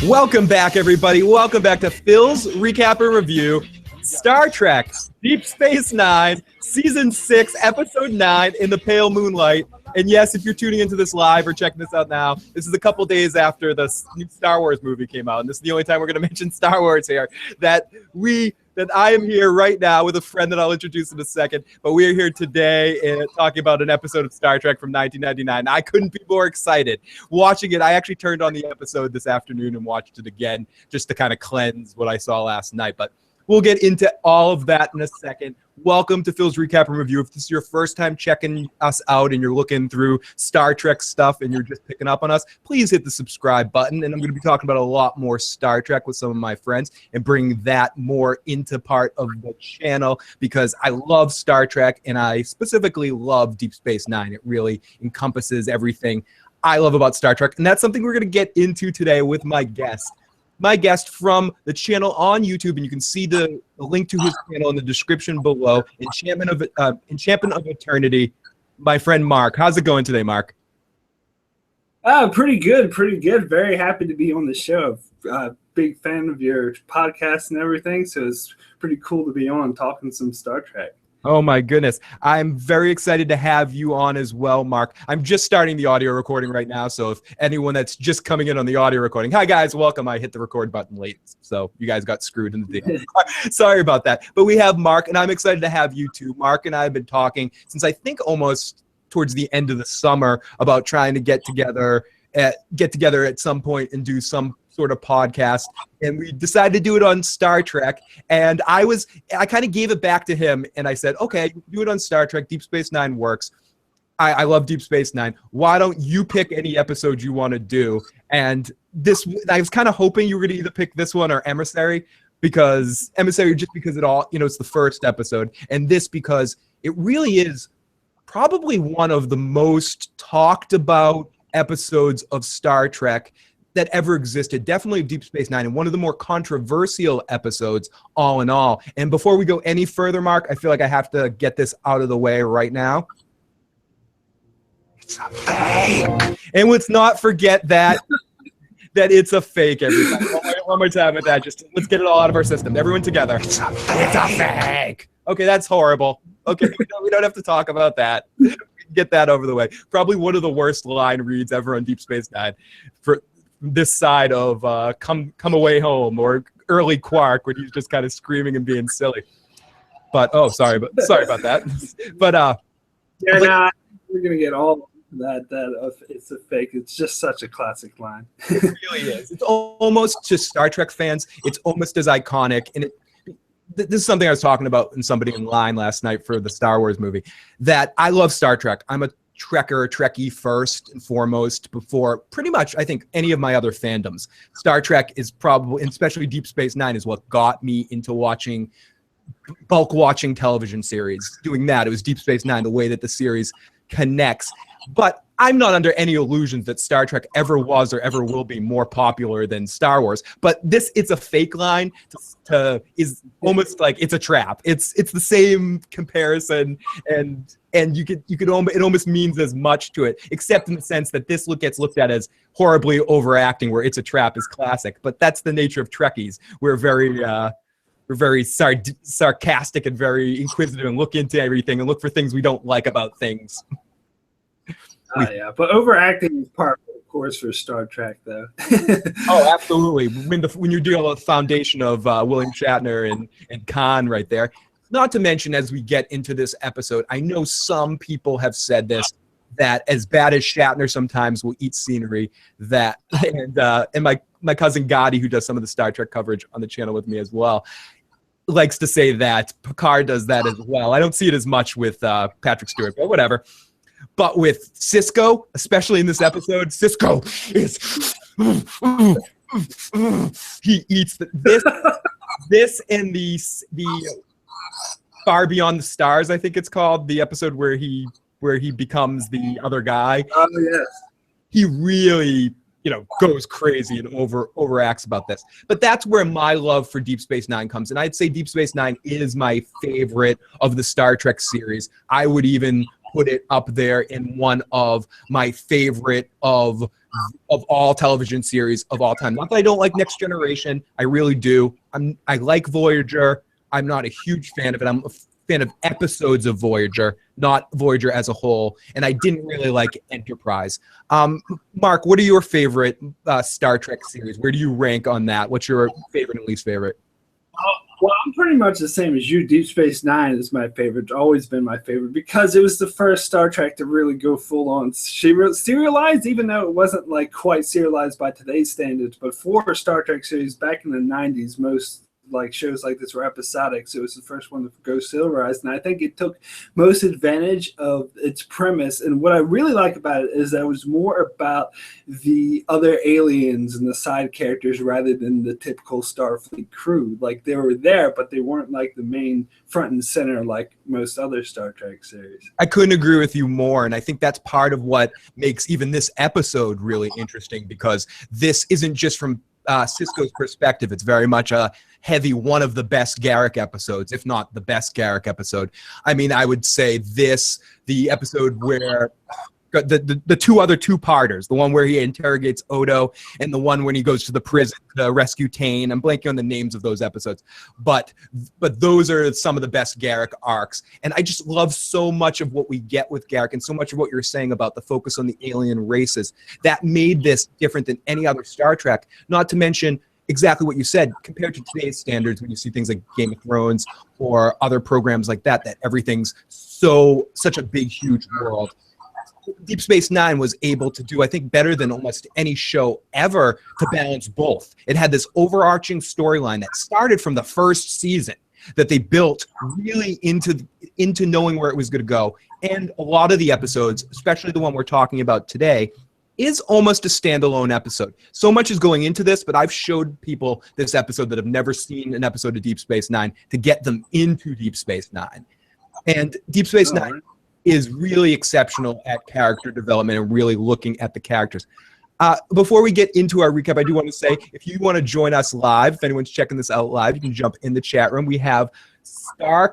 Welcome back, everybody. Welcome back to Phil's Recap and Review, Star Trek Deep Space Nine, Season 6, Episode 9 in the Pale Moonlight. And yes, if you're tuning into this live or checking this out now, this is a couple days after the new Star Wars movie came out. And this is the only time we're going to mention Star Wars here. That I am here right now with a friend that I'll introduce in a second. But we are here today talking about an episode of Star Trek from 1999. I couldn't be more excited. Watching it, I actually turned on the episode this afternoon and watched it again just to kind of cleanse what I saw last night. But we'll get into all of that in a second. Welcome to Phil's Recap and Review. If this is your first time checking us out and you're looking through Star Trek stuff and you're just picking up on us, please hit the subscribe button. And I'm going to be talking about a lot more Star Trek with some of my friends and bring that more into part of the channel because I love Star Trek and I specifically love Deep Space Nine. It really encompasses everything I love about Star Trek. And that's something we're going to get into today with my guest. My guest from the channel on YouTube, and you can see the link to his channel in the description below, Enchantment of Eternity, my friend Marc. How's it going today, Marc? Pretty good. Very happy to be on the show. Big fan of your podcast and everything, so it's pretty cool to be on talking some Star Trek. Oh my goodness. I'm very excited to have you on as well, Marc. I'm just starting the audio recording right now, so if anyone that's just coming in on the audio recording, hi guys, welcome. I hit the record button late, so you guys got screwed in the deal. Sorry about that. But we have Marc, and I'm excited to have you too. Marc and I have been talking since I think almost towards the end of the summer about trying to get together at some point and do some sort of podcast, and we decided to do it on Star Trek. And I kind of gave it back to him, and I said, okay, do it on Star Trek. Deep Space Nine works. I love Deep Space Nine. Why don't you pick any episode you want to do? And I was kind of hoping you were going to either pick this one or Emissary, because Emissary just because it's the first episode, and this because it really is probably one of the most talked about episodes of Star Trek that ever existed, definitely Deep Space Nine, and one of the more controversial episodes all in all. And before we go any further, Marc, I feel like I have to get this out of the way right now. It's a fake. And let's not forget that it's a fake, everybody. One more time with that. Just let's get it all out of our system. Everyone together. It's a fake. Okay, that's horrible. Okay, we don't have to talk about that. We can get that over the way. Probably one of the worst line reads ever on Deep Space Nine. For this side of come away home or early Quark when he's just kind of screaming and being silly. But sorry about that. But we're gonna get all that it's a fake. It's just such a classic line. It really is. It's almost, to Star Trek fans, it's almost as iconic. And this is something I was talking about in somebody in line last night for the Star Wars movie, that I love Star Trek. I'm a Trekkie first and foremost before pretty much, I think, any of my other fandoms. Star Trek is probably, and especially Deep Space Nine, is what got me into bulk watching television series. Doing that, it was Deep Space Nine, the way that the series connects. But I'm not under any illusions that Star Trek ever was or ever will be more popular than Star Wars. But it's a fake line is almost like it's a trap. It's the same comparison, and it almost means as much to it, except in the sense that this gets looked at as horribly overacting, where it's a trap is classic. But that's the nature of Trekkies. We're very sarcastic and very inquisitive and look into everything and look for things we don't like about things. Yeah, but overacting is part, of course, for Star Trek, though. Oh, absolutely. When you deal with the foundation of William Shatner and Khan right there. Not to mention, as we get into this episode, I know some people have said this, that as bad as Shatner sometimes will eat scenery, and my cousin Gotti, who does some of the Star Trek coverage on the channel with me as well, likes to say that Picard does that as well. I don't see it as much with Patrick Stewart, but whatever. But with Sisko, especially in this episode, Sisko he eats this and the Far Beyond the Stars, I think it's called, the episode where he becomes the other guy. Oh yes. He really goes crazy and overacts about this. But that's where my love for Deep Space Nine comes. And I'd say Deep Space Nine is my favorite of the Star Trek series. I would even put it up there in one of my favorite of all television series of all time. Not that I don't like Next Generation. I really do. I like Voyager. I'm not a huge fan of it. I'm a fan of episodes of Voyager, not Voyager as a whole. And I didn't really like Enterprise. Marc, what are your favorite Star Trek series? Where do you rank on that? What's your favorite and least favorite? Well, I'm pretty much the same as you. Deep Space Nine is my favorite. Always been my favorite because it was the first Star Trek to really go full on serialized, even though it wasn't like quite serialized by today's standards. But for a Star Trek series back in the 90s, most like shows like this were episodic, so it was the first one to go serialized, and I think it took most advantage of its premise. And what I really like about it is that it was more about the other aliens and the side characters rather than the typical Starfleet crew. Like they were there, but they weren't like the main front and center like most other Star Trek series. I couldn't agree with you more, and I think that's part of what makes even this episode really interesting, because this isn't just from Sisko's perspective. It's very much a heavy one of the best Garak episodes, if not the best Garak episode. I mean, I would say the episode where the two other two-parters, the one where he interrogates Odo and the one when he goes to the prison to rescue Tane. I'm blanking on the names of those episodes, but those are some of the best Garak arcs. And I just love so much of what we get with Garak and so much of what you're saying about the focus on the alien races. That made this different than any other Star Trek, not to mention exactly what you said, compared to today's standards when you see things like Game of Thrones or other programs like that everything's such a big, huge world. Deep Space Nine was able to do, I think, better than almost any show ever to balance both. It had this overarching storyline that started from the first season that they built really into knowing where it was going to go. And a lot of the episodes, especially the one we're talking about today, is almost a standalone episode. So much is going into this, but I've showed people this episode that have never seen an episode of Deep Space Nine to get them into Deep Space Nine. And Deep Space Nine is really exceptional at character development and really looking at the characters. Before we get into our recap, I do want to say, if you want to join us live, if anyone's checking this out live, you can jump in the chat room. We have Star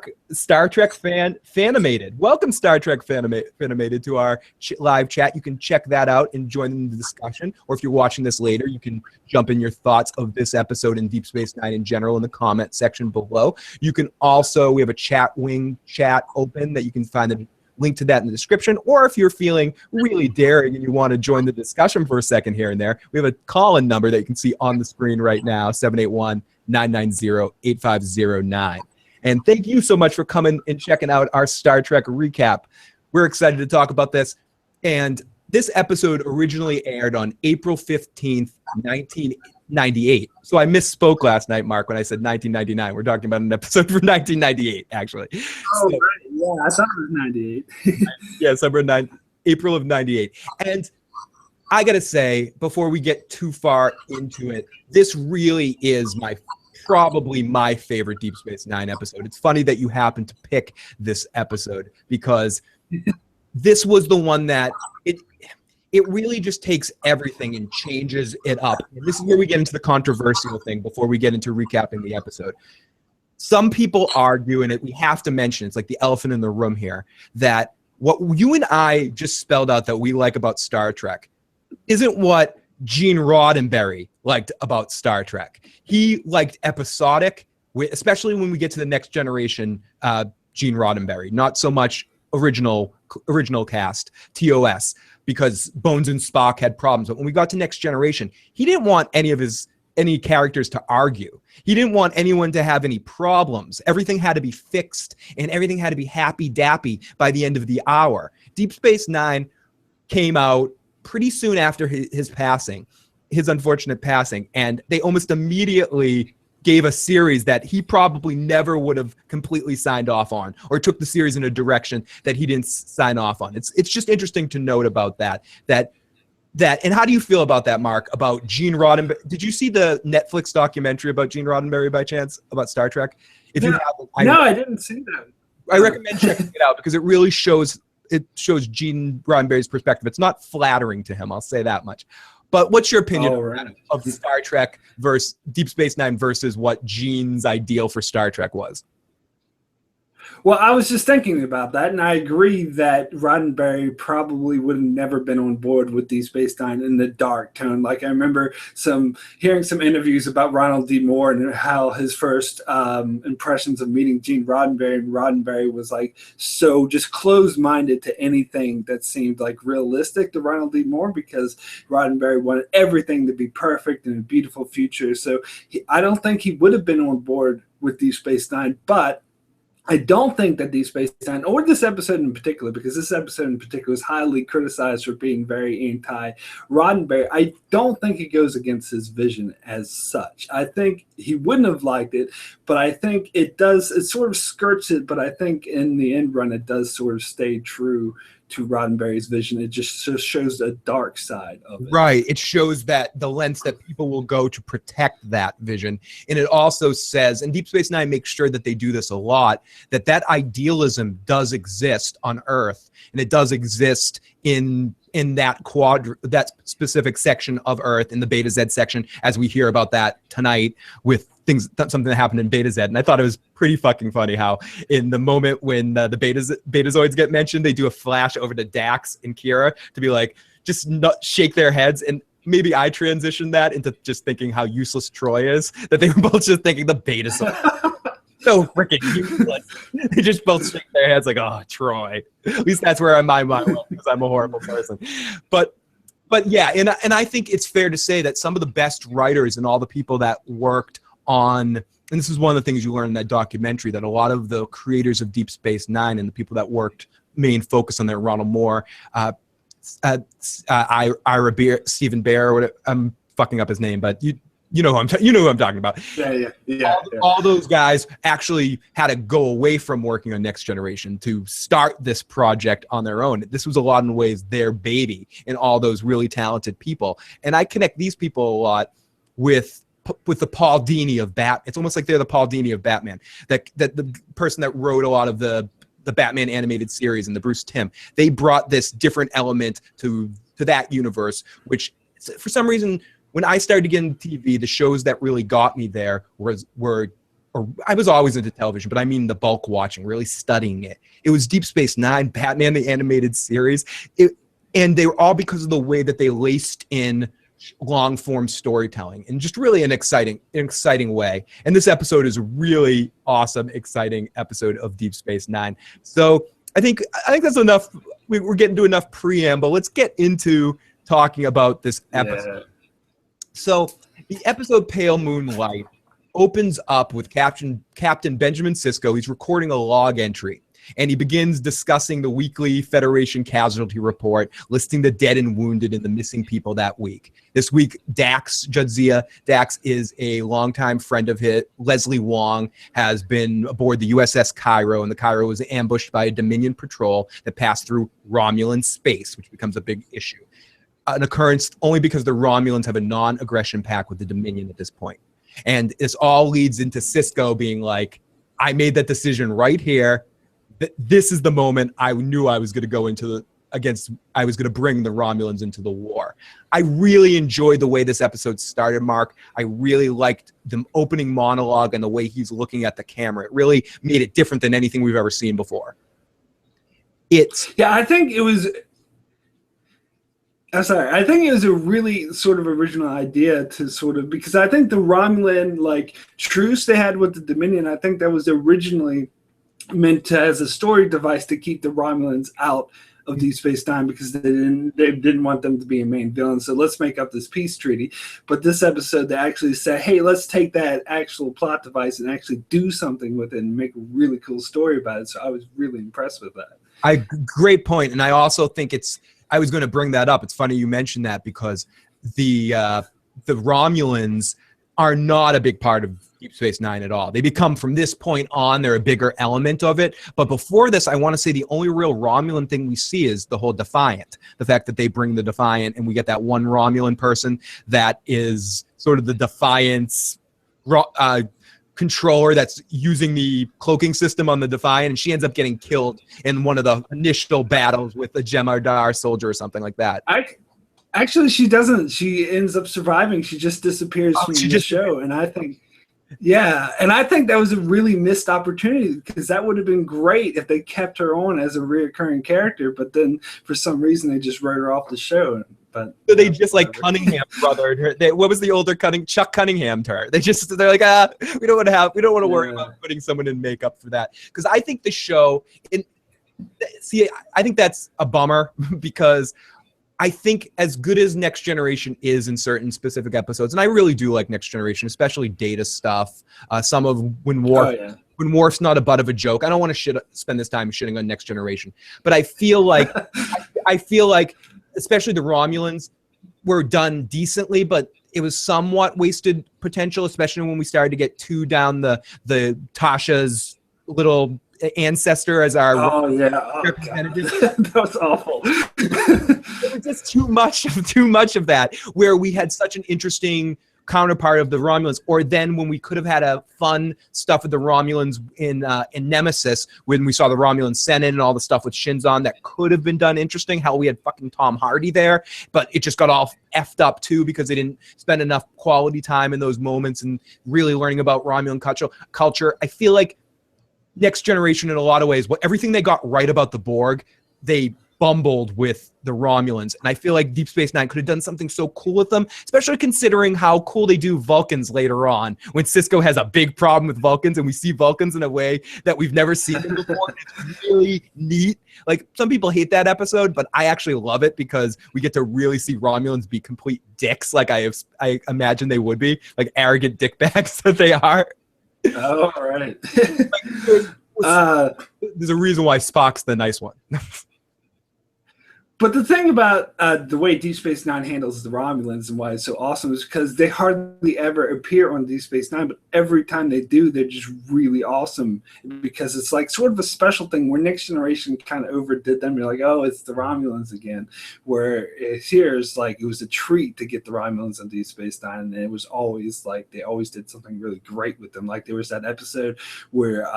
Trek Fanimated. Welcome, Star Trek Fanimated, to our live chat. You can check that out and join in the discussion. Or if you're watching this later, you can jump in your thoughts of this episode and Deep Space Nine in general in the comment section below. You can also, we have a chat wing chat open that you can find the link to that in the description. Or if you're feeling really daring and you want to join the discussion for a second here and there, we have a call-in number that you can see on the screen right now, 781-990-8509. And thank you so much for coming and checking out our Star Trek recap. We're excited to talk about this. And this episode originally aired on April 15th, 1998. So I misspoke last night, Marc, when I said 1999. We're talking about an episode from 1998, actually. Oh, right. Yeah, I thought it was 98. Yes, April of 98. And I got to say, before we get too far into it, this really is probably my favorite Deep Space Nine episode. It's funny that you happened to pick this episode, because this was the one that it really just takes everything and changes it up. And this is where we get into the controversial thing before we get into recapping the episode. Some people argue, and we have to mention, it's like the elephant in the room here, that what you and I just spelled out that we like about Star Trek isn't what Gene Roddenberry liked about Star Trek. He liked episodic, especially when we get to the Next Generation, Gene Roddenberry. Not so much original cast, TOS, because Bones and Spock had problems. But when we got to Next Generation, he didn't want any characters to argue. He didn't want anyone to have any problems. Everything had to be fixed, and everything had to be happy-dappy by the end of the hour. Deep Space Nine came out pretty soon after his unfortunate passing, and they almost immediately gave a series that he probably never would have completely signed off on, or took the series in a direction that he didn't sign off on. It's just interesting to note about that. And how do you feel about that, Marc, about Gene Roddenberry? Did you see the Netflix documentary about Gene Roddenberry by chance, about Star Trek? If you haven't, I didn't see that. I recommend checking it out, because it really shows Gene Roddenberry's perspective. It's not flattering to him, I'll say that much. But what's your opinion of Star Trek versus Deep Space Nine versus what Gene's ideal for Star Trek was? Well, I was just thinking about that, and I agree that Roddenberry probably would have never been on board with Deep Space Nine in the dark tone. Like I remember hearing some interviews about Ronald D. Moore and how his first impressions of meeting Gene Roddenberry, and Roddenberry was like so just closed-minded to anything that seemed like realistic to Ronald D. Moore, because Roddenberry wanted everything to be perfect and a beautiful future. So I don't think he would have been on board with Deep Space Nine, but I don't think that Deep Space Nine, or this episode in particular, because this episode in particular is highly criticized for being very anti-Roddenberry, I don't think it goes against his vision as such. I think he wouldn't have liked it, but I think it sort of skirts it, but I think in the end run it does sort of stay true to Roddenberry's vision. It just shows the dark side of it. Right. It shows that the lengths that people will go to protect that vision. And it also says, and Deep Space Nine makes sure that they do this a lot, that idealism does exist on Earth, and it does exist in that specific section of Earth, in the Beta Z section, as we hear about that tonight with something that happened in Beta Z. And I thought it was pretty fucking funny how in the moment when the Betazoids get mentioned, they do a flash over to Dax and Kira to be like, just not shake their heads. And maybe I transitioned that into just thinking how useless Troy is, that they were both just thinking the Betazoids. So freaking useless. They just both shake their heads like, oh, Troy. At least that's where my mind went, because I'm a horrible person. But yeah, and I think it's fair to say that some of the best writers and all the people that worked on, and this is one of the things you learn in that documentary, that a lot of the creators of Deep Space Nine and the people that worked main focus on their Ronald Moore, Ira Beer, Stephen Bear, whatever, I'm fucking up his name, but you know who I'm talking about. Yeah. All those guys actually had to go away from working on Next Generation to start this project on their own. This was a lot of ways their baby, and all those really talented people. And I connect these people a lot with the Paul Dini of Bat. It's almost like they're the Paul Dini of Batman. That the person that wrote a lot of the Batman animated series and the Bruce Timm. They brought this different element to that universe, which for some reason, when I started to get into TV, the shows that really got me there were I was always into television, but I mean the bulk watching, really studying it. It was Deep Space Nine, Batman the Animated Series, and they were all because of the way that they laced in long form storytelling in just really an exciting way. And this episode is a really awesome, exciting episode of Deep Space Nine. So I think that's enough. We're getting to enough preamble. Let's get into talking about this episode. Yeah. So the episode Pale Moonlight opens up with Captain Benjamin Sisko. He's recording a log entry, and he begins discussing the weekly Federation casualty report, listing the dead and wounded and the missing people that week. This week, Jadzia Dax is a longtime friend of his. Leslie Wong has been aboard the USS Cairo, and the Cairo was ambushed by a Dominion patrol that passed through Romulan space, which becomes a big issue. An occurrence only because the Romulans have a non-aggression pact with the Dominion at this point. And this all leads into Sisko being like, I made that decision right here. This is the moment I knew I was going to go I was going to bring the Romulans into the war. I really enjoyed the way this episode started, Mark. I really liked the opening monologue and the way he's looking at the camera. It really made it different than anything we've ever seen before. I think it was a really sort of original idea to sort of, because I think the Romulan truce they had with the Dominion, I think that was originally meant to, as a story device, to keep the Romulans out of Deep Space Nine, because they didn't want them to be a main villain. So let's make up this peace treaty. But this episode, they actually said, hey, let's take that actual plot device and actually do something with it and make a really cool story about it. So I was really impressed with that. Great point. And I also think I was going to bring that up. It's funny you mentioned that, because the Romulans are not a big part of Deep Space Nine at all. They become, from this point on, they're a bigger element of it. But before this, I want to say the only real Romulan thing we see is the whole Defiant. The fact that they bring the Defiant, and we get that one Romulan person that is sort of the Defiant's controller that's using the cloaking system on the Defiant, and she ends up getting killed in one of the initial battles with a Jem'Hadar soldier or something like that. Actually, she doesn't. She ends up surviving. She just disappears from the show, and I think Yeah, and I think that was a really missed opportunity because that would have been great if they kept her on as a reoccurring character, but then for some reason they just wrote her off the show. But So they just like Cunningham brothered her. What was the older Chuck Cunningham to her? They're like, we don't want to worry about putting someone in makeup for that. Because I think the show, I think that's a bummer because I think as good as Next Generation is in certain specific episodes, and I really do like Next Generation, especially Data stuff. Some of when Worf's not a butt of a joke. I don't want to spend this time shitting on Next Generation, but I feel like I feel like especially the Romulans were done decently, but it was somewhat wasted potential, especially when we started to get too down the Tasha's little ancestor as our representative. That was awful. It was just too much of that, where we had such an interesting counterpart of the Romulans, or then when we could have had a fun stuff with the Romulans in Nemesis, when we saw the Romulan Senate and all the stuff with Shinzon that could have been done interesting, how we had fucking Tom Hardy there, but it just got all effed up too because they didn't spend enough quality time in those moments and really learning about Romulan culture. I feel like Next Generation, in a lot of ways, everything they got right about the Borg, they bumbled with the Romulans. And I feel like Deep Space Nine could have done something so cool with them, especially considering how cool they do Vulcans later on, when Sisko has a big problem with Vulcans and we see Vulcans in a way that we've never seen them before. It's really neat. Like, some people hate that episode, but I actually love it because we get to really see Romulans be complete dicks, like I imagine they would be, like arrogant dickbags that they are. Oh, right. There's a reason why Spock's the nice one. But the thing about the way Deep Space Nine handles the Romulans and why it's so awesome is because they hardly ever appear on Deep Space Nine, but every time they do, they're just really awesome because it's like sort of a special thing where Next Generation kind of overdid them. You're like, oh, it's the Romulans again. Where here it's like it was a treat to get the Romulans on Deep Space Nine, and it was always like they always did something really great with them. Like there was that episode where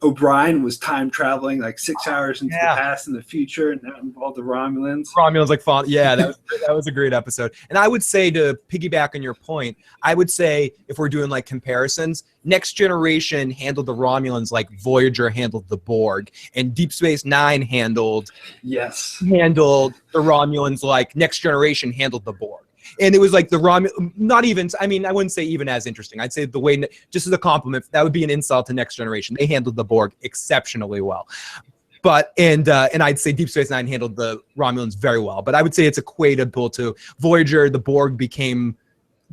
O'Brien was time traveling like 6 hours into the past and the future, and that involved the Romulans like fun. Yeah, that was a great episode. And I would say, to piggyback on your point, I would say if we're doing like comparisons, Next Generation handled the Romulans like Voyager handled the Borg, and Deep Space Nine handled the Romulans like Next Generation handled the Borg. And it was like not even, I mean, I wouldn't say even as interesting. I'd say the way, just as a compliment, that would be an insult to Next Generation. They handled the Borg exceptionally well. But and I'd say Deep Space Nine handled the Romulans very well. But I would say it's equatable to Voyager. The Borg became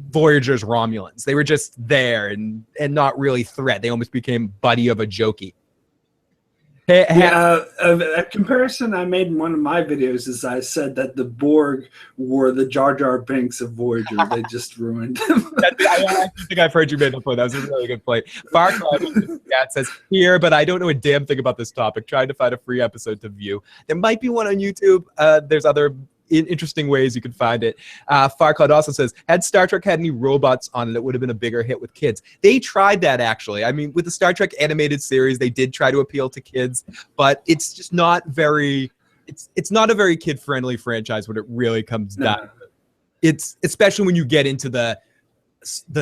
Voyager's Romulans. They were just there and not really threat. They almost became buddy of a jokey. A comparison I made in one of my videos is I said that the Borg were the Jar Jar Binks of Voyager. They just ruined them. I think I've heard you make that point. That was a really good point. Farcloud says here, but I don't know a damn thing about this topic. Trying to find a free episode to view. There might be one on YouTube. There's other interesting ways you can find it. Farcloud also says, had Star Trek had any robots on it, it would have been a bigger hit with kids. They tried that, actually. I mean, with the Star Trek animated series, they did try to appeal to kids, but it's just not very, it's not a very kid-friendly franchise when it really comes down. It's especially when you get into the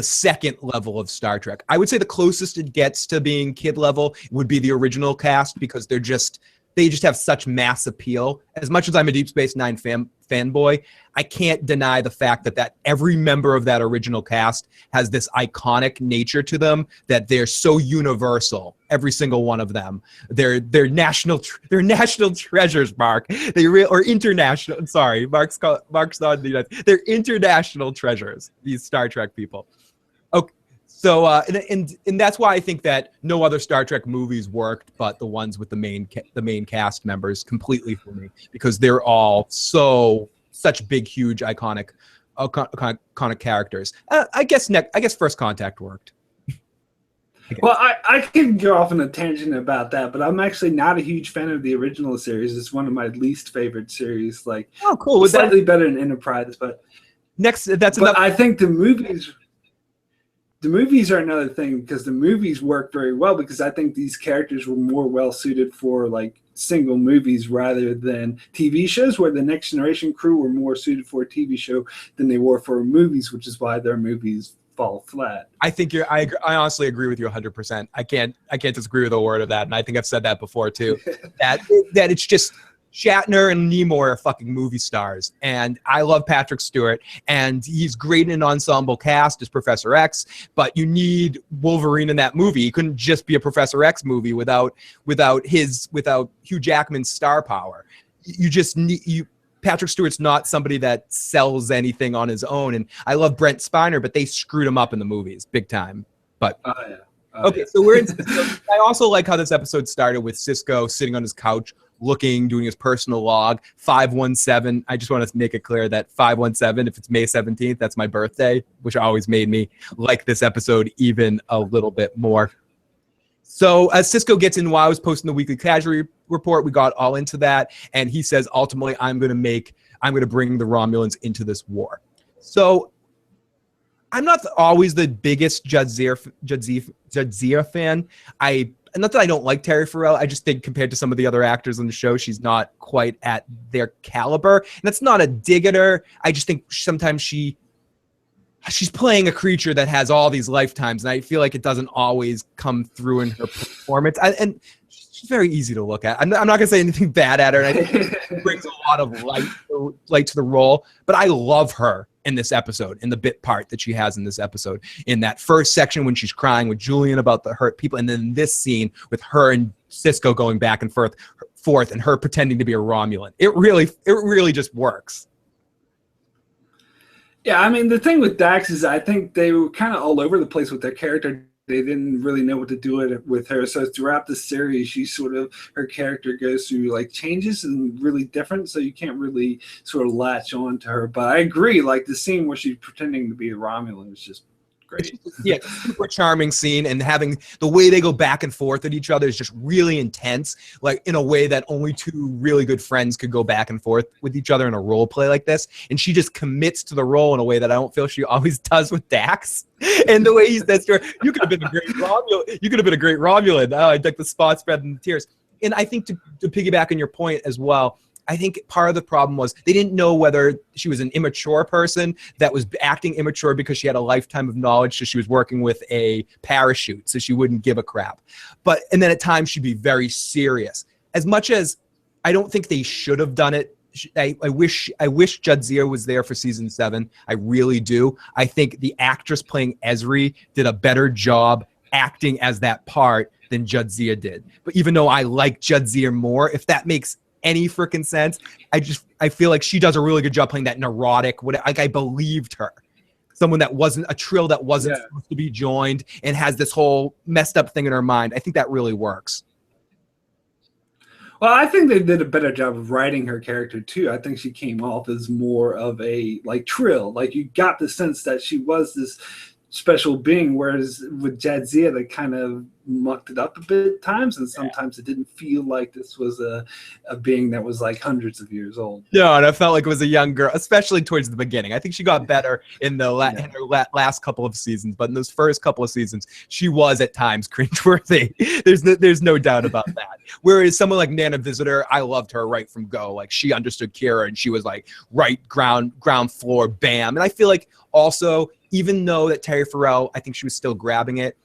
second level of Star Trek. I would say the closest it gets to being kid level would be the original cast, because they just have such mass appeal. As much as I'm a Deep Space Nine fanboy, I can't deny the fact that every member of that original cast has this iconic nature to them, that they're so universal. Every single one of them, they're national treasures, Marc. Or international. Sorry, Marc's not in the United States. They're international treasures. These Star Trek people. Okay. So, and that's why I think that no other Star Trek movies worked, but the ones with the main cast members completely for me, because they're all such big, huge, iconic characters. I guess First Contact worked. Well, I can go off on a tangent about that, but I'm actually not a huge fan of the original series. It's one of my least favorite series. Like, oh, cool. Slightly better than Enterprise, but I think the movies. The movies are another thing, because the movies work very well, because I think these characters were more well suited for like single movies rather than TV shows, where the Next Generation crew were more suited for a TV show than they were for movies, which is why their movies fall flat. I think I honestly agree with you 100%. I can't disagree with a word of that, and I think I've said that before too. that it's just Shatner and Nimoy are fucking movie stars, and I love Patrick Stewart, and he's great in an ensemble cast as Professor X. But you need Wolverine in that movie. He couldn't just be a Professor X movie without Hugh Jackman's star power. You just need Patrick Stewart's not somebody that sells anything on his own, and I love Brent Spiner, but they screwed him up in the movies big time. But okay, so we're in. I also like how this episode started with Sisko sitting on his couch, doing his personal log. 517. I just want to make it clear that 517, if it's May 17th, that's my birthday, which always made me like this episode even a little bit more. So as Sisko gets in, while I was posting the weekly casualty report, we got all into that, and he says ultimately I'm going to bring the Romulans into this war. So I'm not always the biggest Jadzia fan. Not that I don't like Terry Farrell. I just think compared to some of the other actors on the show, she's not quite at their caliber. And that's not a dig at her. I just think sometimes she's playing a creature that has all these lifetimes, and I feel like it doesn't always come through in her performance. And she's very easy to look at. I'm not going to say anything bad at her, and I think she brings a lot of light to the role. But I love her in this episode, in the bit part that she has in this episode, in that first section when she's crying with Julian about the hurt people, and then this scene with her and Sisko going back and forth, and her pretending to be a Romulan. It really just works. Yeah, I mean, the thing with Dax is I think they were kind of all over the place with their character. They didn't really know what to do with her. So throughout the series, her character goes through like changes and really different. So you can't really sort of latch on to her. But I agree, like the scene where she's pretending to be a Romulan is just great. Yeah, super charming scene, and having the way they go back and forth at each other is just really intense, like in a way that only two really good friends could go back and forth with each other in a role play like this. And she just commits to the role in a way that I don't feel she always does with Dax. And the way he says to her, "You could have been a great Romulan. You could have been a great Romulan." Oh, I like the spot spread and the tears. And I think to piggyback on your point as well, I think part of the problem was they didn't know whether she was an immature person that was acting immature because she had a lifetime of knowledge, so she was working with a parachute, so she wouldn't give a crap. And then at times she'd be very serious. As much as I don't think they should have done it, I wish Jadzia was there for season 7. I really do. I think the actress playing Ezri did a better job acting as that part than Jadzia did. But even though I like Jadzia more, if that makes any freaking sense, I feel like she does a really good job playing that neurotic, I believed her. Someone that wasn't a trill that wasn't supposed to be joined and has this whole messed up thing in her mind. I think that really works. Well, I think they did a better job of writing her character too. I think she came off as more of a like trill. Like you got the sense that she was this special being, whereas with Jadzia they kind of mucked it up a bit at times, and sometimes it didn't feel like this was a being that was like hundreds of years old. No, and I felt like it was a young girl, especially towards the beginning. I think she got better in the in her last couple of seasons, but in those first couple of seasons, she was at times cringeworthy. There's no doubt about that. Whereas someone like Nana Visitor, I loved her right from go. Like she understood Kira, and she was like right ground floor, bam. And I feel like also, even though that Terry Farrell, I think she was still grabbing it,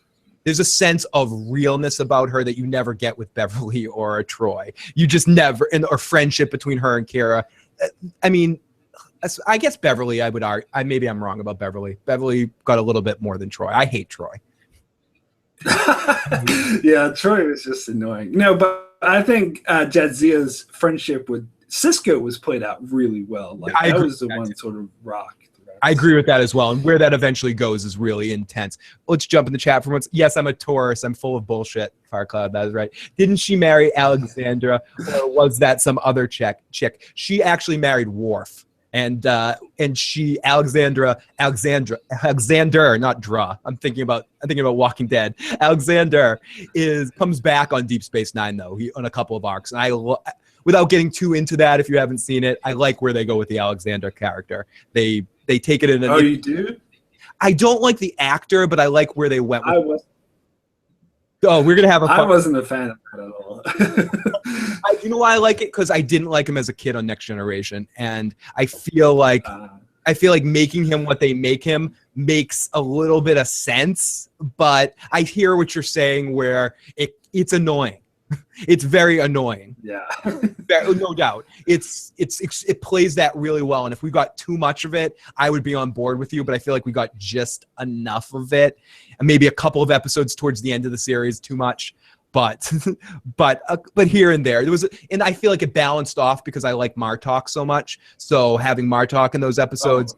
there's a sense of realness about her that you never get with Beverly or Troy. You just never, or friendship between her and Kira. I mean, I guess Beverly, I would argue, maybe I'm wrong about Beverly. Beverly got a little bit more than Troy. I hate Troy. Yeah, Troy was just annoying. No, but I think Jadzia's friendship with Sisko was played out really well. Like that was the one sort of rock. I agree with that as well. And where that eventually goes is really intense. Let's jump in the chat for once. Yes, I'm a Taurus. I'm full of bullshit. Firecloud, that is right. Didn't she marry Alexandra, or was that some other chick? She actually married Worf. And Alexander, not Dra. I'm thinking about Walking Dead. Alexander comes back on Deep Space Nine though. On a couple of arcs. And without getting too into that, if you haven't seen it, I like where they go with the Alexander character. They take it in a... Oh, you do? I don't like the actor, but I like where they went with we're going to have a fun... I wasn't a fan of that at all. You know why I like it? Because I didn't like him as a kid on Next Generation. And I feel like I feel like making him what they make him makes a little bit of sense, but I hear what you're saying where it's annoying. It's very annoying. Yeah. No doubt. It plays that really well. And if we got too much of it, I would be on board with you, but I feel like we got just enough of it. And maybe a couple of episodes towards the end of the series, too much. But here and there was, and I feel like it balanced off because I like Martok so much. So having Martok in those episodes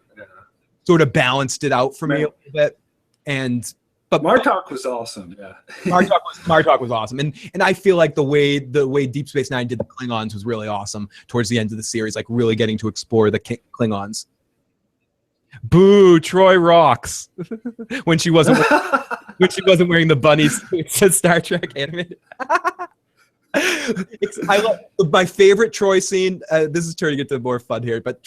sort of balanced it out for me a little bit. But Martok was awesome. Yeah, Martok was awesome, and I feel like the way Deep Space Nine did the Klingons was really awesome towards the end of the series, like really getting to explore the Klingons. Boo! Troy rocks when she wasn't wearing the bunny suit. Says Star Trek animated. I love my favorite Troy scene. This is turning into more fun here, but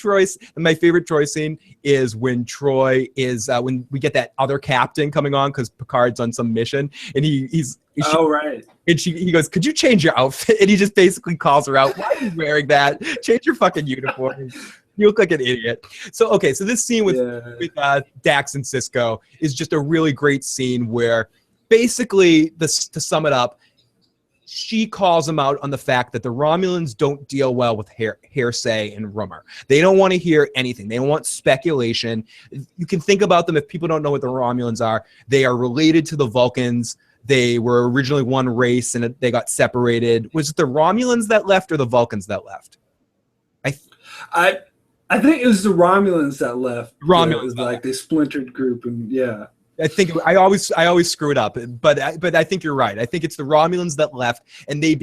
my favorite Troy scene is when Troy is when we get that other captain coming on because Picard's on some mission, and he's right. And he goes, "Could you change your outfit?" And he just basically calls her out. Why are you wearing that? Change your fucking uniform. You look like an idiot. So this scene with Dax and Sisko is just a really great scene where basically to sum it up, she calls him out on the fact that the Romulans don't deal well with hearsay and rumor. They don't want to hear anything. They don't want speculation. You can think about them if people don't know what the Romulans are. They are related to the Vulcans. They were originally one race and they got separated. Was it the Romulans that left or the Vulcans that left? I think it was the Romulans that left. Romulans, it was like they splintered group, and yeah. I think I always screw it up, but I think you're right. I think it's the Romulans that left, and they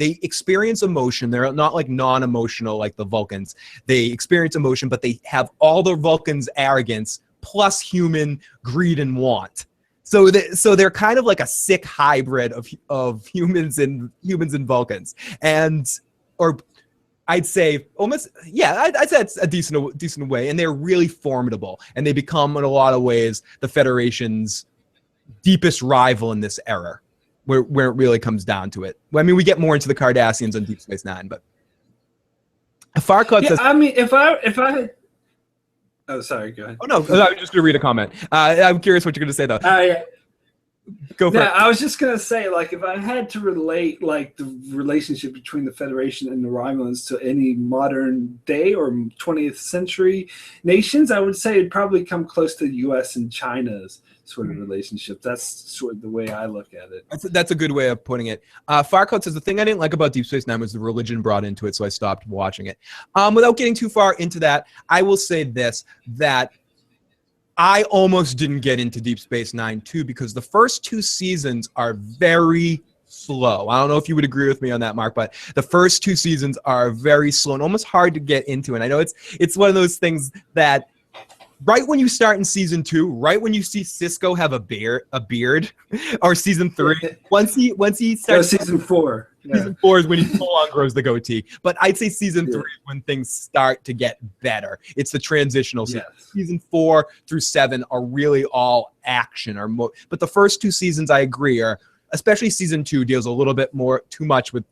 experience emotion. They're not like non-emotional like the Vulcans. They experience emotion, but they have all the Vulcans' arrogance plus human greed and want. So they're kind of like a sick hybrid of humans and Vulcans, or I'd say almost, I'd say it's a decent way, and they're really formidable, and they become in a lot of ways the Federation's deepest rival in this era, where it really comes down to it. I mean, we get more into the Cardassians on Deep Space Nine, but Farquaad says, I mean, if I had, oh, sorry, go ahead. Oh no, I was just gonna read a comment. I'm curious what you're gonna say though. Yeah. Go for it. I was just gonna say, like, if I had to relate like the relationship between the Federation and the Romulans to any modern day or 20th century nations, I would say it'd probably come close to the U.S. and China's sort of relationship. That's sort of the way I look at it. That's a good way of putting it. Farquaad says the thing I didn't like about Deep Space Nine was the religion brought into it, so I stopped watching it. Without getting too far into that, I will say this, that I almost didn't get into Deep Space Nine too because the first 2 seasons are very slow. I don't know if you would agree with me on that, Marc, but the first 2 seasons are very slow and almost hard to get into. And I know it's one of those things that right when you start in season 2, right when you see Sisko have a beard, or season 3, once he starts season 4. Yeah. Season 4 is when he full on grows the goatee. But I'd say season 3 is when things start to get better. It's the transitional season. Yes. Season 4 through 7 are really all action. But the first 2 seasons, I agree, are especially season 2 deals a little bit too much with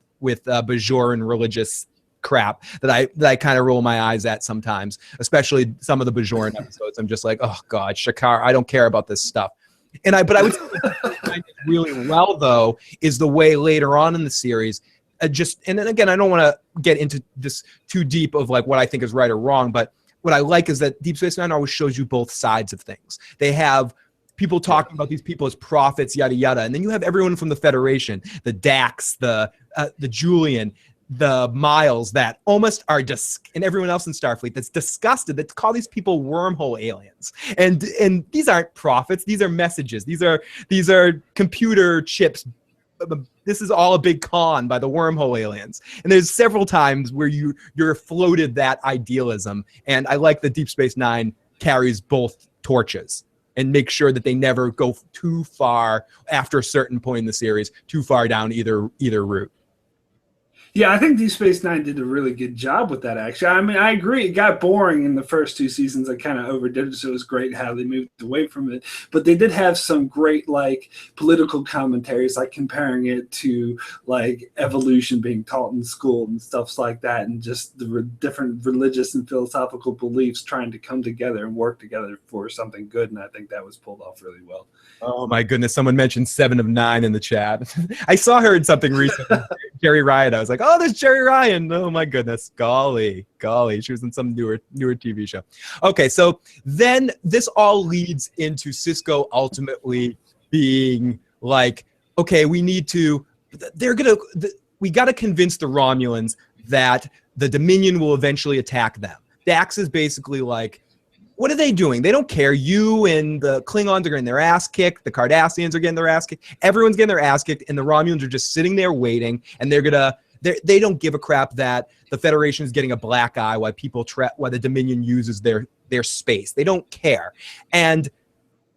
Bajoran religious crap that I kind of roll my eyes at sometimes, especially some of the Bajoran episodes. I'm just like, oh God, Shakar, I don't care about this stuff. But I would say really well though is the way later on in the series, and then again, I don't want to get into this too deep of like what I think is right or wrong, but what I like is that Deep Space Nine always shows you both sides of things. They have people talking about these people as prophets, yada yada, and then you have everyone from the Federation, the Dax, the Julian, the Miles, that almost are and everyone else in Starfleet that's disgusted, that call these people wormhole aliens. And these aren't prophets, these are messages. These are computer chips. This is all a big con by the wormhole aliens. And there's several times where you're floated that idealism. And I like that Deep Space Nine carries both torches and make sure that they never go too far after a certain point in the series, too far down either route. Yeah, I think Deep Space Nine did a really good job with that, actually. I mean, I agree. It got boring in the first 2 seasons. I kind of overdid it, so it was great how they moved away from it. But they did have some great, like, political commentaries, like comparing it to, like, evolution being taught in school and stuff like that, and just the different religious and philosophical beliefs trying to come together and work together for something good. And I think that was pulled off really well. Oh, my goodness. Someone mentioned 7 of 9 in the chat. I saw her in something recently. Jerry Ryan. I was like, oh, there's Jerry Ryan. Oh, my goodness. Golly. She was in some newer TV show. Okay, so then this all leads into Sisko ultimately being like, okay, we got to convince the Romulans that the Dominion will eventually attack them. Dax is basically like, what are they doing? They don't care. You and the Klingons are getting their ass kicked. The Cardassians are getting their ass kicked. Everyone's getting their ass kicked, and the Romulans are just sitting there waiting, and they don't give a crap that the Federation is getting a black eye while the Dominion uses their space. They don't care. And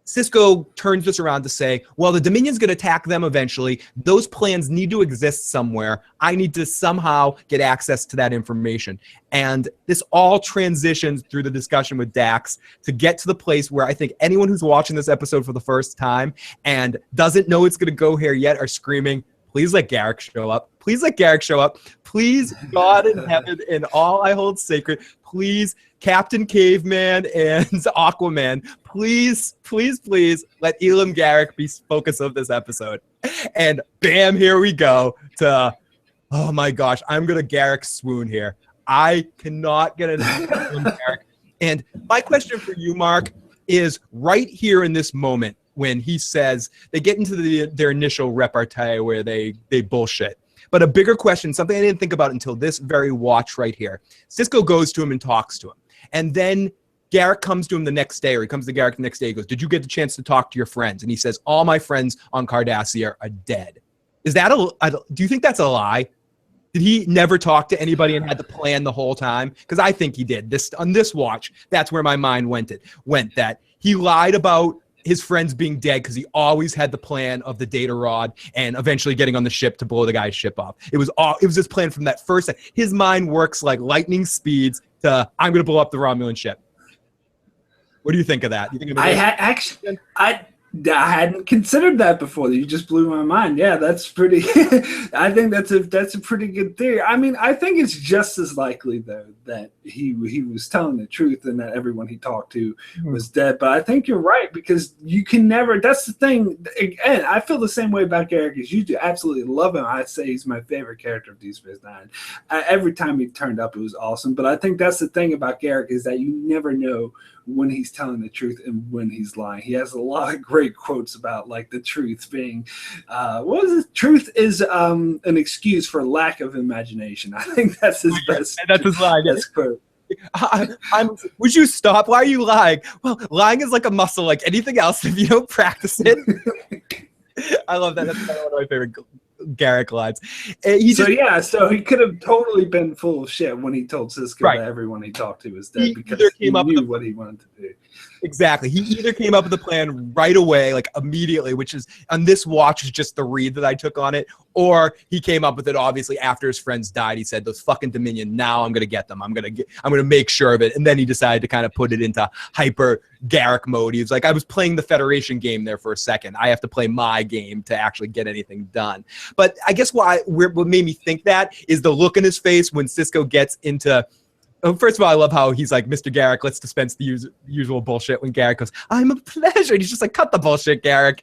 Sisko turns this around to say, well, the Dominion's going to attack them eventually. Those plans need to exist somewhere. I need to somehow get access to that information. And this all transitions through the discussion with Dax to get to the place where I think anyone who's watching this episode for the first time and doesn't know it's going to go here yet are screaming, please let Garak show up. Please let Garak show up. Please, God in heaven and all I hold sacred, please, Captain Caveman and Aquaman, please let Elam Garak be focus of this episode. And bam, here we go to, oh my gosh, I'm going to Garak swoon here. I cannot get enough of Elam Garak. And my question for you, Marc, is right here in this moment when he says, they get into their initial repartee where they bullshit. But a bigger question, something I didn't think about until this very watch right here. Sisko goes to him and talks to him. And then Garak comes to him the next day, or he comes to Garak the next day. He goes, did you get the chance to talk to your friends? And he says, all my friends on Cardassia are dead. Is that do you think that's a lie? Did he never talk to anybody and had the plan the whole time? Because I think he did. On this watch, that's where my mind went that he lied about his friends being dead because he always had the plan of the data rod and eventually getting on the ship to blow the guy's ship off. It was his plan from that first. His mind works like lightning speeds to, I'm going to blow up the Romulan ship. What do you think of that? You think I hadn't considered that before. You just blew my mind. Yeah, that's pretty. I think that's a pretty good theory. I mean, I think it's just as likely though that he was telling the truth and that everyone he talked to was dead. But I think you're right because you can never. That's the thing. Again, I feel the same way about Garak as you do. Absolutely love him. I'd say he's my favorite character of Deep Space Nine. Every time he turned up, it was awesome. But I think that's the thing about Garak is that you never know when he's telling the truth and when he's lying. He has a lot of great quotes about like the truth being what was it? Truth is an excuse for lack of imagination. I think that's his best. That's his line. Best quote. Would you stop? Why are you lying? Well, lying is like a muscle like anything else. If you don't practice it. I love that. That's one of my favorite Garak lines. So he could have totally been full of shit when he told Sisko that everyone he talked to was dead because he knew what he wanted to do. Exactly. He either came up with a plan right away, like immediately, which is on this watch is just the read that I took on it, or he came up with it obviously after his friends died. He said, "Those fucking Dominion. Now I'm gonna get them. I'm gonna make sure of it." And then he decided to kind of put it into hyper Garak mode. He was like, "I was playing the Federation game there for a second. I have to play my game to actually get anything done." But I guess what made me think that is the look in his face when Sisko gets into. First of all, I love how he's like, Mr. Garak, let's dispense the usual bullshit when Garak goes, I'm a pleasure. And he's just like, cut the bullshit, Garak.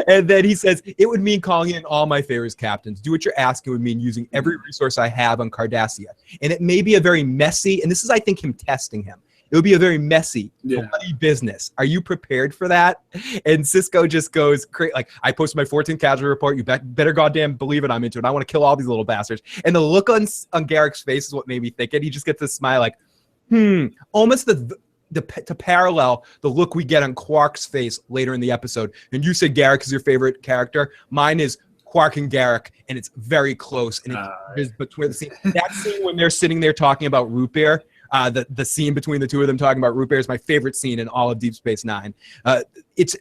And then he says, it would mean calling in all my favors, captains. Do what you're asking would mean using every resource I have on Cardassia. And it may be a very messy, and this is, I think, him testing him. It would be a very messy, bloody business. Are you prepared for that? And Sisko just goes, like, I posted my 14th casualty report. You better goddamn believe it. I'm into it. I want to kill all these little bastards. And the look on Garak's face is what made me think it. He just gets this smile like, almost to parallel the look we get on Quark's face later in the episode. And you said Garak is your favorite character. Mine is Quark and Garak, and it's very close. And it's between the scene. That scene when they're sitting there talking about root beer, The scene between the two of them talking about root beer is my favorite scene in all of Deep Space Nine. It's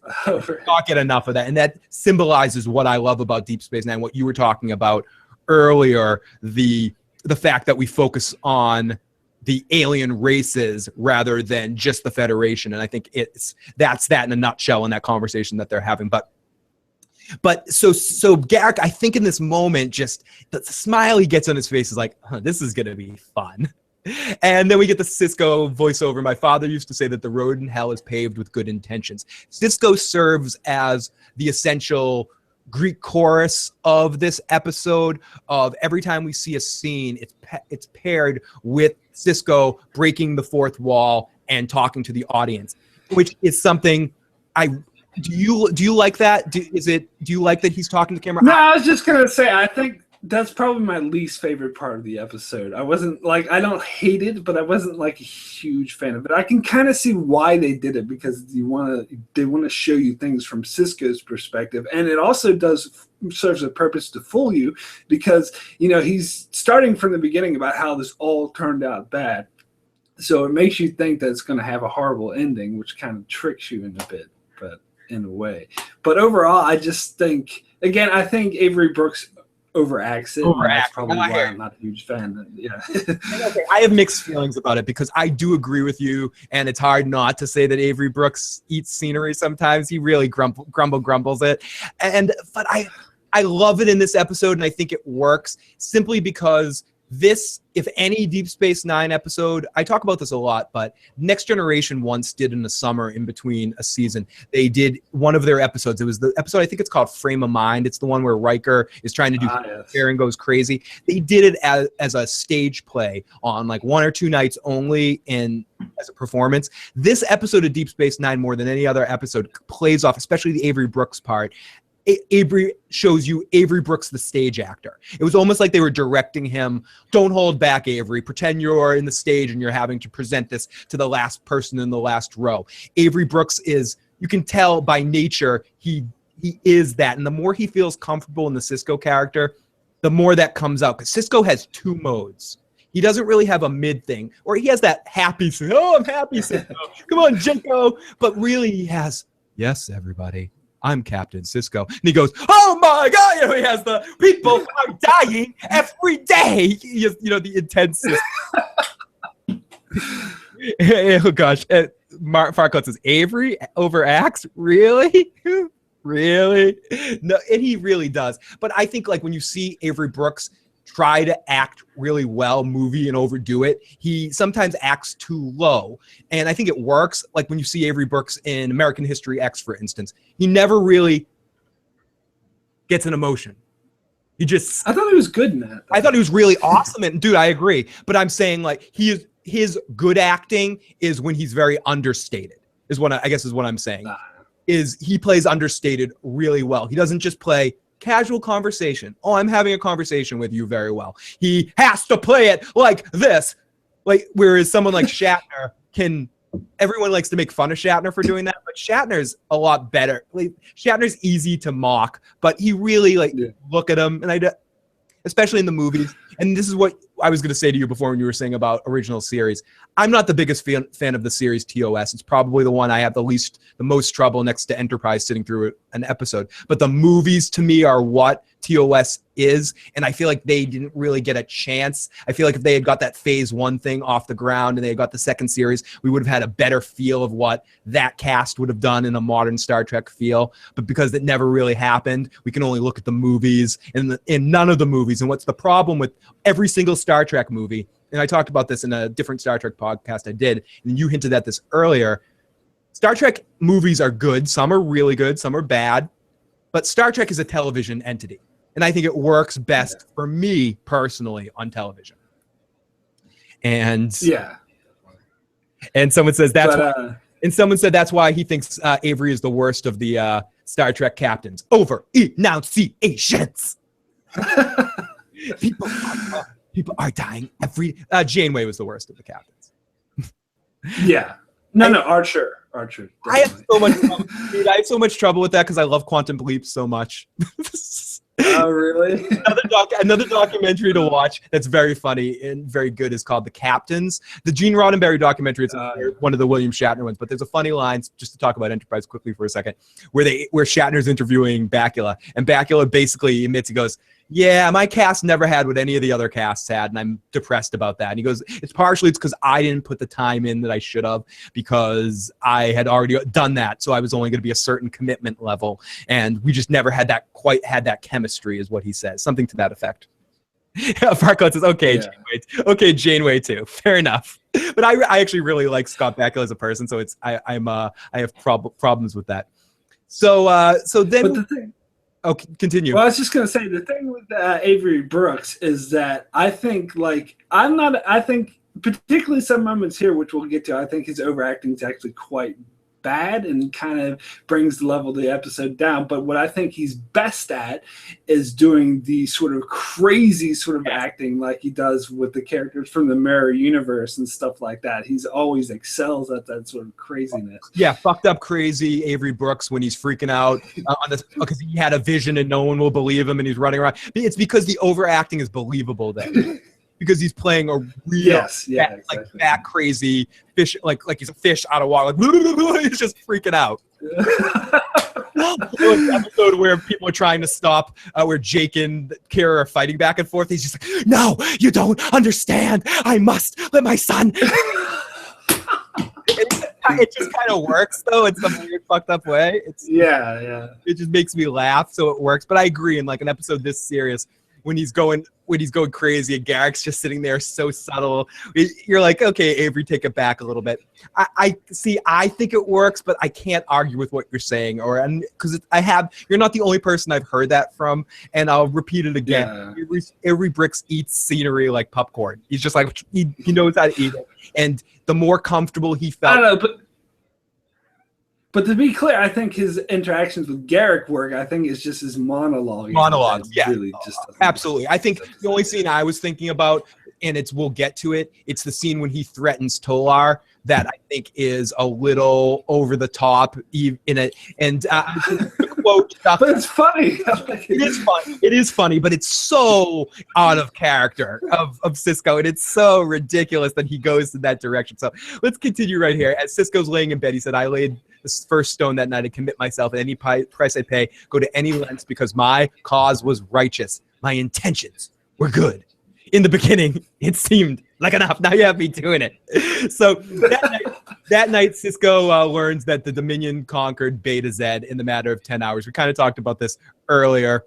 not get enough of that, and that symbolizes what I love about Deep Space Nine. What you were talking about earlier, the fact that we focus on the alien races rather than just the Federation, and I think that's that in a nutshell in that conversation that they're having. But so Garak, I think in this moment, just the smile he gets on his face is like, this is gonna be fun. And then we get the Sisko voiceover. My father used to say that the road in hell is paved with good intentions. Sisko serves as the essential Greek chorus of this episode. Of every time we see a scene, it's paired with Sisko breaking the fourth wall and talking to the audience, which is something do you like that? Do you like that he's talking to camera? No, I was just gonna say I think that's probably my least favorite part of the episode. I don't hate it, but I wasn't like a huge fan of it. I can kind of see why they did it, because they want to show you things from Sisko's perspective, and it also serves a purpose to fool you, because he's starting from the beginning about how this all turned out bad, so it makes you think that it's going to have a horrible ending, which kind of tricks you in a way. But overall, I just think Avery Brooks overacts it. That's probably why I'm not a huge fan. Yeah. Okay, I have mixed feelings about it, because I do agree with you, and it's hard not to say that Avery Brooks eats scenery sometimes. He really grumbles it, but I love it in this episode, and I think it works simply because this, if any Deep Space Nine episode, I talk about this a lot, but Next Generation once did in the summer in between a season, they did one of their episodes. It was the episode, I think it's called Frame of Mind. It's the one where Riker is trying to do fair and goes crazy. They did it as a stage play on like 1 or 2 nights only as a performance. This episode of Deep Space Nine, more than any other episode, plays off, especially the Avery Brooks part. Avery shows you Avery Brooks, the stage actor. It was almost like they were directing him. Don't hold back, Avery. Pretend you're in the stage and you're having to present this to the last person in the last row. Avery Brooks you can tell by nature, he is that. And the more he feels comfortable in the Sisko character, the more that comes out. Because Sisko has 2 modes. He doesn't really have a mid thing, or he has that happy, I'm happy, Sisko. Come on, Jenko. But really he has, yes, everybody, I'm Captain Sisko. And he goes, oh my God, he has the people are dying every day. The intense oh gosh. Farquaad says, Avery overacts? Really? Really? No, and he really does. But I think like when you see Avery Brooks try to act really well, movie, and overdo it, he sometimes acts too low. And I think it works. Like when you see Avery Brooks in American History X, for instance, he never really gets an emotion. I thought he was good in that, though. I thought he was really awesome. And dude, I agree. But I'm saying like his good acting is when he's very understated, is what I'm saying. Is he plays understated really well. He doesn't just play casual conversation. Oh, I'm having a conversation with you very well. He has to play it like this. Like, whereas someone like Shatner everyone likes to make fun of Shatner for doing that, but Shatner's a lot better. Like, Shatner's easy to mock, but he really look at him, and especially in the movies. And this is what I was going to say to you before when you were saying about original series. I'm not the biggest fan of the series TOS. It's probably the one I have the most trouble next to Enterprise sitting through an episode. But the movies to me are what TOS is, and I feel like they didn't really get a chance. I feel like if they had got that phase 1 thing off the ground and they had got the second series, we would have had a better feel of what that cast would have done in a modern Star Trek feel. But because it never really happened, we can only look at the movies and in none of the movies. And what's the problem with every single Star Trek movie, and I talked about this in a different Star Trek podcast I did, and you hinted at this earlier, Star Trek movies are good. Some are really good, some are bad, but Star Trek is a television entity. And I think it works best for me personally on television. And and someone says someone said that's why he thinks Avery is the worst of the Star Trek captains. Over enunciations. People are dying every. Janeway was the worst of the captains. Archer. I have so much trouble, dude. I have so much trouble with that because I love Quantum Leap so much. Oh, really? Another documentary to watch that's very funny and very good is called The Captains. The Gene Roddenberry documentary is one of the William Shatner ones, but there's a funny line, just to talk about Enterprise quickly for a second, where Shatner's interviewing Bakula, and Bakula basically admits, he goes, yeah, my cast never had what any of the other casts had, and I'm depressed about that. And he goes, it's because I didn't put the time in that I should have, because I had already done that, so I was only going to be a certain commitment level, and we just never had that chemistry, is what he says, something to that effect. Farquaad says, okay, yeah. Janeway too. Fair enough. But I actually really like Scott Bakula as a person, so I have problems with that. So then. But the thing. Oh, continue. Well, I was just going to say, the thing with Avery Brooks is that I think, particularly some moments here, which we'll get to, I think his overacting is actually quite bad and kind of brings the level of the episode down. But what I think he's best at is doing the sort of crazy sort of acting like he does with the characters from the Mirror Universe and stuff like that. He's always excels at that sort of craziness. Yeah, fucked up crazy Avery Brooks when he's freaking out because he had a vision and no one will believe him and he's running around. It's because the overacting is believable then. Because he's playing a real fat crazy fish, like he's a fish out of water, like he's just freaking out. An episode where people are trying to stop, where Jake and Kira are fighting back and forth. He's just like, no, you don't understand. I must let my son. It just kind of works though in some weird fucked up way. It just makes me laugh, so it works. But I agree, in like an episode this serious, when he's going crazy and Garak's just sitting there so subtle, you're like, okay, Avery, take it back a little bit. I think it works, but I can't argue with what you're saying, because you're not the only person I've heard that from, and I'll repeat it again. Yeah. Avery Brooks eats scenery like popcorn. He's just like, he knows how to eat it, and the more comfortable he felt. I don't know, but to be clear, I think his interactions with Garak work. I think it's just his monologues. Yeah, really absolutely. I think the only scene I was thinking about, and we'll get to it, it's the scene when he threatens Tolar, that I think is a little over the top quote stuff. But it's funny. It is funny. It is funny, but it's so out of character of Sisko, and it's so ridiculous that he goes in that direction. So let's continue right here. As Sisko's laying in bed, he said, I laid the first stone that night. I commit myself at any price I pay, go to any lengths, because my cause was righteous. My intentions were good. In the beginning, it seemed like enough. Now you have me doing it. So that night, Sisko learns that the Dominion conquered Beta Z in the matter of 10 hours. We kind of talked about this earlier.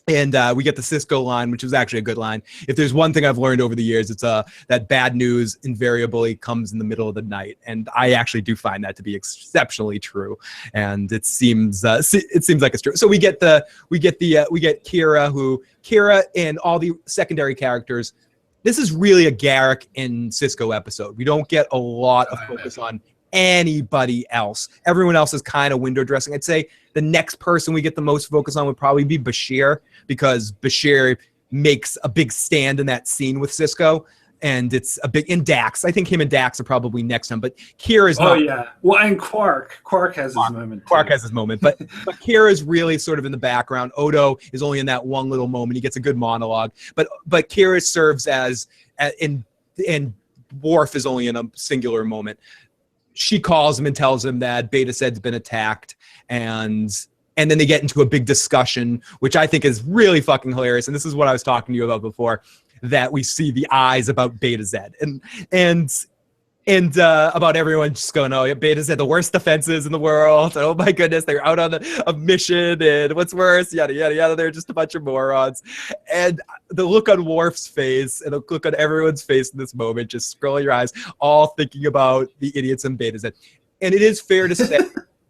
And we get the Sisko line, which was actually a good line. If there's one thing I've learned over the years, it's that bad news invariably comes in the middle of the night, and I actually do find that to be exceptionally true. And it seems like it's true. So we get Kira and all the secondary characters. This is really a Garak and Sisko episode. We don't get a lot of focus on anybody else. Everyone else is kind of window dressing. I'd say the next person we get the most focus on would probably be Bashir, because Bashir makes a big stand in that scene with Sisko, and it's a big, in Dax. I think him and Dax are probably next to him, but Kira's not. Oh yeah. Well, and Quark has his moment. Quark has his moment, but Kira's really sort of in the background. Odo is only in that one little moment. He gets a good monologue, but Kira serves as and Worf is only in a singular moment. She calls him and tells him that Beta Zed's been attacked, and then they get into a big discussion, which I think is really fucking hilarious. And this is what I was talking to you about before, that we see the eyes about Beta Z and about everyone just going, oh, Beta Z, the worst defenses in the world. Oh my goodness, they're out on a mission, and what's worse, yada yada yada. They're just a bunch of morons. And the look on Worf's face and the look on everyone's face in this moment, just scroll your eyes, all thinking about the idiots in Beta Z. And it is fair to say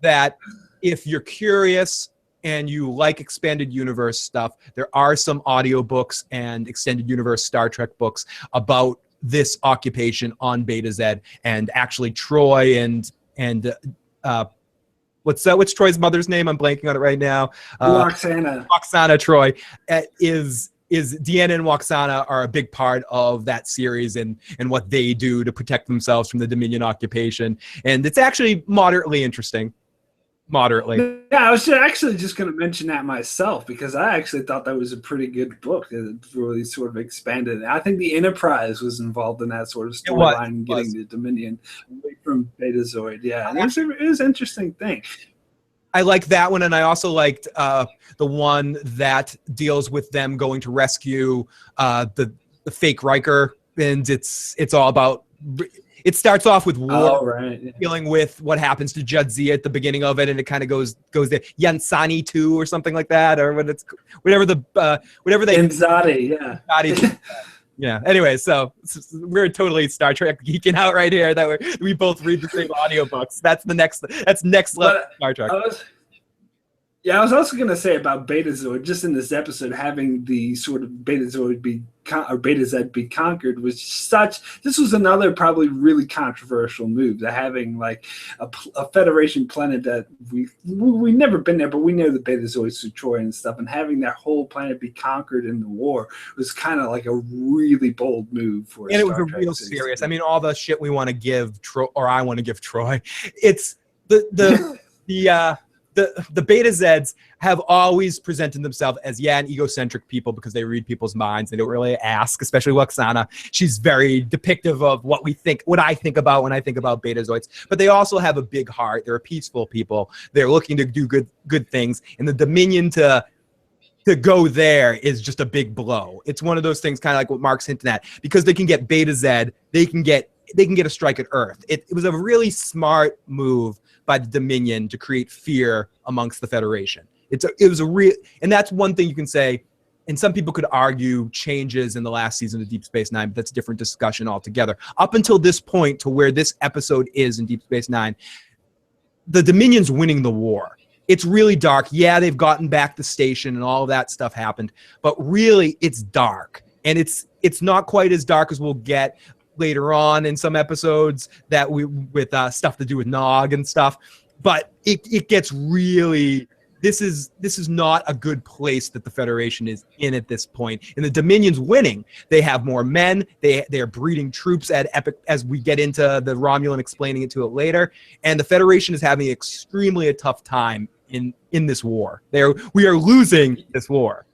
that if you're curious and you like expanded universe stuff, there are some audiobooks and extended universe Star Trek books about this occupation on Beta Z, and actually Troy and what's Troy's mother's name? I'm blanking on it right now. Roxana Troy is Deanna and Roxana are a big part of that series and what they do to protect themselves from the Dominion occupation, and it's actually moderately interesting. moderately. Yeah, I was actually just going to mention that myself because I actually thought that was a pretty good book. It really sort of expanded. I think the Enterprise was involved in that sort of storyline, getting the Dominion away from Betazoid. Yeah, and it was an interesting thing. I like that one, and I also liked the one that deals with them going to rescue the fake Riker, and it's all about. It starts off with war, dealing with what happens to Jadzia at the beginning of it, and it kind of goes there. Yansani 2 or something like that, or whatever they Inzadi, yeah. Inzadi, yeah. Anyway, so we're totally Star Trek geeking out right here. That we both read the same audiobooks. That's next level Star Trek. I was also going to say about Betazoid, just in this episode, having the sort of Betazoid Betazed be conquered was this was another probably really controversial move, that having like a Federation planet that we've never been there, but we know the Betazoids through Troy and stuff, and having that whole planet be conquered in the war was kind of like a really bold move for and it was a real serious. I mean, all the shit we want to give Troy, or I want to give Troy, it's the Beta Zeds have always presented themselves as, an egocentric people because they read people's minds. They don't really ask, especially Waxana. She's very depictive of what I think about when I think about Betazoids. But they also have a big heart. They're a peaceful people. They're looking to do good things. And the Dominion to go there is just a big blow. It's one of those things, kind of like what Marc's hinting at, because they can get Beta Zed, they can get a strike at Earth. It was a really smart move by the Dominion to create fear amongst the Federation. It was a real, and that's one thing you can say. And some people could argue changes in the last season of Deep Space Nine, but that's a different discussion altogether. Up until this point, to where this episode is in Deep Space Nine, the Dominion's winning the war. It's really dark. Yeah, they've gotten back the station and all of that stuff happened, but really it's dark, and it's not quite as dark as we'll get later on in some episodes that with stuff to do with Nog and stuff, but it gets really. This is not a good place that the Federation is in at this point. And the Dominion's winning. They have more men. They are breeding troops at epic, as we get into the Romulan explaining it to it later. And the Federation is having extremely a tough time in this war. We are losing this war.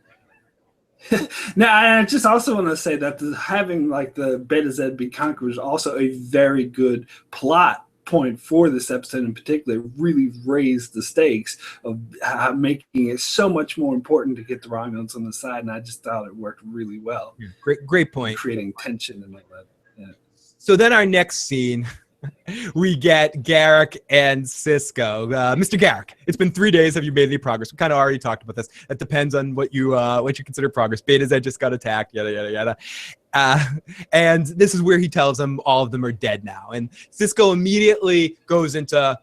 Now, I just also want to say that having like the Beta Z be conquered is also a very good plot point for this episode in particular. It really raised the stakes of making it so much more important to get the Romulans on the side, and I just thought it worked really well. Yeah, great point. Creating tension and all that. Yeah. So then our next scene, we get Garak and Sisko. Mr. Garak, it's been 3 days. Have you made any progress? We kind of already talked about this. It depends on what you consider progress. Beta Z just got attacked, yada, yada, yada. And this is where he tells them all of them are dead now. And Sisko immediately goes into,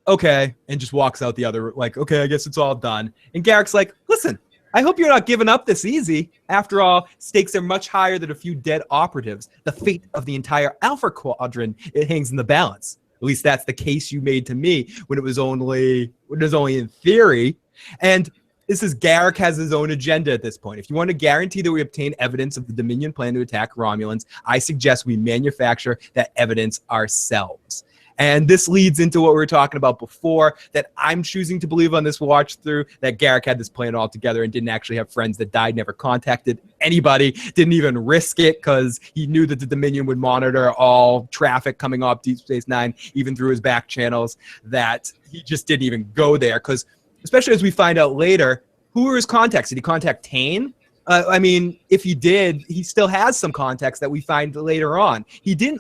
okay, and just walks out the other, like, okay, I guess it's all done. And Garak's like, listen, I hope you're not giving up this easy. After all, stakes are much higher than a few dead operatives. The fate of the entire Alpha Quadrant, it hangs in the balance. At least that's the case you made to me when it was only in theory. And this is Garak has his own agenda at this point. If you want to guarantee that we obtain evidence of the Dominion plan to attack Romulans, I suggest we manufacture that evidence ourselves. And this leads into what we were talking about before, that I'm choosing to believe on this watch through, that Garak had this plan all together and didn't actually have friends that died, never contacted anybody, didn't even risk it because he knew that the Dominion would monitor all traffic coming off Deep Space Nine, even through his back channels, that he just didn't even go there. Because especially as we find out later, who were his contacts? Did he contact Tane? I mean, if he did, he still has some contacts that we find later on.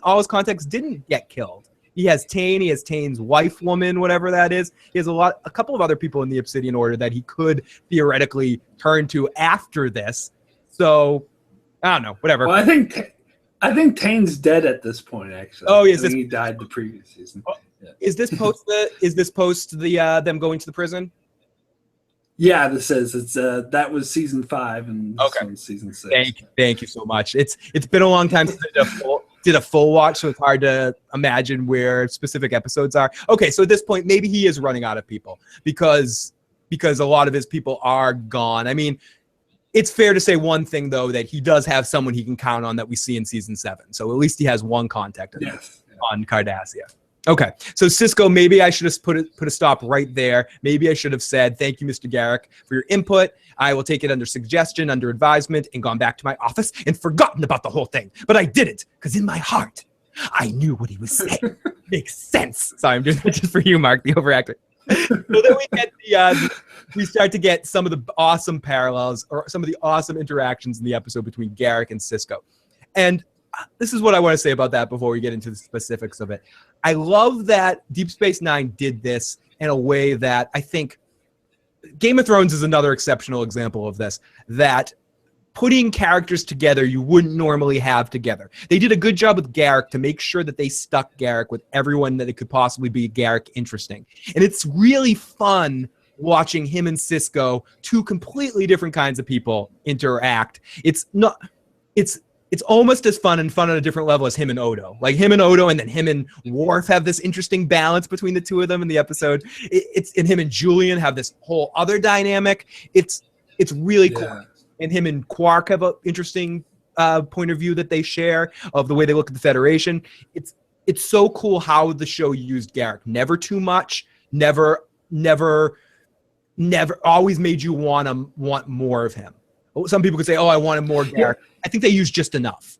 All his contacts didn't get killed. He has Tane, he has Tane's wife, woman, whatever that is. He has a couple of other people in the Obsidian Order that he could theoretically turn to after this. So, I don't know, whatever. Well, I think Tane's dead at this point, actually. Oh, he died the previous season. Yeah. Is this post the them going to the prison? Yeah, this is. That was season 5 and this one's season 6. Thank you so much. It's been a long time since I did a full watch, so it's hard to imagine where specific episodes are. Okay, so at this point, maybe he is running out of people because a lot of his people are gone. I mean, it's fair to say one thing, though, that he does have someone he can count on that we see in season 7. So at least he has one contact on Cardassia. Okay, so Sisko, maybe I should have put a stop right there. Maybe I should have said, thank you, Mr. Garak, for your input. I will take it under suggestion, under advisement, and gone back to my office and forgotten about the whole thing. But I didn't, because in my heart, I knew what he was saying. Makes sense. Sorry, I'm doing that just for you, Mark, the overactor. So then we get we start to get some of the awesome parallels or some of the awesome interactions in the episode between Garak and Sisko. And this is what I want to say about that before we get into the specifics of it. I love that Deep Space Nine did this in a way that I think Game of Thrones is another exceptional example of this, that putting characters together you wouldn't normally have together. They did a good job with Garak to make sure that they stuck Garak with everyone that it could possibly be Garak interesting. And it's really fun watching him and Sisko, two completely different kinds of people, interact. It's almost as fun and fun on a different level as him and Odo. Like him and Odo and then him and Worf have this interesting balance between the two of them in the episode. And him and Julian have this whole other dynamic. It's really cool. And him and Quark have an interesting point of view that they share of the way they look at the Federation. It's so cool how the show used Garak. Never too much, never always made you want more of him. Some people could say, oh, I wanted more Garak. I think they used just enough.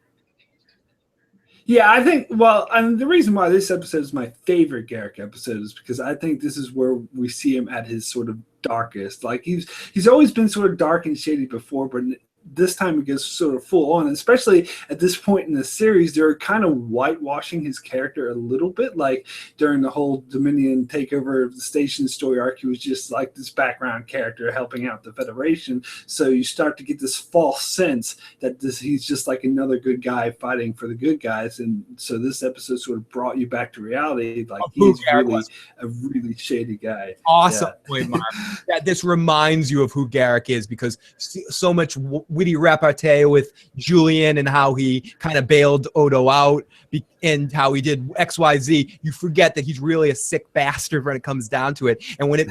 Yeah, I think, well, and the reason why this episode is my favorite Garak episode is because I think this is where we see him at his sort of darkest. Like he's always been sort of dark and shady before, but this time it gets sort of full on. And especially at this point in the series, they're kind of whitewashing his character a little bit. Like during the whole Dominion takeover of the station story arc, he was just like this background character helping out the Federation. So you start to get this false sense that he's just like another good guy fighting for the good guys. And so this episode sort of brought you back to reality. Like he's really a really shady guy. Awesome point, Mark. That this reminds you of who Garak is, because so much witty repartee with Julian and how he kind of bailed Odo out and how he did XYZ. You forget that he's really a sick bastard when it comes down to it. And when it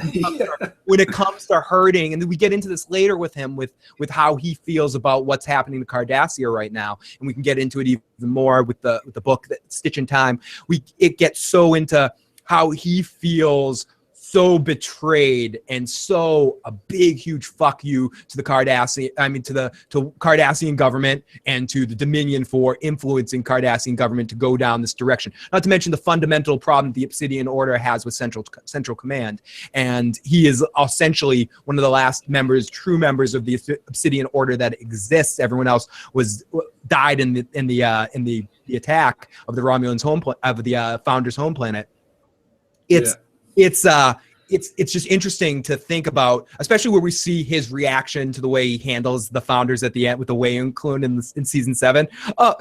comes to hurting, and we get into this later with him with how he feels about what's happening to Cardassia right now, and we can get into it even more with the book that Stitch in Time. It gets so into how he feels so betrayed and so a big, huge fuck you to the Cardassian government and to the Dominion for influencing Cardassian government to go down this direction. Not to mention the fundamental problem the Obsidian Order has with Central Command. And he is essentially one of the last true members of the Obsidian Order that exists. Everyone else died in the attack of the Romulans' of the Founders' home planet. It's just interesting to think about, especially where we see his reaction to the way he handles the Founders at the end with the Wei-Ung clone in season 7. Oh,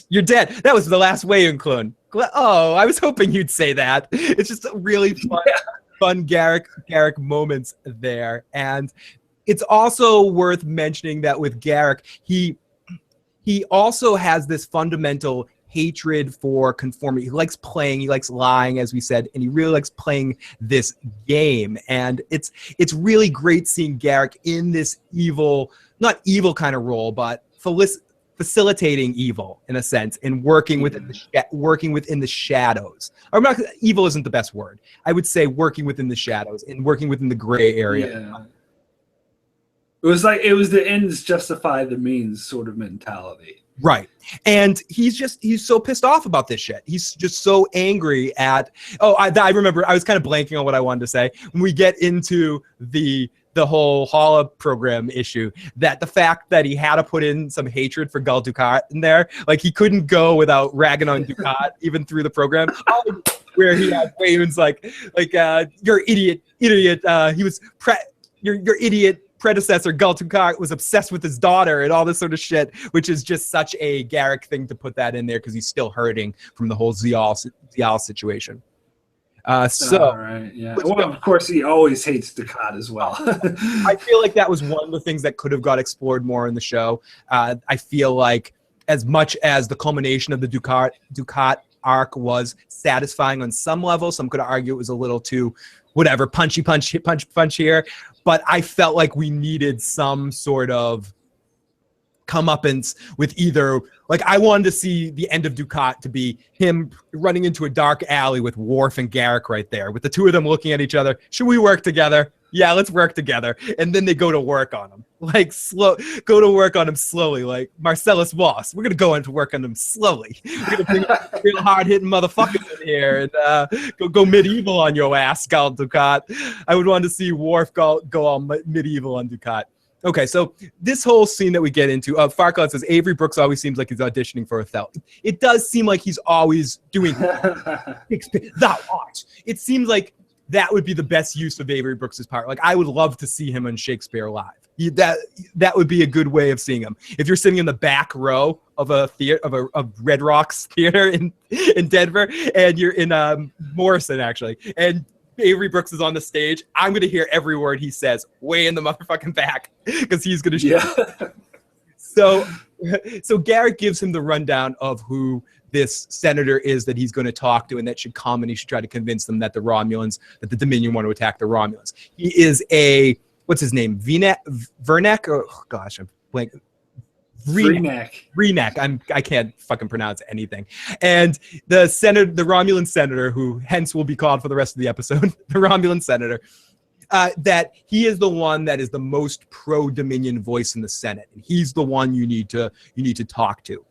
you're dead. That was the last Wei-Ung clone. Oh, I was hoping you'd say that. It's just a really fun Garak moments there. And it's also worth mentioning that with Garak, he also has this fundamental hatred for conformity. He likes playing, he likes lying, as we said, and he really likes playing this game. And it's really great seeing Garak in this evil, not evil kind of role, but facilitating evil in a sense, and working within the shadows. Or evil isn't the best word. I would say working within the shadows and working within the gray area. Yeah. It was the ends justify the means sort of mentality. Right. And he's so pissed off about this shit. He's just so angry at, I remember, I was kind of blanking on what I wanted to say. When we get into the whole Hala program issue, that the fact that he had to put in some hatred for Gul Dukat in there, like he couldn't go without ragging on Dukat even through the program. Where he had Wayman's like you're idiot. He was your idiot predecessor Gul Dukat was obsessed with his daughter and all this sort of shit, which is just such a Garak thing to put that in there because he's still hurting from the whole Zial situation. Right, yeah. Well, of course, he always hates Dukat as well. I feel like that was one of the things that could have got explored more in the show. I feel like as much as the culmination of the Dukat arc was satisfying on some level, some could argue it was a little too whatever, punch here. But I felt like we needed some sort of comeuppance with either, like, I wanted to see the end of Dukat to be him running into a dark alley with Worf and Garak right there, with the two of them looking at each other. Should we work together? Yeah, let's work together. And then they go to work on him, like go to work on him slowly, like Marcellus Wallace. We're gonna go into work on him slowly. We're gonna bring real hard-hitting motherfuckers in here and go medieval on your ass, Gal Dukat. I would want to see Worf go all medieval on Dukat. Okay, so this whole scene that we get into, Farquaad says Avery Brooks always seems like he's auditioning for Othello. It does seem like he's always doing thou art. It seems like that would be the best use of Avery Brooks's part. Like, I would love to see him on Shakespeare Live. That would be a good way of seeing him. If you're sitting in the back row of a theater of Red Rocks Theater in Denver, and you're in Morrison actually, and Avery Brooks is on the stage, I'm going to hear every word he says way in the motherfucking back because he's going to shoot. Yeah. So Garak gives him the rundown of who this senator is that he's going to talk to and that should come, and he should try to convince them that the the Dominion want to attack the Romulans. He is what's his name? Vernek? Oh, gosh, I'm blanking. Vrenek. I can't fucking pronounce anything. And the Romulan senator, who hence will be called for the rest of the episode, the Romulan senator, that he is the one that is the most pro-Dominion voice in the Senate, and he's the one you need to talk to.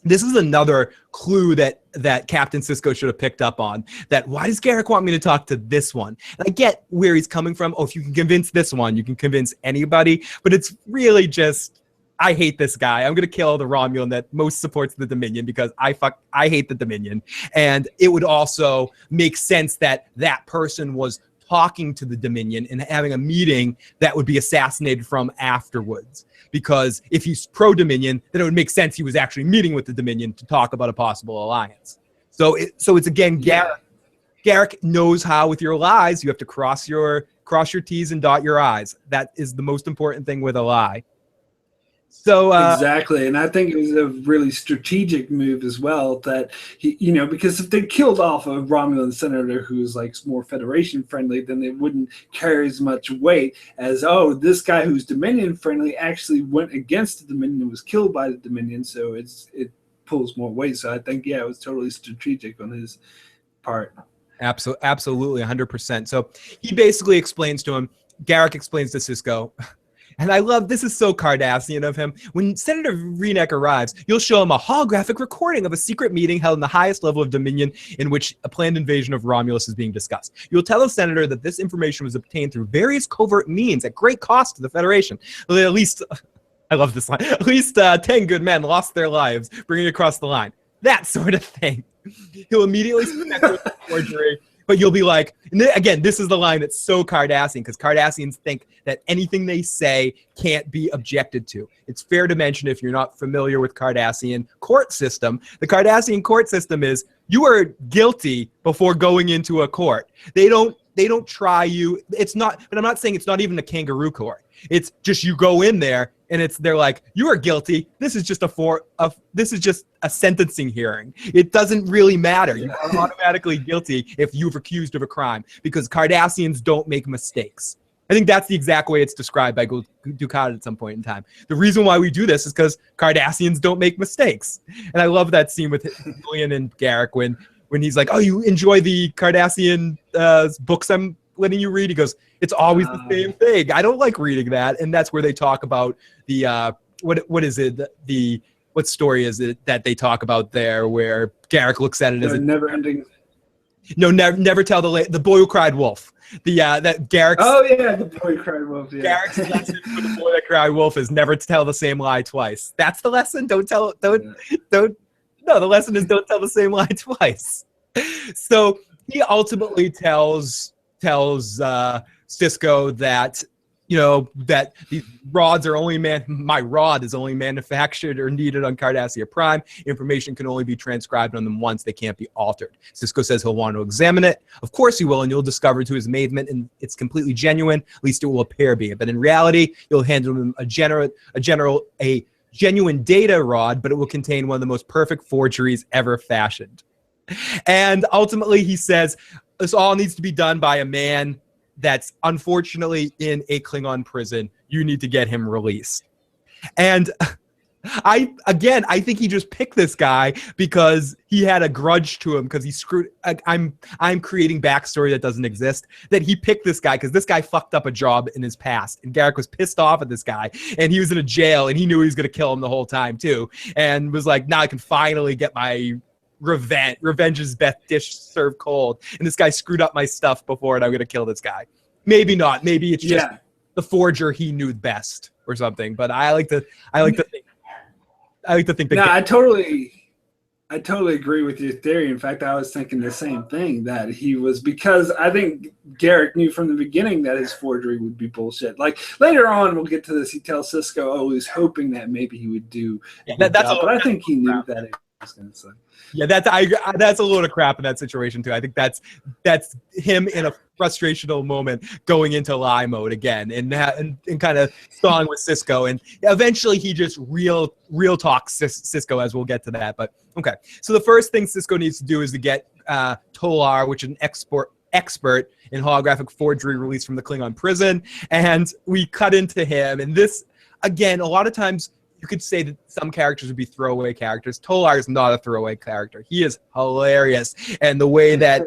This is another clue that Captain Sisko should have picked up on. That why does Garak want me to talk to this one? And I get where he's coming from. Oh, if you can convince this one, you can convince anybody. But it's really just, I hate this guy. I'm gonna kill the Romulan that most supports the Dominion because I hate the Dominion. And it would also make sense that that person was talking to the Dominion and having a meeting that would be assassinated from afterwards. Because if he's pro-Dominion, then it would make sense he was actually meeting with the Dominion to talk about a possible alliance. So it's again, Garak knows how with your lies you have to cross your T's and dot your I's. That is the most important thing with a lie. So exactly, and I think it was a really strategic move as well that he, because if they killed off a Romulan senator who's like more Federation friendly, then it wouldn't carry as much weight as this guy who's Dominion friendly actually went against the Dominion and was killed by the Dominion, so it pulls more weight. So I think it was totally strategic on his part. Absolutely, 100%. So he basically explains to him. Garak explains to Sisko. And I love, this is so Cardassian of him. When Senator Vrenek arrives, you'll show him a holographic recording of a secret meeting held in the highest level of Dominion in which a planned invasion of Romulus is being discussed. You'll tell the Senator that this information was obtained through various covert means at great cost to the Federation. At least, I love this line, at least 10 good men lost their lives bringing it across the line. That sort of thing. He'll immediately suspect it was forgery. But you'll be like, and again, this is the line that's so Cardassian, because Cardassians think that anything they say can't be objected to. It's fair to mention, if you're not familiar with Cardassian court system, the Cardassian court system is you are guilty before going into a court. They don't try you. It's not, but I'm not saying it's not even a kangaroo court. It's just you go in there and they're like, you are guilty. This is just a sentencing hearing. It doesn't really matter. You are automatically guilty if you've accused of a crime, because Cardassians don't make mistakes. I think that's the exact way it's described by Dukat at some point in time. The reason why we do this is because Cardassians don't make mistakes. And I love that scene with Julian and Garak when he's like, oh, you enjoy the Cardassian books I'm letting you read? He goes, it's always the same thing. I don't like reading that. And that's where they talk about the, what is it? What story is it that they talk about there where Garak looks at it as a never-ending. No, never tell the boy who cried wolf. That Garak's. Oh yeah, the boy who cried wolf. Yeah. Garak's lesson for the boy that cried wolf is never tell the same lie twice. That's the lesson. No, the lesson is don't tell the same lie twice. So he ultimately tells Sisko that, that these rods are my rod is only manufactured or needed on Cardassia Prime. Information can only be transcribed on them once. They can't be altered. Sisko says he'll want to examine it. Of course he will, and you'll discover to his amazement and it's completely genuine. At least it will appear be. But in reality, you'll hand him a genuine data rod, but it will contain one of the most perfect forgeries ever fashioned. And ultimately he says this all needs to be done by a man that's unfortunately in a Klingon prison. You need to get him released. And I think he just picked this guy because he had a grudge to him because he screwed. I'm creating backstory that doesn't exist. That he picked this guy because this guy fucked up a job in his past, and Garak was pissed off at this guy, and he was in a jail, and he knew he was gonna kill him the whole time too, and was like, now I can finally get my revenge. Revenge is best dish served cold, and this guy screwed up my stuff before, and I'm gonna kill this guy. Maybe not. Maybe it's just the forger he knew best or something. But I like to think. No, I totally agree with your theory. In fact, I was thinking the same thing, that he was, because I think Garak knew from the beginning that his forgery would be bullshit. Like later on, we'll get to this. He tells Sisko, "Oh, he's hoping that maybe he would do that's job," but I think he knew that it was going to say. Yeah, that's a load of crap in that situation too. I think that's him in a frustrational moment going into lie mode again, and kind of sawing with Sisko, and eventually he just real talks Sisko, as we'll get to that. But okay, so the first thing Sisko needs to do is to get Tolar, which is an expert in holographic forgery, released from the Klingon prison, and we cut into him. And this, again, a lot of times you could say that some characters would be throwaway characters. Tolar is not a throwaway character. He is hilarious, and the way that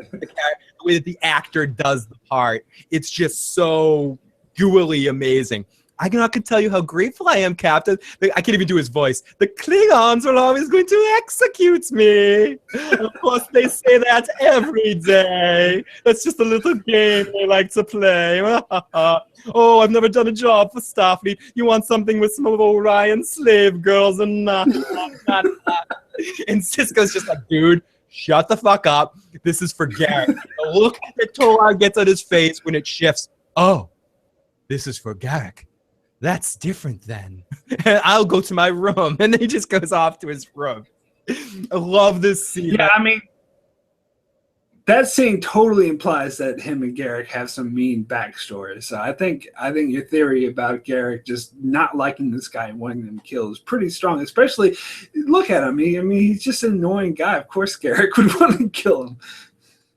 the actor does the part, it's just so gooily amazing. I cannot tell you how grateful I am, Captain. I can't even do his voice. The Klingons are always going to execute me. Of course, they say that every day. That's just a little game they like to play. Oh, I've never done a job for Starfleet. You want something with some of Orion's slave girls and not. And Sisko's just like, dude, shut the fuck up. This is for Garak. The look that Tolar gets on his face when it shifts. Oh, this is for Garak. That's different then. I'll go to my room. And then he just goes off to his room. I love this scene. Yeah, I mean, that scene totally implies that him and Garak have some mean backstory. So I think your theory about Garak just not liking this guy and wanting him killed is pretty strong. Especially, look at him. He's just an annoying guy. Of course Garak would want to kill him.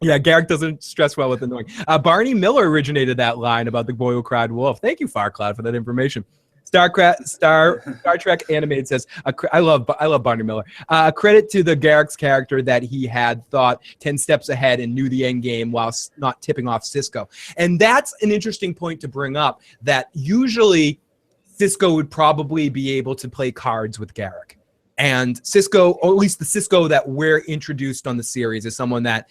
Yeah, Garak doesn't stress well with annoying. Barney Miller originated that line about the boy who cried wolf. Thank you, Farcloud, for that information. Star Trek Animated says, I love Barney Miller. Credit to the Garak's character that he had thought 10 steps ahead and knew the end game while not tipping off Sisko. And that's an interesting point to bring up, that usually Sisko would probably be able to play cards with Garak. And Sisko, or at least the Sisko that we're introduced on the series, is someone that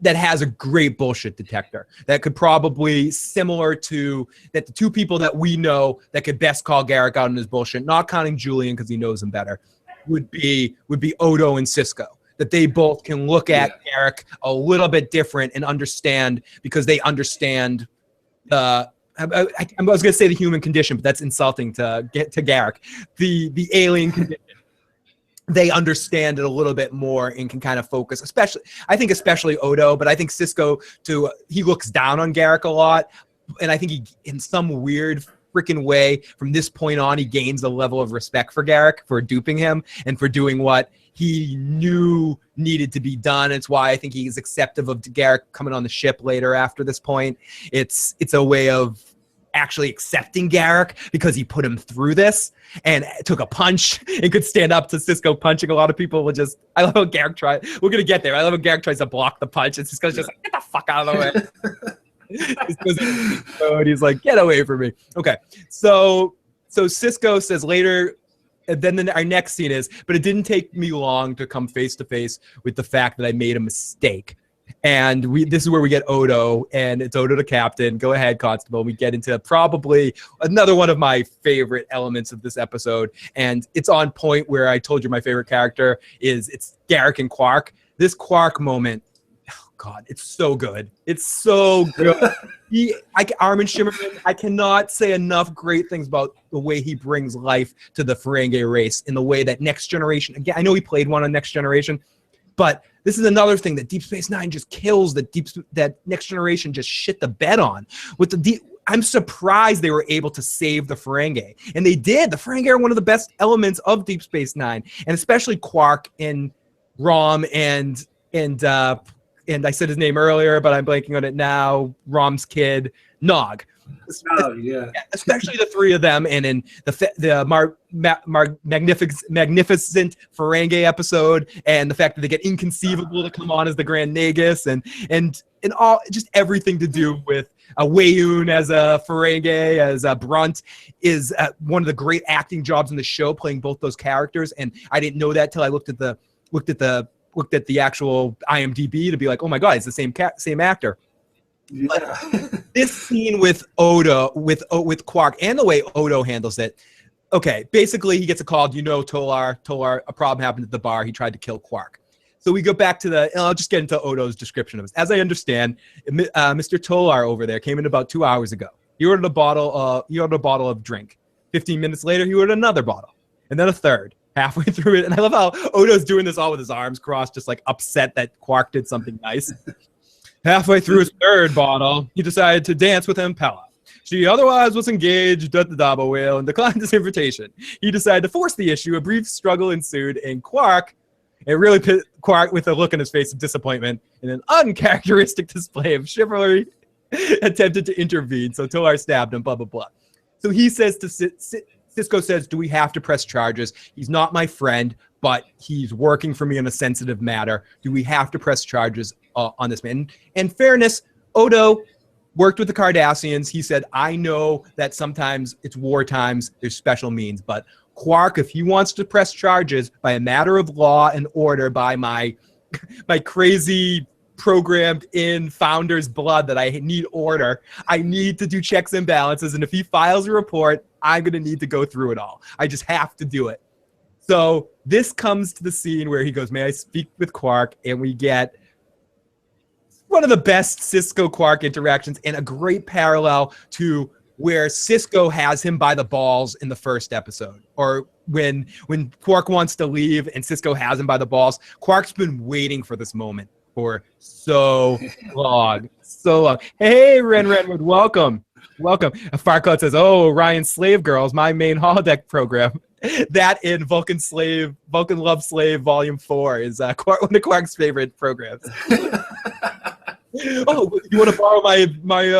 has a great bullshit detector, that could probably, similar to that, the two people that we know that could best call Garak out on his bullshit, not counting Julian because he knows him better, would be Odo and Sisko. That they both can look at Garak a little bit different and understand, because they understand I was going to say the human condition, but that's insulting to Garak. The alien condition. They understand it a little bit more and can kind of focus, especially Odo, but I think Sisko too, he looks down on Garak a lot. And I think he, in some weird freaking way, from this point on, he gains a level of respect for Garak for duping him and for doing what he knew needed to be done. It's why I think he's acceptive of Garak coming on the ship later after this point. It's a way of actually accepting Garak because he put him through this and took a punch and could stand up to Sisko punching. A lot of people would just, I love how Garak we're going to get there. I love how Garak tries to block the punch and Sisko's just like, get the fuck out of the way. And he's like, get away from me. Okay. So Sisko says later, and then our next scene is, but it didn't take me long to come face to face with the fact that I made a mistake. And this is where we get Odo, and it's Odo the captain. Go ahead, Constable. We get into probably another one of my favorite elements of this episode, and it's on point where I told you my favorite character it's Garak and Quark. This Quark moment, oh God, it's so good. It's so good. Armin Shimmerman, I cannot say enough great things about the way he brings life to the Ferengi race in the way that Next Generation, again, I know he played one on Next Generation, but this is another thing that Deep Space Nine just kills, that Next Generation just shit the bed on. I'm surprised they were able to save the Ferengi. And they did. The Ferengi are one of the best elements of Deep Space Nine. And especially Quark and Rom and and I said his name earlier, but I'm blanking on it now. Rom's kid, Nog. Oh yeah. Especially the three of them, and in the magnificent Ferengi episode, and the fact that they get Inconceivable to come on as the Grand Nagus, and all just everything to do with Wayun as a Ferengi, as a Brunt, is one of the great acting jobs in the show, playing both those characters. And I didn't know that till I looked at the actual IMDb to be like, oh my god, it's the same actor. Yeah. But this scene with Odo, with Quark, and the way Odo handles it. Okay, basically he gets a call. Tolar, a problem happened at the bar. He tried to kill Quark. So we go back to and I'll just get into Odo's description of this. As I understand, Mr. Tolar over there came in about 2 hours ago. He ordered a bottle of drink. 15 minutes later, he ordered another bottle, and then a third. Halfway through it, and I love how Odo's doing this all with his arms crossed, just like upset that Quark did something nice. Halfway through his third bottle, he decided to dance with Impella. She otherwise was engaged at the Dabo Whale and declined his invitation. He decided to force the issue. A brief struggle ensued, and it really put Quark with a look in his face of disappointment and an uncharacteristic display of chivalry, attempted to intervene. So Tolar stabbed him, blah, blah, blah. So he says to Sisko says, do we have to press charges? He's not my friend, but he's working for me on a sensitive matter. Do we have to press charges on this man? And fairness, Odo worked with the Cardassians. He said, I know that sometimes it's war times, there's special means, but Quark, if he wants to press charges by a matter of law and order, by my crazy programmed in founder's blood that I need order, I need to do checks and balances, and if he files a report, I'm going to need to go through it all. I just have to do it. So this comes to the scene where he goes, may I speak with Quark? And we get one of the best Sisko-Quark interactions, and a great parallel to where Sisko has him by the balls in the first episode, or when Quark wants to leave and Sisko has him by the balls. Quark's been waiting for this moment for so long. Hey, Renwood, welcome. Farquaad says, oh, Orion's Slave Girls, my main holodeck program. That in Vulcan Love Slave Volume 4 is one of Quark's favorite programs. Oh, you want to borrow my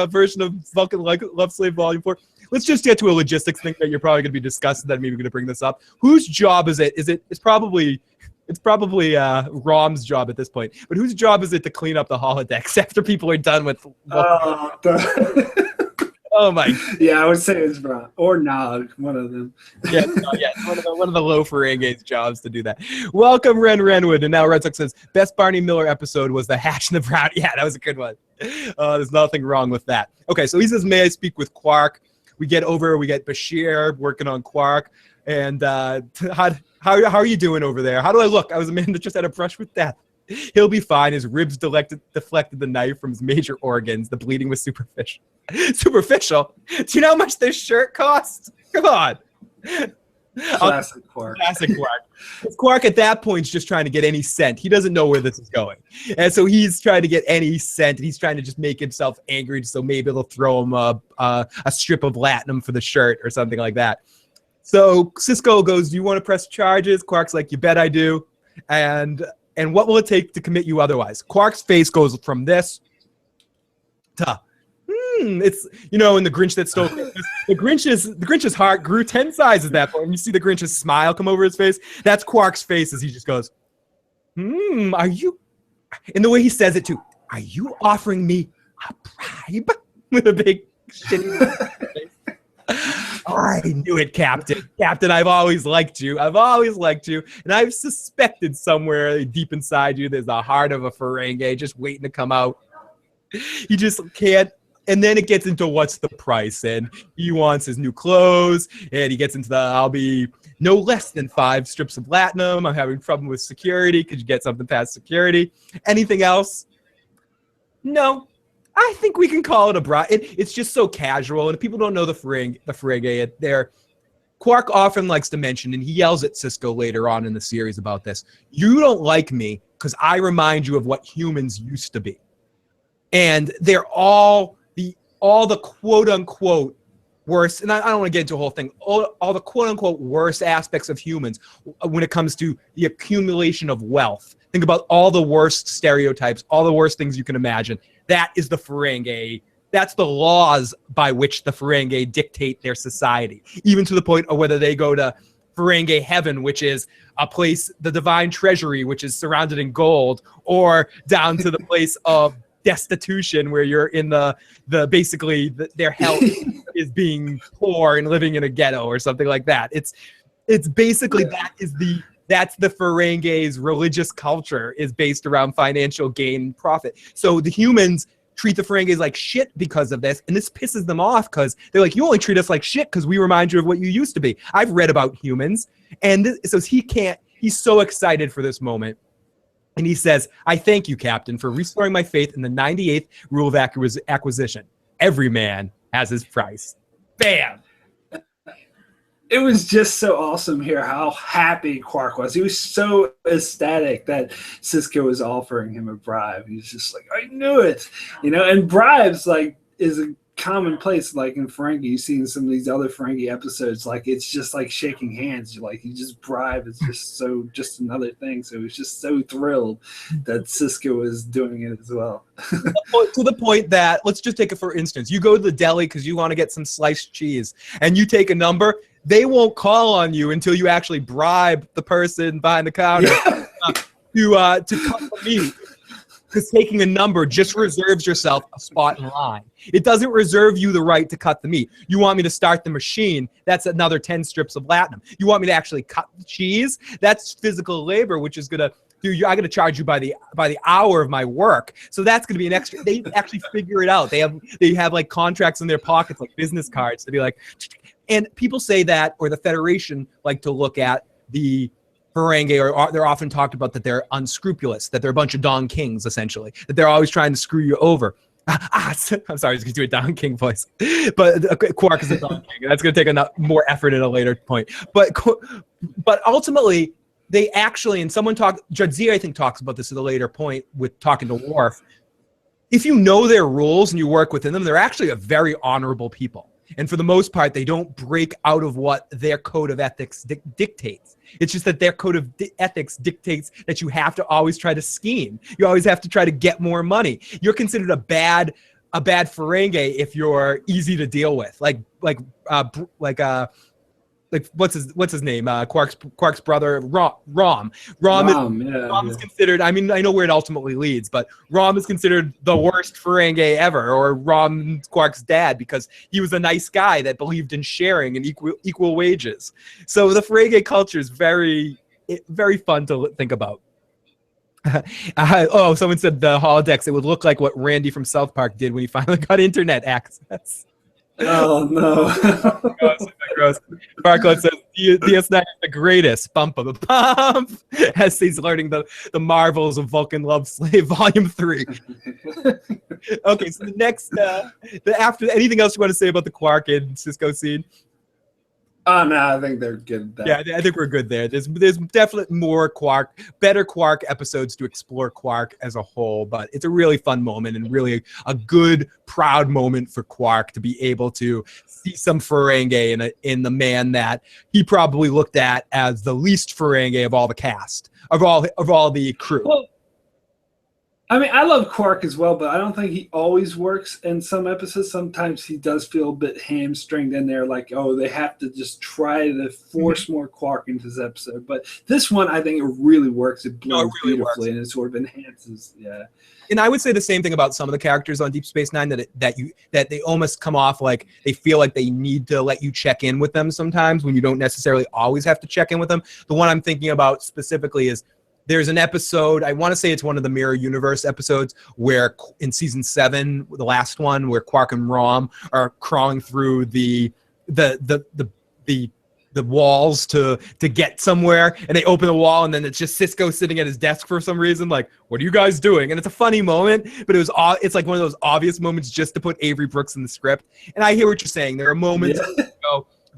version of Vulcan Love Slave Volume 4? Let's just get to a logistics thing that you're probably going to be discussing, that maybe going to bring this up. Whose job is it? It's probably Rom's job at this point. But whose job is it to clean up the holodecks after people are done with Oh my! Yeah, I would say it's Ron or Nog, one of them. Yeah, it's one of the low Ferengis jobs to do that. Welcome, Renwood, and now Red Sox says best Barney Miller episode was the Hatch and the Brown. Yeah, that was a good one. There's nothing wrong with that. Okay, so he says, "May I speak with Quark?" We get Bashir working on Quark, and how are you doing over there? How do I look? I was a man that just had a brush with death. He'll be fine. His ribs deflected the knife from his major organs. The bleeding was superficial. Superficial? Do you know how much this shirt costs? Come on. Classic Quark. Classic Quark. Quark at that point is just trying to get any scent. He doesn't know where this is going. And so he's trying to get any scent. And he's trying to just make himself angry so maybe they'll throw him a strip of latinum for the shirt or something like that. So Sisko goes, do you want to press charges? Quark's like, you bet I do. And what will it take to commit you otherwise? Quark's face goes from this to, it's, in the Grinch that stole Christmas, the Grinch's heart grew 10 sizes at that point. And you see the Grinch's smile come over his face. That's Quark's face as he just goes, are you, and the way he says it too, are you offering me a bribe? With a big shitty face. I knew it, Captain. Captain, I've always liked you. And I've suspected somewhere deep inside you there's the heart of a Ferengi just waiting to come out. You just can't. And then it gets into what's the price. And he wants his new clothes. And he gets into I'll be no less than 5 strips of latinum. I'm having trouble with security. Could you get something past security? Anything else? No. I think we can call it a bribe. It's just so casual, and if people don't know the Ferengi, Quark often likes to mention, and he yells at Sisko later on in the series about this, you don't like me because I remind you of what humans used to be. And they're all the quote-unquote worst, and I don't want to get into a whole thing, all the quote-unquote worst aspects of humans when it comes to the accumulation of wealth Think about all the worst stereotypes, all the worst things you can imagine. That is the Ferengi. That's the laws by which the Ferengi dictate their society, even to the point of whether they go to Ferengi heaven, which is a place, the divine treasury, which is surrounded in gold, or down to the place of destitution, where you're in their hell is being poor and living in a ghetto or something like that. It's basically that's the Ferengi's religious culture is based around financial gain and profit. So the humans treat the Ferengis like shit because of this, and this pisses them off because they're like, you only treat us like shit because we remind you of what you used to be. I've read about humans, and so he's so excited for this moment, and he says, I thank you, Captain, for restoring my faith in the 98th rule of acquisition. Every man has his price. Bam! It was just so awesome here how happy Quark was. He was so ecstatic that Sisko was offering him a bribe. He's just like, I knew it, and bribes is a commonplace in Ferengi. You see in some of these other Ferengi episodes, it's just like shaking hands. You just bribe. It's just another thing. So he was just so thrilled that Sisko was doing it as well. To the point that, let's just take it for instance. You go to the deli because you want to get some sliced cheese, and you take a number. They won't call on you until you actually bribe the person behind the counter to cut the meat. Because taking a number just reserves yourself a spot in line. It doesn't reserve you the right to cut the meat. You want me to start the machine? That's another 10 strips of latinum. You want me to actually cut the cheese? That's physical labor, which is gonna I'm gonna charge you by the hour of my work. So that's gonna be an extra. They actually figure it out. They have like contracts in their pockets, like business cards, to be like. And people say that, or the Federation like to look at the Ferengi, or they're often talked about that they're unscrupulous, that they're a bunch of Don Kings, essentially, that they're always trying to screw you over. I'm sorry, I was going to do a Don King voice, but Quark is a Don King. That's going to take more effort at a later point. But ultimately, they actually, and Jadzia, I think, talks about this at a later point with talking to Worf. If you know their rules and you work within them, they're actually a very honorable people. And for the most part, they don't break out of what their code of ethics dictates. It's just that their code of ethics dictates that you have to always try to scheme. You always have to try to get more money. You're considered a bad Ferengi if you're easy to deal with. Like what's his name? Quark's brother, Rom. Rom is considered. I mean, I know where it ultimately leads, but Rom is considered the worst Ferengi ever, or Rom, Quark's dad, because he was a nice guy that believed in sharing and equal wages. So the Ferengi culture is very, very fun to think about. Someone said the holodecks. It would look like what Randy from South Park did when he finally got internet access. Oh no! Gross. Marco says DS9 is the greatest. Bump of a pump as he's learning the marvels of Vulcan Love Slave Volume 3. Okay, so the next after anything else you want to say about the Quark and Sisko scene? Oh no, I think they're good. Yeah, I think we're good there. There's definitely more better Quark episodes to explore Quark as a whole, but it's a really fun moment and really a good, proud moment for Quark to be able to see some Ferengi in the man that he probably looked at as the least Ferengi of all the cast, of all the crew. Well, I mean, I love Quark as well, but I don't think he always works in some episodes. Sometimes he does feel a bit hamstringed in there, like, oh, they have to just try to force more Quark into this episode. But this one, I think it really works. It blends beautifully, and it sort of enhances. Yeah. And I would say the same thing about some of the characters on Deep Space Nine, that they almost come off like they feel like they need to let you check in with them sometimes when you don't necessarily always have to check in with them. The one I'm thinking about specifically is there's an episode, I want to say it's one of the Mirror Universe episodes, where in season 7, the last one, where Quark and Rom are crawling through the walls to get somewhere, and they open the wall, and then it's just Sisko sitting at his desk for some reason, like, what are you guys doing? And it's a funny moment, but it's like one of those obvious moments just to put Avery Brooks in the script. And I hear what you're saying. There are moments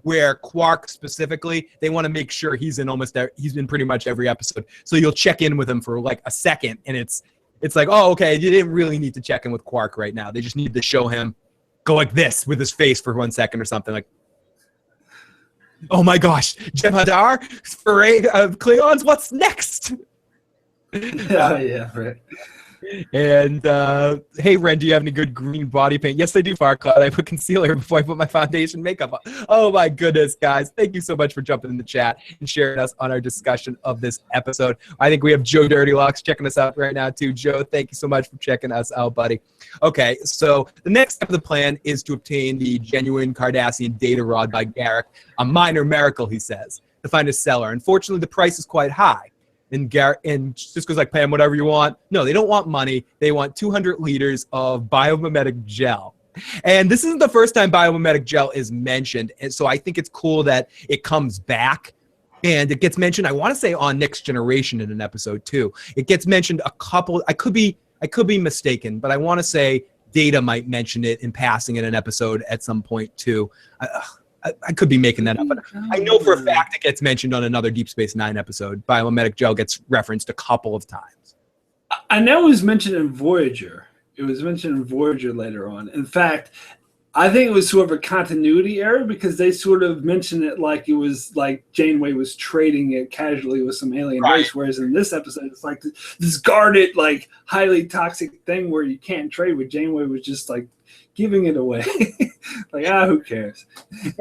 where Quark specifically, they want to make sure he's in pretty much every episode. So you'll check in with him for like a second, and it's like, oh, okay, you didn't really need to check in with Quark right now. They just need to show him go like this with his face for 1 second or something, like, oh my gosh, Jem'Hadar, Klingons, what's next? Oh yeah, right. And hey, Ren, do you have any good green body paint? Yes, I do, Farcloud. I put concealer before I put my foundation makeup on. Oh my goodness, guys. Thank you so much for jumping in the chat and sharing us on our discussion of this episode. I think we have Joe Dirty Locks checking us out right now too. Joe, thank you so much for checking us out, buddy. Okay, so the next step of the plan is to obtain the genuine Cardassian data rod by Garak. A minor miracle, he says, to find a seller. Unfortunately, the price is quite high. And Sisko's like, pay them whatever you want. No, they don't want money. They want 200 liters of biomimetic gel. And this isn't the first time biomimetic gel is mentioned. And so I think it's cool that it comes back. And it gets mentioned, I want to say, on Next Generation in an episode too. It gets mentioned a couple, I could be mistaken, but I want to say Data might mention it in passing in an episode at some point too. I could be making that up, but I know for a fact it gets mentioned on another Deep Space Nine episode. Biomimetic gel gets referenced a couple of times. I know it was mentioned in Voyager. It was mentioned in Voyager later on. In fact, I think it was sort of a continuity error because they sort of mentioned it like it was like Janeway was trading it casually with some alien race, whereas in this episode it's like this guarded, like highly toxic thing where you can't trade with. Janeway was just like giving it away. Like, who cares?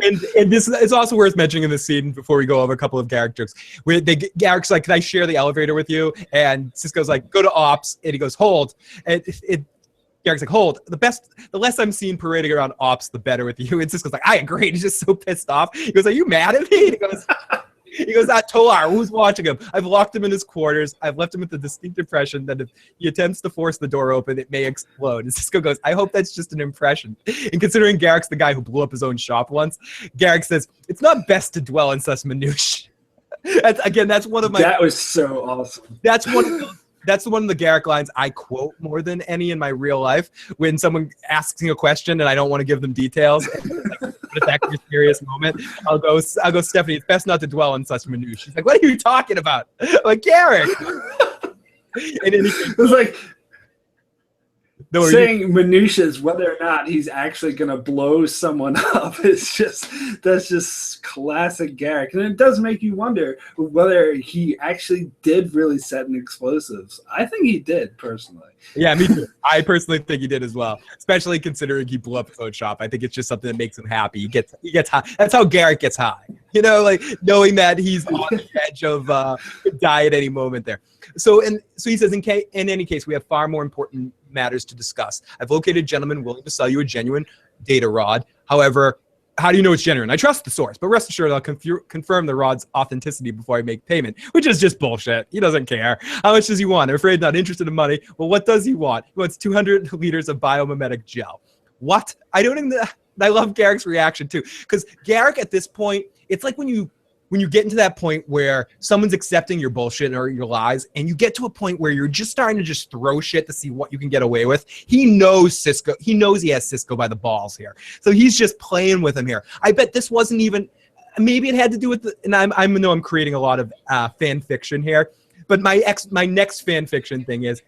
And this is also worth mentioning in the scene before we go over a couple of Garak jokes. Where Garak's like, can I share the elevator with you? And Sisko's like, go to ops. And he goes, hold. And Garak's like, hold. The less I'm seen parading around ops, the better with you. And Sisko's like, I agree. And he's just so pissed off. He goes, are you mad at me? And he goes, Tolar, who's watching him? I've locked him in his quarters. I've left him with the distinct impression that if he attempts to force the door open, it may explode. And Sisko goes, I hope that's just an impression. And considering Garak's the guy who blew up his own shop once, Garak says, it's not best to dwell in such minutiae. That's one of my... That was so awesome. That's one of the Garak lines I quote more than any in my real life. When someone asks me a question and I don't want to give them details, it's actually a serious moment, I'll go, Stephanie, it's best not to dwell on such minutiae. She's like, what are you talking about? I'm like, Garak. It was like saying minutiae is whether or not he's actually going to blow someone up. That's just classic Garak. And it does make you wonder whether he actually did really set an explosives. I think he did, personally. Yeah, me too. I personally think he did as well, especially considering he blew up his own shop. I think it's just something that makes him happy. He gets high. That's how Garak gets high. You know, like knowing that he's on the edge of die at any moment there. So he says, in any case, we have far more important matters to discuss. I've located a gentleman willing to sell you a genuine data rod. However, how do you know it's genuine? I trust the source, but rest assured I'll confirm the rod's authenticity before I make payment, which is just bullshit. He doesn't care. How much does he want? I'm afraid not interested in money. Well, what does he want? He wants 200 liters of biomimetic gel. What? I love Garak's reaction too, because Garak at this point, it's like when you get into that point where someone's accepting your bullshit or your lies, and you get to a point where you're just starting to just throw shit to see what you can get away with. He knows Sisko. He knows he has Sisko by the balls here. So he's just playing with him here. I bet this wasn't even, maybe it had to do with and I know I'm creating a lot of fan fiction here, but my next fan fiction thing is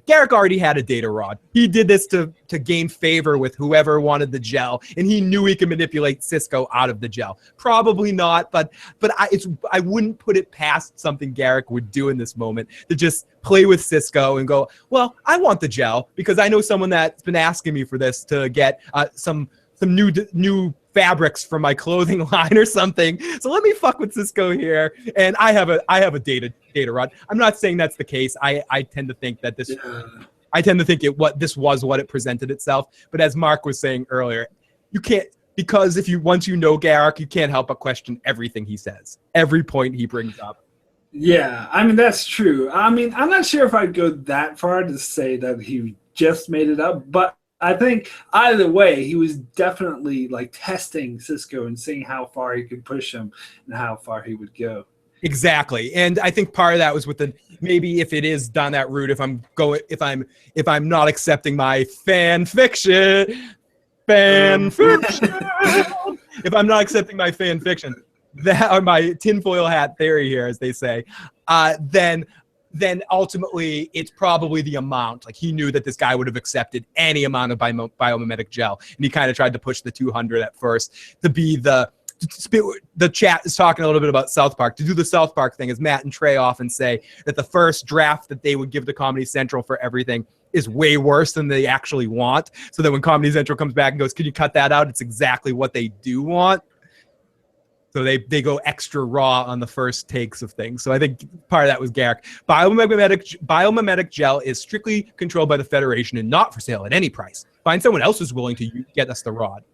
Garak already had a data rod. He did this to gain favor with whoever wanted the gel, and he knew he could manipulate Sisko out of the gel. Probably not, but I wouldn't put it past something Garak would do in this moment to just play with Sisko and go, well, I want the gel because I know someone that's been asking me for this to get some new fabrics for my clothing line or something. So let me fuck with Sisko here, and I have a data rod. I'm not saying that's the case. I tend to think that this. Yeah. I tend to think this was what it presented itself. But as Marc was saying earlier, you can't, because once you know Garak, you can't help but question everything he says, every point he brings up. Yeah, I mean that's true. I mean, I'm not sure if I'd go that far to say that he just made it up, but I think either way, he was definitely like testing Sisko and seeing how far he could push him and how far he would go. Exactly, and I think part of that was with maybe if it is down that route, if I'm not accepting my fan fiction, if I'm not accepting my fan fiction, that or my tinfoil hat theory here, as they say, then ultimately it's probably the amount. Like he knew that this guy would have accepted any amount of biomimetic gel, and he kind of tried to push the 200 at first to be the the chat is talking a little bit about South Park. To do the South Park thing, as Matt and Trey often say, that the first draft that they would give to Comedy Central for everything is way worse than they actually want. So that when Comedy Central comes back and goes, "Can you cut that out?" It's exactly what they do want. So they go extra raw on the first takes of things. So I think part of that was Garak. Biomimetic gel is strictly controlled by the Federation and not for sale at any price. Find someone else who's willing to get us the rod.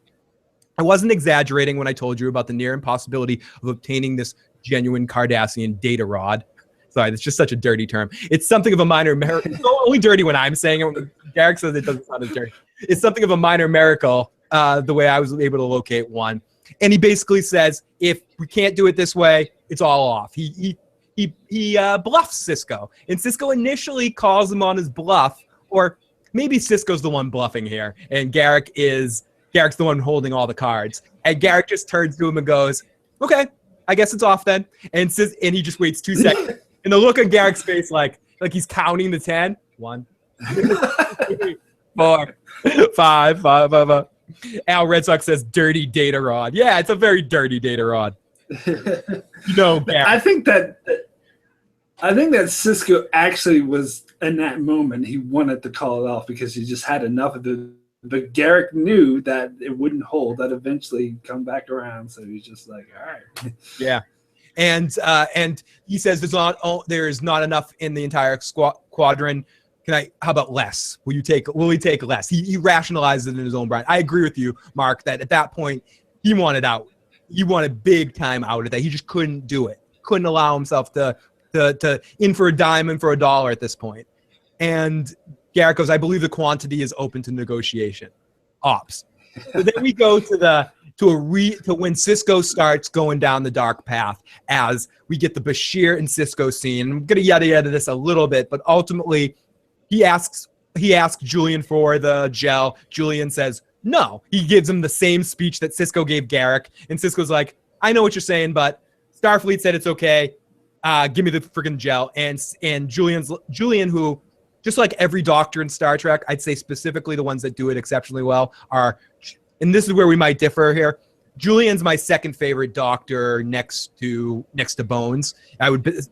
I wasn't exaggerating when I told you about the near impossibility of obtaining this genuine Cardassian data rod. Sorry, it's just such a dirty term. It's something of a minor miracle. It's only dirty when I'm saying it. When Garak says it doesn't sound as dirty. It's something of a minor miracle, the way I was able to locate one. And he basically says, if we can't do it this way, it's all off. He bluffs Sisko. And Sisko initially calls him on his bluff, or maybe Sisko's the one bluffing here, and Garak's the one holding all the cards. And Garak just turns to him and goes, "Okay, I guess it's off then." And he just waits 2 seconds. And the look on Garak's face, like he's counting to 10. 1, 2, 3, 4, 5. Al Red Sox says dirty data rod. Yeah, it's a very dirty data rod. Garak. I think that Sisko actually was in that moment. He wanted to call it off because he just had enough of it. But Garak knew that it wouldn't hold. That eventually come back around. So he's just like, all right. Yeah, and he says there's not enough in the entire squadron. How about less? Will he take less? He rationalizes it in his own brain. I agree with you, Mark, that at that point he wanted out. He wanted big time out of that. He just couldn't do it. Couldn't allow himself to in for a dime and for a dollar at this point. And Garak goes, "I believe the quantity is open to negotiation." Ops. So then we go to when Sisko starts going down the dark path, as we get the Bashir and Sisko scene. I'm gonna yada this a little bit, but ultimately he asks Julian for the gel. Julian says no. He gives him the same speech that Sisko gave Garak, and Sisko's like, "I know what you're saying, but Starfleet said it's okay. Give me the freaking gel." And Julian, who, just like every doctor in Star Trek, I'd say specifically the ones that do it exceptionally well are, and this is where we might differ here, Julian's my second favorite doctor next to Bones.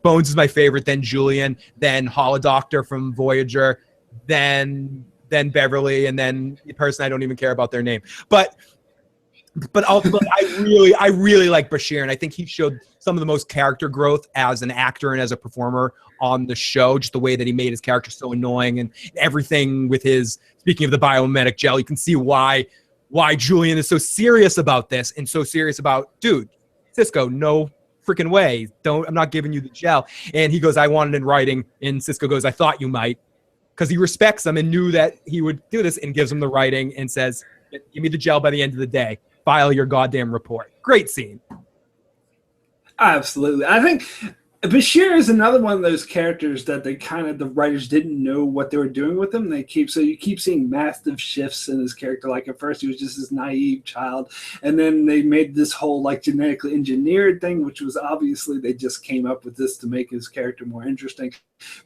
Bones is my favorite, then Julian, then Holodoctor from Voyager, then Beverly, and then the person I don't even care about their name. But ultimately, I really like Bashir, and I think he showed some of the most character growth as an actor and as a performer on the show. Just the way that he made his character so annoying, and everything with his. Speaking of the biomimetic gel, you can see why Julian is so serious about this, and so serious about, dude, Sisko, no freaking way. I'm not giving you the gel. And he goes, "I want it in writing." And Sisko goes, "I thought you might," because he respects him and knew that he would do this, and gives him the writing and says, "Give me the gel by the end of the day. File your goddamn report." Great scene. Absolutely. I think Bashir is another one of those characters that the writers didn't know what they were doing with him. You keep seeing massive shifts in his character. Like at first he was just this naive child, and then they made this whole like genetically engineered thing, which was obviously they just came up with this to make his character more interesting.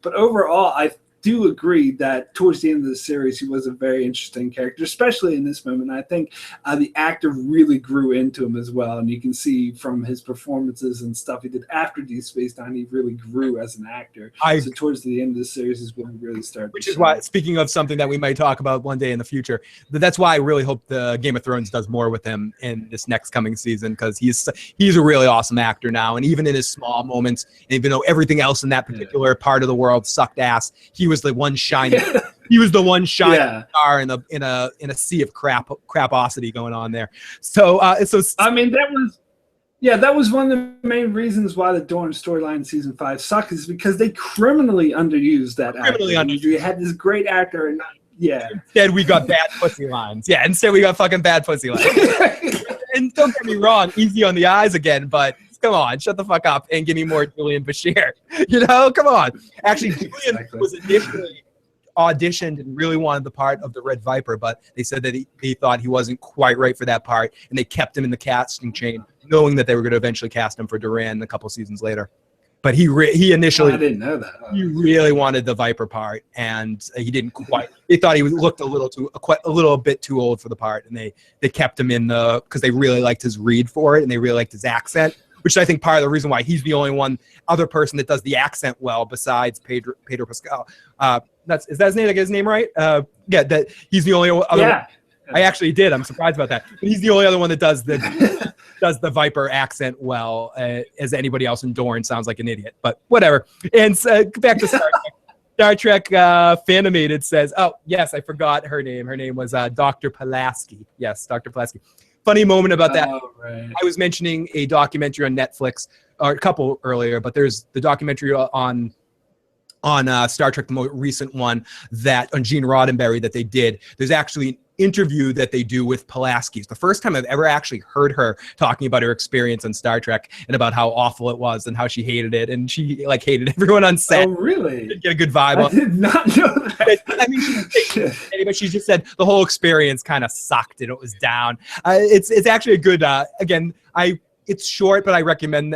But overall, I do agree that towards the end of the series, he was a very interesting character, especially in this moment. I think the actor really grew into him as well. And you can see from his performances and stuff he did after Deep Space Nine, he really grew as an actor. So towards the end of the series is when he really started. Which is why, speaking of something that we might talk about one day in the future, that's why I really hope the Game of Thrones does more with him in this next coming season, because he's a really awesome actor now. And even in his small moments, and even though everything else in that particular part of the world sucked ass, he was the one shining. He was the one shining star in a sea of craposity going on there. So I mean, that was one of the main reasons why the Dorn storyline in season 5 sucked, is because they criminally underused that actor. You had this great actor, and instead we got bad pussy lines. Yeah, instead we got fucking bad pussy lines. And don't get me wrong, easy on the eyes again, but come on, shut the fuck up and give me more Julian Bashir. Come on. Actually, Julian was initially auditioned and really wanted the part of the Red Viper, but they said that they thought he wasn't quite right for that part, and they kept him in the casting chain, knowing that they were going to eventually cast him for Duran a couple seasons later. But he initially I didn't know that. he really wanted the Viper part, and he didn't quite. They thought he looked a little bit too old for the part, and they kept him in because they really liked his read for it, and they really liked his accent, which I think part of the reason why he's the only other person that does the accent well besides Pedro Pascal. Is that his name? Did I get his name right? Yeah, that he's the only other. Yeah. I actually did. I'm surprised about that. But he's the only other one that does the Viper accent well, as anybody else in Dorne sounds like an idiot. But whatever. And back to Star Trek. Star Trek Fanimated says, oh, yes, I forgot her name. Her name was Dr. Pulaski. Yes, Dr. Pulaski. Funny moment about that. Oh, right. I was mentioning a documentary on Netflix, or a couple earlier, but there's the documentary on Star Trek, the most recent one, that on Gene Roddenberry that they did. There's actually an interview that they do with Pulaski. It's the first time I've ever actually heard her talking about her experience on Star Trek and about how awful it was and how she hated it, and she hated everyone on set. Oh, really? Didn't get a good vibe. I did not know that. I mean, anyway, she just said the whole experience kind of sucked and it was down. It's actually a good. Again, it's short, but I recommend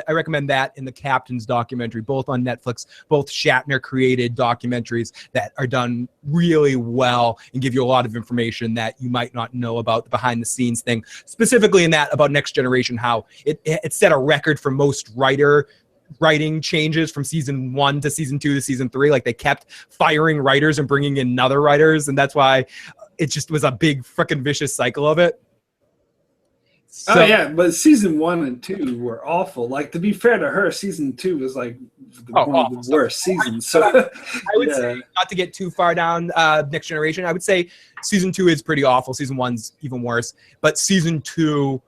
that in the Captain's documentary, both on Netflix, both Shatner created documentaries that are done really well and give you a lot of information that you might not know about the behind the scenes thing. Specifically in that about Next Generation, how it set a record for most writing changes from season 1 to season 2 to season 3. Like they kept firing writers and bringing in other writers, and that's why it just was a big freaking vicious cycle of it. So, oh yeah, but season 1 and 2 were awful. Like, to be fair to her, season 2 was like one of the worst seasons. So I would say, not to get too far down Next Generation, I would say season 2 is pretty awful. Season 1's even worse. But season 2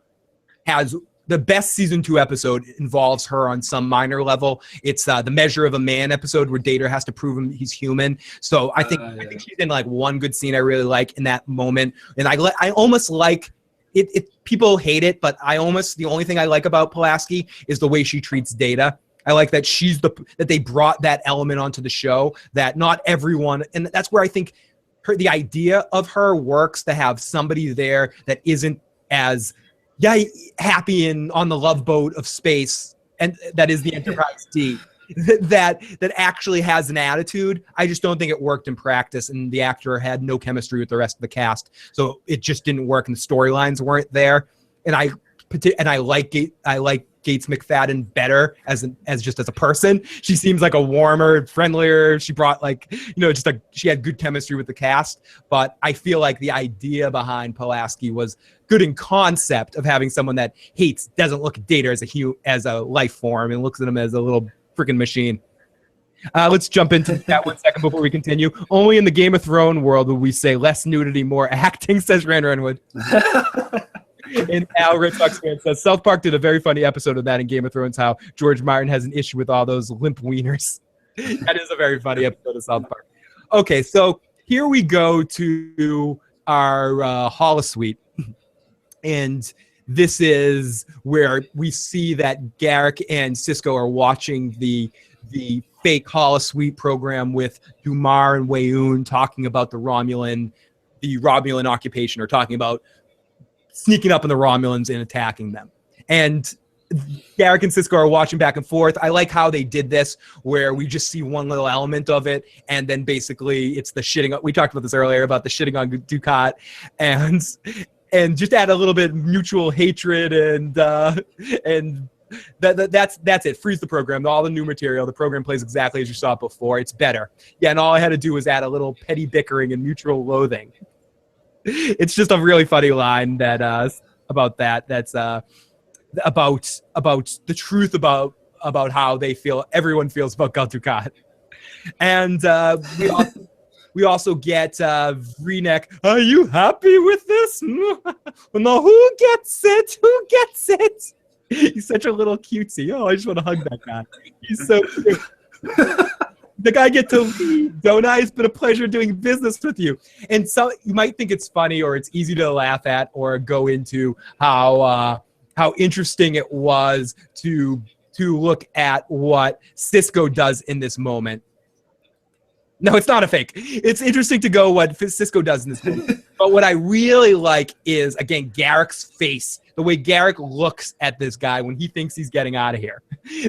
has the best season 2 episode involves her on some minor level. It's the Measure of a Man episode where Data has to prove him he's human. So I think she's in like one good scene I really like in that moment, and I almost like. People hate it, but the only thing I like about Pulaski is the way she treats Data. I like that that they brought that element onto the show, that not everyone, and that's where I think the idea of her works, to have somebody there that isn't as happy on the love boat of space, and that is the Enterprise D. That actually has an attitude. I just don't think it worked in practice, and the actor had no chemistry with the rest of the cast, so it just didn't work, and the storylines weren't there. And I like Gates McFadden better as just as a person. She seems like a warmer, friendlier. She brought she had good chemistry with the cast. But I feel like the idea behind Pulaski was good in concept, of having someone that doesn't look at Data as a life form and looks at him as a little freaking machine. Let's jump into that 1 second before we continue. Only in the Game of Thrones world would we say less nudity, more acting, says Rand Renwood. And Al Ritzox says South Park did a very funny episode of that in Game of Thrones, how George Martin has an issue with all those limp wieners. That is a very funny episode of South Park. Okay, so here we go to our holosuite. And this is where we see that Garak and Sisko are watching the fake holosuite program with Dumar and Weyoun talking about the Romulan occupation, or talking about sneaking up on the Romulans and attacking them. And Garak and Sisko are watching back and forth. I like how they did this, where we just see one little element of it, and then basically it's the shitting. We talked about this earlier about the shitting on Dukat, and just add a little bit of mutual hatred, and that's it. Freeze the program. All the new material. The program plays exactly as you saw it before. It's better. Yeah, and all I had to do was add a little petty bickering and mutual loathing. It's just a really funny line that about that. That's about the truth about how everyone feels about Gul Dukat. And we also get Vreenek. Are you happy with this? No, who gets it? Who gets it? He's such a little cutesy. Oh, I just want to hug that guy. He's so cute. The guy gets to leave, don't I? It's been a pleasure doing business with you. And so you might think it's funny, or it's easy to laugh at, or go into how interesting it was to look at what Sisko does in this moment. No, it's not a fake. It's interesting to go what Sisko does in this movie. But what I really like is, again, Garak's face, the way Garak looks at this guy when he thinks he's getting out of here.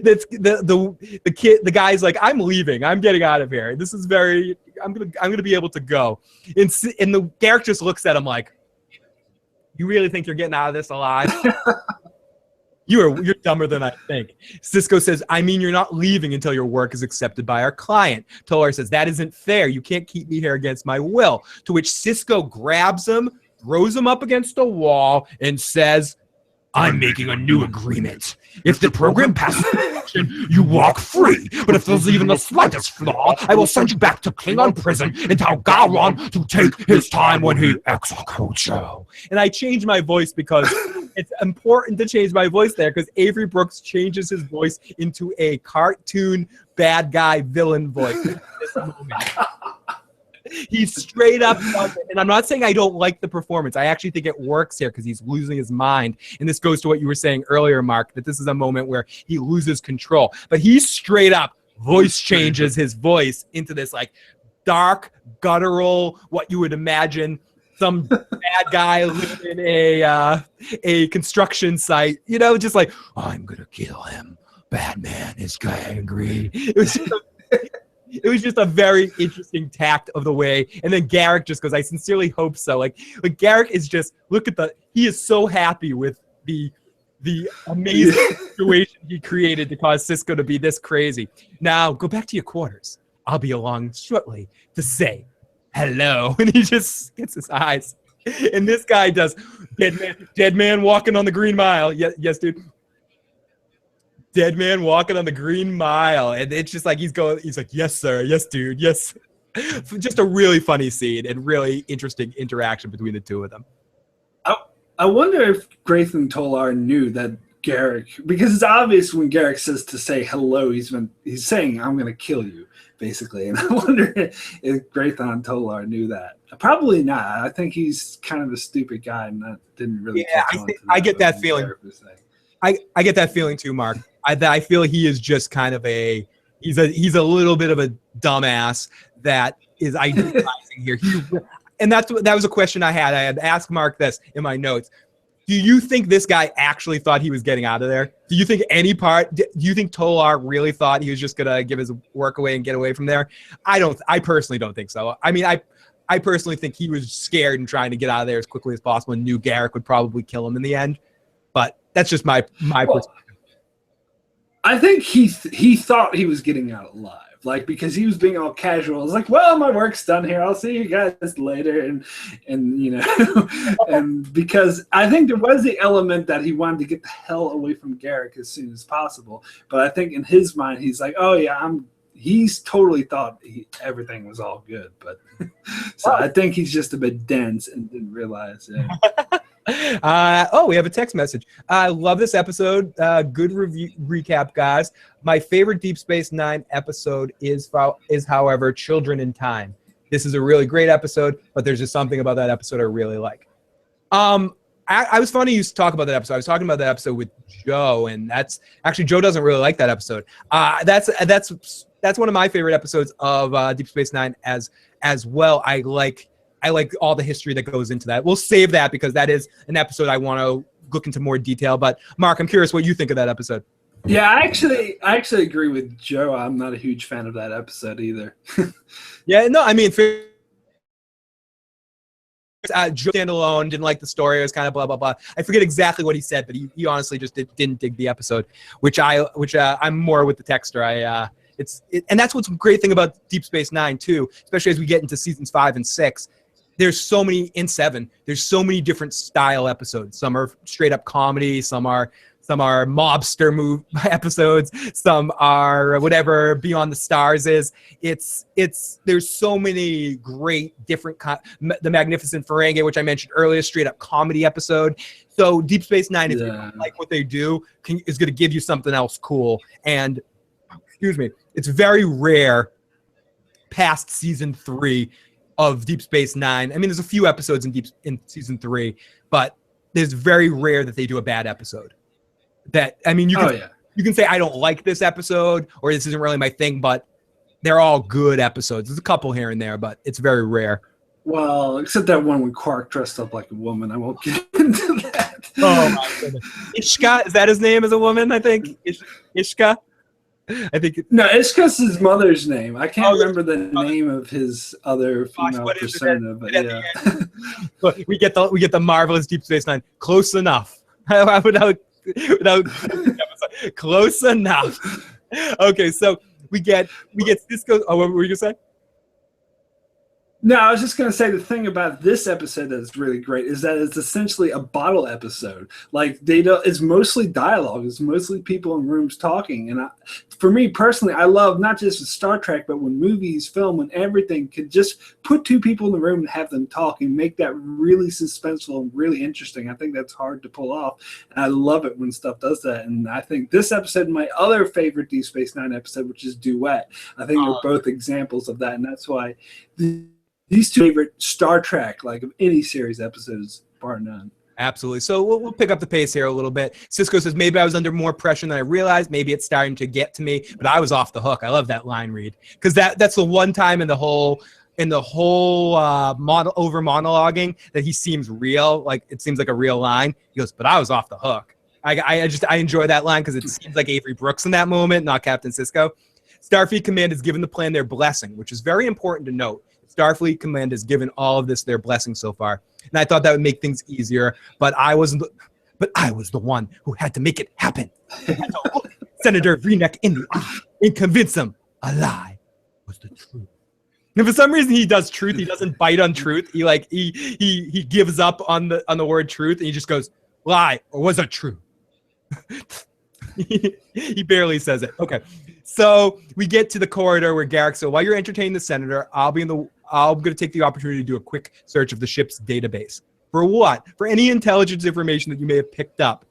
That's the guy's like, I'm leaving. I'm getting out of here. This is I'm gonna be able to go. And the Garak just looks at him like, you really think you're getting out of this alive? You're dumber than I think. Sisko says, I mean, you're not leaving until your work is accepted by our client. Tolar says, that isn't fair. You can't keep me here against my will. To which Sisko grabs him, throws him up against a wall, and says, I'm making a new agreement. If the program passes election, you walk free. But if there's even the slightest flaw, I will send you back to Klingon prison and tell Garon to take his time when he executes you. And I changed my voice because it's important to change my voice there, because Avery Brooks changes his voice into a cartoon bad guy villain voice at this moment. He's straight up, and I'm not saying I don't like the performance. I actually think it works here because he's losing his mind. And this goes to what you were saying earlier, Mark, that this is a moment where he loses control. But he straight up voice changes his voice into this like dark, guttural, what you would imagine some bad guy living in a construction site, you know, just like, I'm gonna kill him. Batman is angry. It was just a very interesting tact of the way. And then Garak just goes, I sincerely hope so. Like Garak is just, he is so happy with the amazing situation he created to cause Sisko to be this crazy. Now, go back to your quarters. I'll be along shortly to say hello. And he just gets his eyes. And this guy does dead man walking on the Green Mile. Yes, dude. Dead man walking on the Green Mile, and it's just like he's like, yes sir, yes dude, yes. Just a really funny scene and really interesting interaction between the two of them. I wonder if Graith and Tolar knew that Garak, because it's obvious when Garak says to say hello, he's saying I'm gonna kill you, basically. And I wonder if Graith and Tolar knew that. Probably not. I think he's kind of a stupid guy and that didn't really catch on to that. I get that feeling. I get that feeling too, Mark. I feel he is just kind of he's a little bit of a dumbass that is idealizing here. And that was a question I had. I had asked Mark this in my notes. Do you think this guy actually thought he was getting out of there? Do you think do you think Tolar really thought he was just gonna give his work away and get away from there? I personally don't think so. I mean, I personally think he was scared and trying to get out of there as quickly as possible and knew Garak would probably kill him in the end. But that's just my perspective. I think he thought he was getting out alive, like, because he was being all casual. It's like, well, my work's done here. I'll see you guys later, and you know, and because I think there was the element that he wanted to get the hell away from Garak as soon as possible. But I think in his mind, he's like, oh yeah, he's totally thought everything was all good. But so I think he's just a bit dense and didn't realize. Yeah. We have a text message. I love this episode. Good review recap, guys. My favorite Deep Space Nine episode is however, Children in Time. This is a really great episode, but there's just something about that episode I really like. I was funny you talk about that episode. I was talking about that episode with Joe, and that's actually Joe doesn't really like that episode. That's one of my favorite episodes of Deep Space Nine as well. I like all the history that goes into that. We'll save that because that is an episode I want to look into more detail. But Mark, I'm curious what you think of that episode. Yeah, I actually agree with Joe. I'm not a huge fan of that episode either. Yeah, no, I mean, Joe standalone, didn't like the story. It was kind of blah blah blah. I forget exactly what he said, but he honestly just didn't dig the episode, which I'm more with the texter. And that's what's a great thing about Deep Space Nine too, especially as we get into seasons 5 and 6. There's so many in 7. There's so many different style episodes. Some are straight up comedy. Some are mobster episodes. Some are whatever Beyond the Stars is. There's so many great different. The Magnificent Ferengi, which I mentioned earlier, straight up comedy episode. So Deep Space Nine, if you don't like what they do, is going to give you something else cool. And excuse me, it's very rare past season 3 of Deep Space Nine. I mean, there's a few episodes in season 3, but it's very rare that they do a bad episode. You can say I don't like this episode or this isn't really my thing, but they're all good episodes. There's a couple here and there, but it's very rare. Well, except that one when Quark dressed up like a woman. I won't get into that. Oh my goodness. Ishka, is that his name as a woman? I think Ishka. I think. No, Ishka's his mother's name. I can't remember the name of his other female persona, but yeah. Look, we get the marvelous Deep Space Nine. Close enough. without close enough. Okay, so we get Sisko. Oh, what were you gonna say? No, I was just going to say the thing about this episode that's really great is that it's essentially a bottle episode. Like it's mostly dialogue. It's mostly people in rooms talking. And for me personally, I love not just with Star Trek, but when movies, film, when everything could just put two people in the room and have them talk and make that really suspenseful and really interesting. I think that's hard to pull off. And I love it when stuff does that. And I think this episode, my other favorite Deep Space Nine episode, which is Duet, I think are both examples of that. And that's why these two favorite Star Trek, like of any series episodes, bar none. Absolutely. So we'll pick up the pace here a little bit. Sisko says, maybe I was under more pressure than I realized. Maybe it's starting to get to me, but I was off the hook. I love that line read because that's the one time in the whole over monologuing that he seems real. Like it seems like a real line. He goes, but I was off the hook. I enjoy that line because it seems like Avery Brooks in that moment, not Captain Sisko. Starfleet Command has given the plan their blessing, which is very important to note. Starfleet Command has given all of this their blessing so far, and I thought that would make things easier. But I was the one who had to make it happen. I had to look Senator Vreenek in the eye and convince him a lie was the truth. And for some reason, he does truth. He doesn't bite on truth. He gives up on the word truth, and he just goes lie or was it true? He barely says it. Okay. So we get to the corridor where Garak said, while you're entertaining the senator, I'm going to take the opportunity to do a quick search of the ship's database. For what? For any intelligence information that you may have picked up.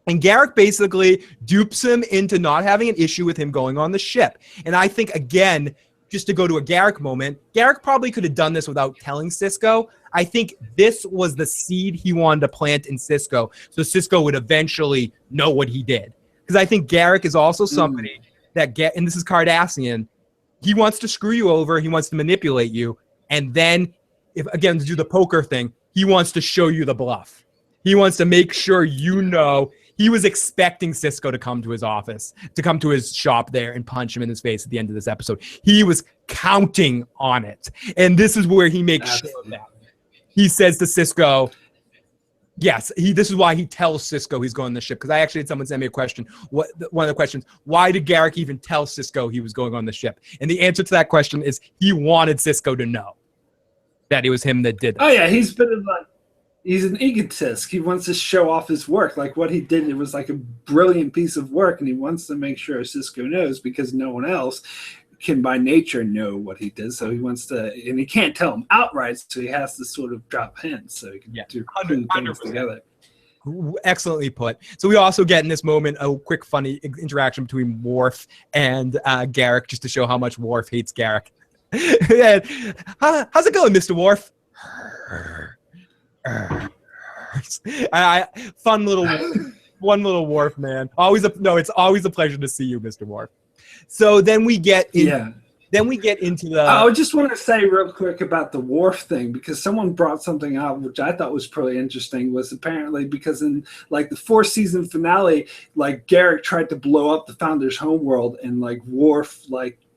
And Garak basically dupes him into not having an issue with him going on the ship. And I think, again, just to go to a Garak moment, Garak probably could have done this without telling Sisko. I think this was the seed he wanted to plant in Sisko, so Sisko would eventually know what he did. Because I think Garak is also somebody and this is Cardassian, he wants to screw you over, he wants to manipulate you, and then, to do the poker thing, he wants to show you the bluff. He wants to make sure you know he was expecting Sisko to come to his office, to come to his shop there and punch him in his face at the end of this episode. He was counting on it. And this is where he makes sure of that. He says to Sisko, yes, this is why he tells Sisko he's going on the ship. Because I actually had someone send me a question. One of the questions, why did Garak even tell Sisko he was going on the ship? And the answer to that question is he wanted Sisko to know that it was him that did that. Oh, yeah, he's an egotist. He wants to show off his work. Like what he did, it was like a brilliant piece of work, and he wants to make sure Sisko knows because no one else can by nature know what he did. So he wants to, and he can't tell him outright, so he has to sort of drop hints so he can do things together. Excellently put. So we also get in this moment a quick funny interaction between Worf and Garak, just to show how much Worf hates Garak. How's it going, Mr. Worf? Fun little one little Worf, man. It's always a pleasure to see you, Mr. Worf. So then we get into the. I just want to say real quick about the Worf thing, because someone brought something up which I thought was pretty interesting. Was apparently because in like the 4th season finale, like Garak tried to blow up the Founder's homeworld, and like Worf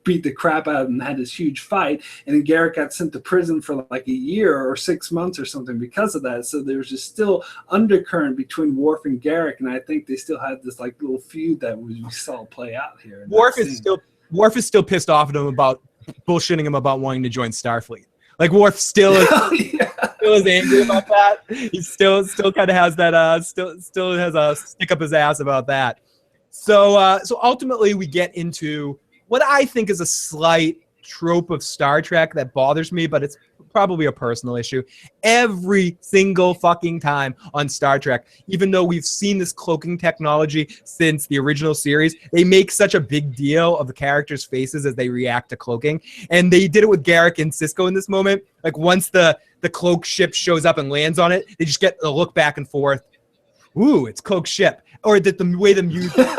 beat the crap out of him and had this huge fight, and then Garak got sent to prison for like a year or 6 months or something because of that. So there was just still undercurrent between Worf and Garak, and I think they still had this like little feud that we saw play out here. Worf is still pissed off at him about bullshitting him about wanting to join Starfleet. Like Worf still is, still is angry about that. He still kind of has that still has a stick up his ass about that. So ultimately we get into what I think is a slight trope of Star Trek that bothers me, but it's probably a personal issue. Every single fucking time on Star Trek, even though we've seen this cloaking technology since the original series, they make such a big deal of the characters' faces as they react to cloaking. And they did it with Garak and Sisko in this moment. Like once the cloak ship shows up and lands on it, they just get a look back and forth. Ooh, it's cloak ship. Or that the way the music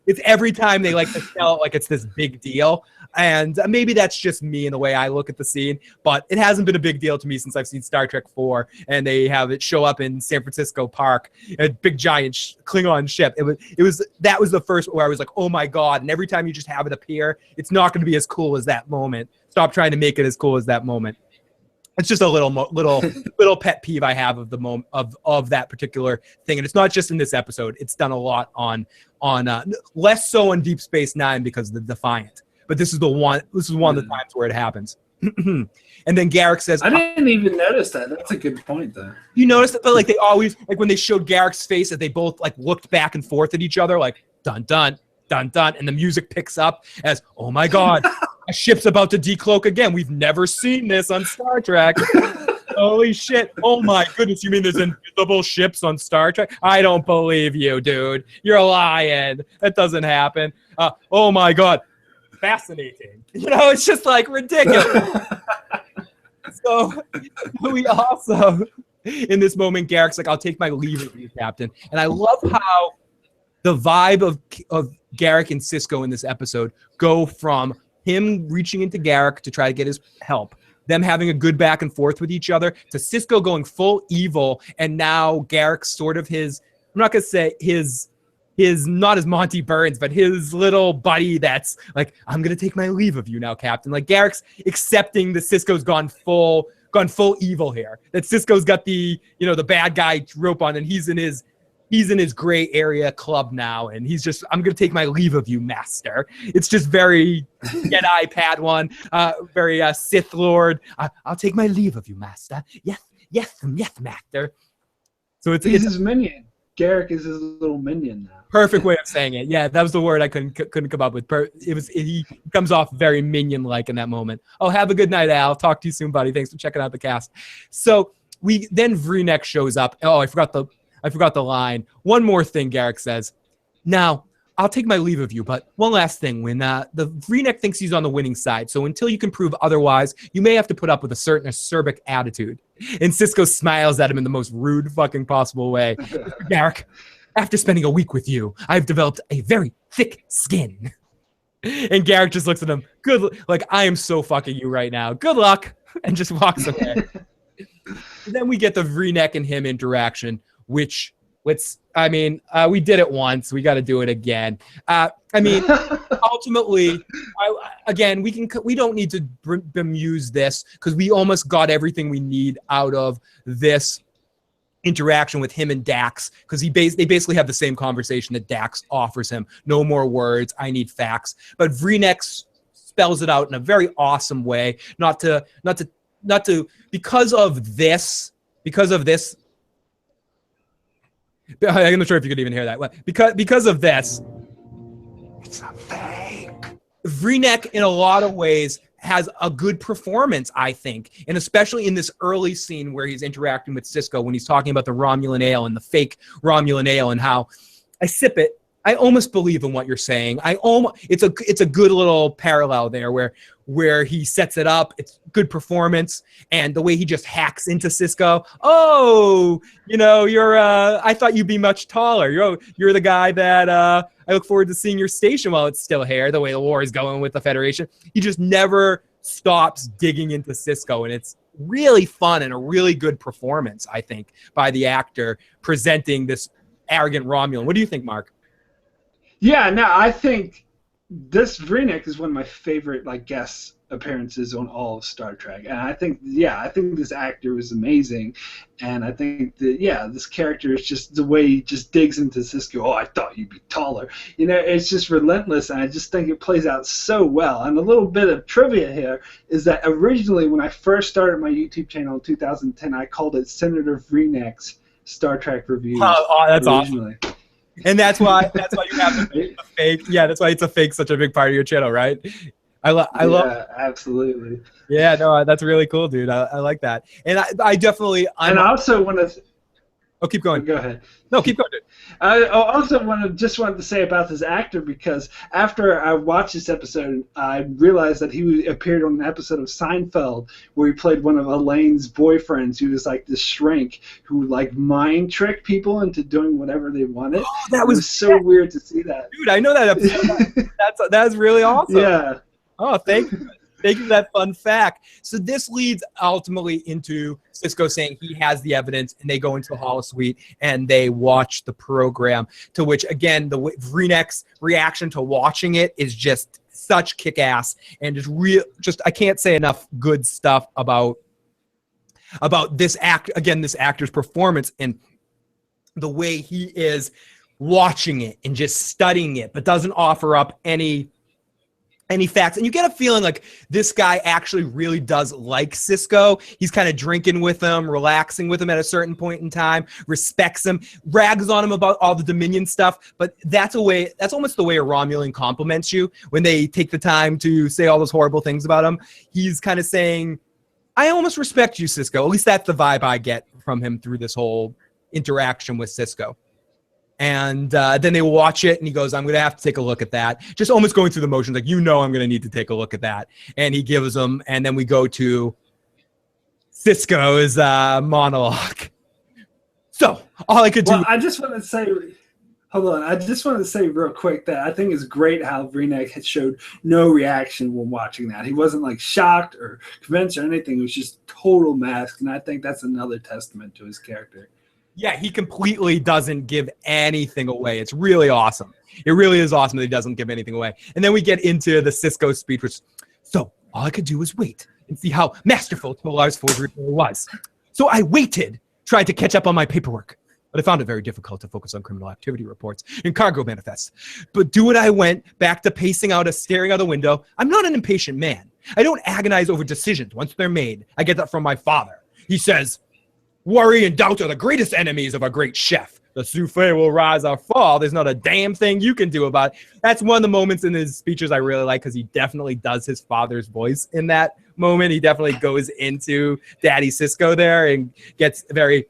It's every time they like to sell it like it's this big deal. And maybe that's just me and the way I look at the scene, but it hasn't been a big deal to me since I've seen Star Trek 4 and they have it show up in San Francisco Park, a big giant Klingon ship. That was the first where I was like, oh my God. And every time you just have it appear, it's not going to be as cool as that moment. Stop trying to make it as cool as that moment. It's just a little pet peeve I have of the moment of that particular thing, and it's not just in this episode. It's done a lot on less so on Deep Space Nine because of the Defiant, but this is one of the times where it happens. And then Garak says, "I didn't even notice that. That's a good point, though." You noticed that, but like they always like when they showed Garak's face that they both like looked back and forth at each other, like dun dun dun dun, and the music picks up as oh my God. A ship's about to decloak again. We've never seen this on Star Trek. Holy shit. Oh my goodness. You mean there's invisible ships on Star Trek? I don't believe you, dude. You're lying. That doesn't happen. Oh my God. Fascinating. You know, it's just like ridiculous. So we also, in this moment, Garak's like, I'll take my leave of you, Captain. And I love how the vibe of Garak and Sisko in this episode go from him reaching into Garak to try to get his help, them having a good back and forth with each other, to Sisko going full evil, and now Garak's sort of his, I'm not going to say his not his Monty Burns, but his little buddy that's like, I'm going to take my leave of you now, Captain. Like Garak's accepting that Sisko's gone full evil here, that Sisko's got the bad guy rope on, and he's in his gray area club now, and he's just, I'm going to take my leave of you, master. It's just very Jedi Padawan, very Sith Lord. I'll take my leave of you, master. Yes, master. So it's his minion. Garak is his little minion now. Perfect way of saying it. Yeah, that was the word I couldn't come up with. He comes off very minion-like in that moment. Oh, have a good night, Al. Talk to you soon, buddy. Thanks for checking out the cast. So then Vreenek shows up. Oh, I forgot the line. One more thing Garak says. Now, I'll take my leave of you, but one last thing. When the Vreenek thinks he's on the winning side, so until you can prove otherwise, you may have to put up with a certain acerbic attitude. And Sisko smiles at him in the most rude fucking possible way. Garak, after spending a week with you, I've developed a very thick skin. And Garak just looks at him. I am so fucking you right now. Good luck. And just walks away. Then we get the Vreenek and him interaction, which we did it once. We got to do it again. Ultimately, we don't need to bemuse this because we almost got everything we need out of this interaction with him and Dax, because they basically have the same conversation that Dax offers him. No more words. I need facts. But Vreenek spells it out in a very awesome way. Not to because of this. I'm not sure if you could even hear that. Because of this, it's a fake. Vreenek, in a lot of ways, has a good performance, I think, and especially in this early scene where he's interacting with Sisko when he's talking about the Romulan ale and the fake Romulan ale and how I sip it. I almost believe in what you're saying. It's a good little parallel there where he sets it up. It's good performance, and the way he just hacks into Sisko. Oh, you're I thought you'd be much taller. You're the guy that I look forward to seeing your station while it's still here. The way the war is going with the Federation, he just never stops digging into Sisko, and it's really fun and a really good performance, I think, by the actor presenting this arrogant Romulan. What do you think, Marc? Yeah, no, I think this Vreenek is one of my favorite guest appearances on all of Star Trek, and I think this actor was amazing, and I think that this character is just the way he just digs into Sisko. Oh, I thought you'd be taller. It's just relentless, and I just think it plays out so well. And a little bit of trivia here is that originally, when I first started my YouTube channel in 2010, I called it Senator Vreenek's Star Trek Reviews. Oh, that's originally. Awesome. And that's why you have the fake. Yeah, that's why it's a fake such a big part of your channel, right? I love. Yeah, absolutely. Yeah, no, that's really cool, dude. I like that, and I definitely. And I also want to. Oh, keep going. Go ahead. No, keep going. I also wanted to say about this actor, because after I watched this episode, I realized that he appeared on an episode of Seinfeld where he played one of Elaine's boyfriends, who was like this shrink who like mind tricked people into doing whatever they wanted. Oh, that was so weird to see that. Dude, I know that episode. That's really awesome. Yeah. Oh, thank you. Thank you for that fun fact. So this leads ultimately into Sisko saying he has the evidence, and they go into the holosuite and they watch the program, to which, again, the Vreenek's reaction to watching it is just such kick-ass, and just I can't say enough good stuff about this this actor's performance and the way he is watching it and just studying it, but doesn't offer up any facts. And you get a feeling like this guy actually really does like Sisko. He's kind of drinking with him, relaxing with him at a certain point in time, respects him, rags on him about all the Dominion stuff. But that's almost the way a Romulan compliments you when they take the time to say all those horrible things about him. He's kind of saying, I almost respect you, Sisko. At least that's the vibe I get from him through this whole interaction with Sisko. And then they watch it, and he goes, I'm going to have to take a look at that. Just almost going through the motions, like, I'm going to need to take a look at that. And he gives them, and then we go to Sisko's monologue. So, all I could do... Well, I just want to say... Hold on. I just want to say real quick that I think it's great how Vreenek had showed no reaction when watching that. He wasn't, like, shocked or convinced or anything. It was just total mask, and I think that's another testament to his character. Yeah, he completely doesn't give anything away. It's really awesome. It really is awesome that he doesn't give anything away. And then we get into the Sisko speech, which, so all I could do was wait and see how masterful Tolar's forgery was. So I waited, tried to catch up on my paperwork, but I found it very difficult to focus on criminal activity reports and cargo manifests. But do what I went back to pacing out, staring out the window. I'm not an impatient man. I don't agonize over decisions once they're made. I get that from my father. He says, worry and doubt are the greatest enemies of a great chef. The souffle will rise or fall. There's not a damn thing you can do about it. That's one of the moments in his speeches I really like, because he definitely does his father's voice in that moment. He definitely goes into Daddy Sisko there and gets very,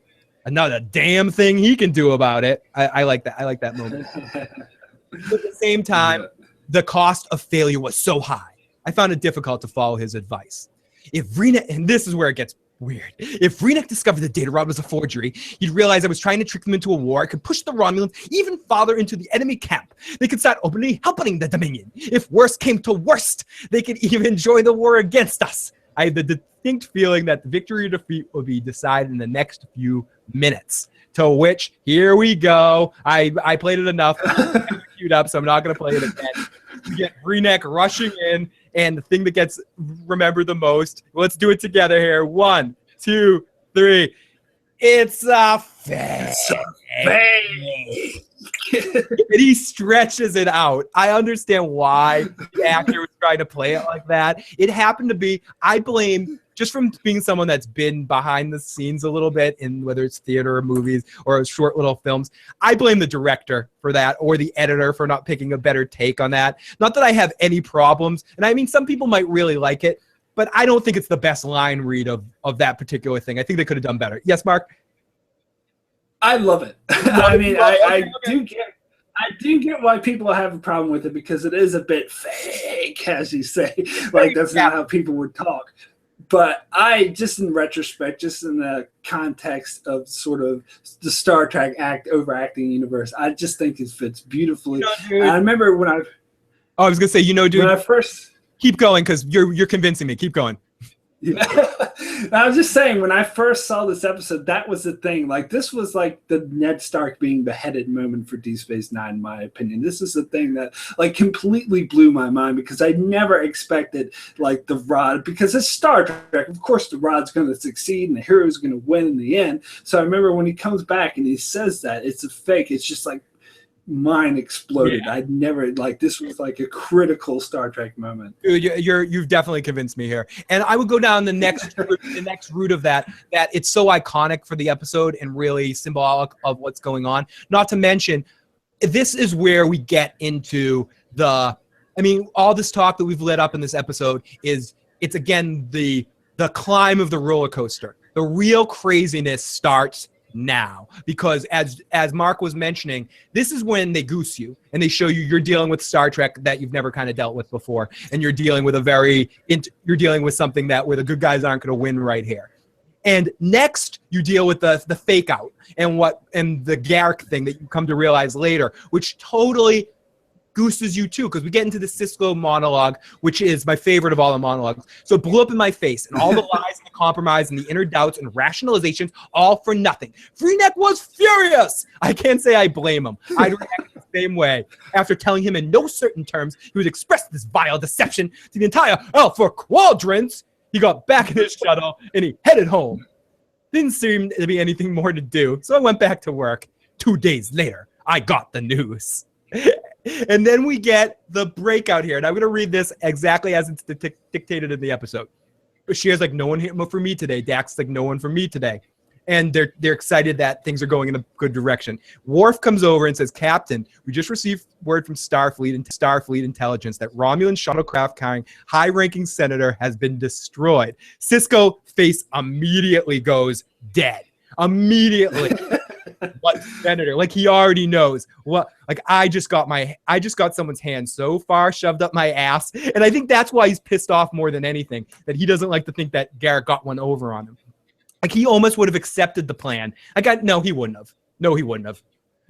not a damn thing he can do about it. I like that. I like that moment. But at the same time, the cost of failure was so high, I found it difficult to follow his advice. If Vreenek, and this is where it gets weird. If Vreenek discovered the data rod was a forgery, he'd realize I was trying to trick them into a war. I could push the Romulans even farther into the enemy camp. They could start openly helping the Dominion. If worst came to worst, they could even join the war against us. I had the distinct feeling that the victory or defeat would be decided in the next few minutes. To which, here we go. I played it enough. Queued up, so I'm not going to play it again. We get Vreenek rushing in. And the thing that gets remembered the most, let's do it together here. 1, 2, 3. It's a fake. And he stretches it out. I understand why the actor was trying to play it like that. It happened to be, I blame, just from being someone that's been behind the scenes a little bit, in whether it's theater or movies or short little films, I blame the director for that, or the editor for not picking a better take on that. Not that I have any problems. And I mean, some people might really like it, but I don't think it's the best line read of that particular thing. I think they could have done better. Yes, Marc? I love it. I mean, I do get why people have a problem with it, because it is a bit fake, as you say. Like, that's not how people would talk. But I, just in retrospect, just in the context of sort of the Star Trek overacting universe, I just think it fits beautifully. I remember when I was going to say, dude, when I first... Keep going, because you're convincing me. Keep going. I was just saying, when I first saw this episode, that was the thing. Like, this was like the Ned Stark being beheaded moment for Deep Space Nine, in my opinion. This is the thing that like completely blew my mind, because I never expected like the Rod, because it's Star Trek. Of course, the Rod's going to succeed and the hero's going to win in the end. So I remember when he comes back and he says that it's a fake. It's just like mine exploded. Yeah. I'd never, like, this was like a critical Star Trek moment. Dude, you've definitely convinced me here. And I would go down the next route of that it's so iconic for the episode and really symbolic of what's going on. Not to mention, this is where we get into all this talk that we've lit up in this episode it's again the climb of the roller coaster. The real craziness starts now, because as Marc was mentioning, this is when they goose you and they show you're dealing with Star Trek that you've never kind of dealt with before, and you're dealing with you're dealing with something that where the good guys aren't going to win right here. And next, you deal with the fake out and the Garak thing that you come to realize later, which totally gooses you too, because we get into the Sisko monologue, which is my favorite of all the monologues. So it blew up in my face, and all the lies and the compromise and the inner doubts and rationalizations, all for nothing. Freenet was furious. I can't say I blame him. I'd react the same way. After telling him in no certain terms he would express this vile deception to the entire Alpha Quadrants, he got back in his shuttle and he headed home. Didn't seem to be anything more to do, so I went back to work. 2 days later, I got the news. And then we get the breakout here. And I'm going to read this exactly as it's dictated in the episode. Bashir's like, no one for me today. Dax's like, no one for me today. And they're excited that things are going in a good direction. Worf comes over and says, Captain, we just received word from Starfleet intelligence that Romulan shuttlecraft carrying high-ranking senator has been destroyed. Sisko face immediately goes dead. Immediately. What senator? Like, he already knows what. Like, I just got someone's hand so far shoved up my ass, and I think that's why he's pissed off more than anything, that he doesn't like to think that Garak got one over on him. Like, he almost would have accepted the plan. No, he wouldn't have. No, he wouldn't have.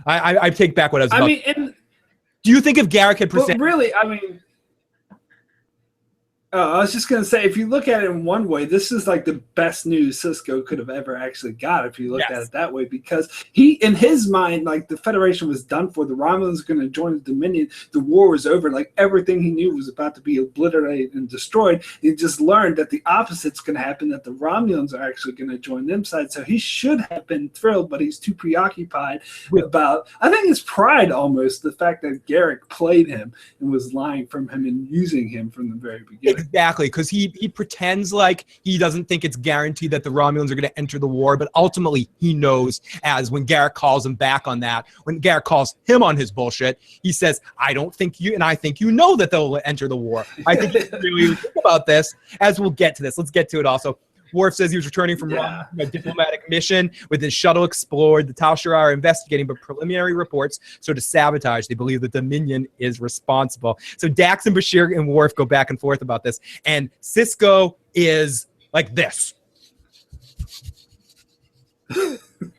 I take back what I was about. I mean, do you think if Garak had presented? Really, I mean. I was just going to say, if you look at it in one way, this is like the best news Sisko could have ever actually got if you looked at it that way, because he, in his mind, like, the Federation was done for. The Romulans were going to join the Dominion. The war was over. Like, everything he knew was about to be obliterated and destroyed. He just learned that the opposite's going to happen, that the Romulans are actually going to join them side. So he should have been thrilled, but he's too preoccupied about, I think, his pride almost, the fact that Garak played him and was lying from him and using him from the very beginning. Exactly, because he pretends like he doesn't think it's guaranteed that the Romulans are going to enter the war, but ultimately he knows, as when Garak calls him back on that, when Garak calls him on his bullshit, he says, I don't think you, and I think you know that they'll enter the war. I think you really think about this, as we'll get to this. Let's get to it also. Worf says he was returning from a diplomatic mission with his shuttle explored. The Tal Shirar are investigating, but preliminary reports so to sabotage. They believe the Dominion is responsible. So Dax and Bashir and Worf go back and forth about this, and Sisko is like this.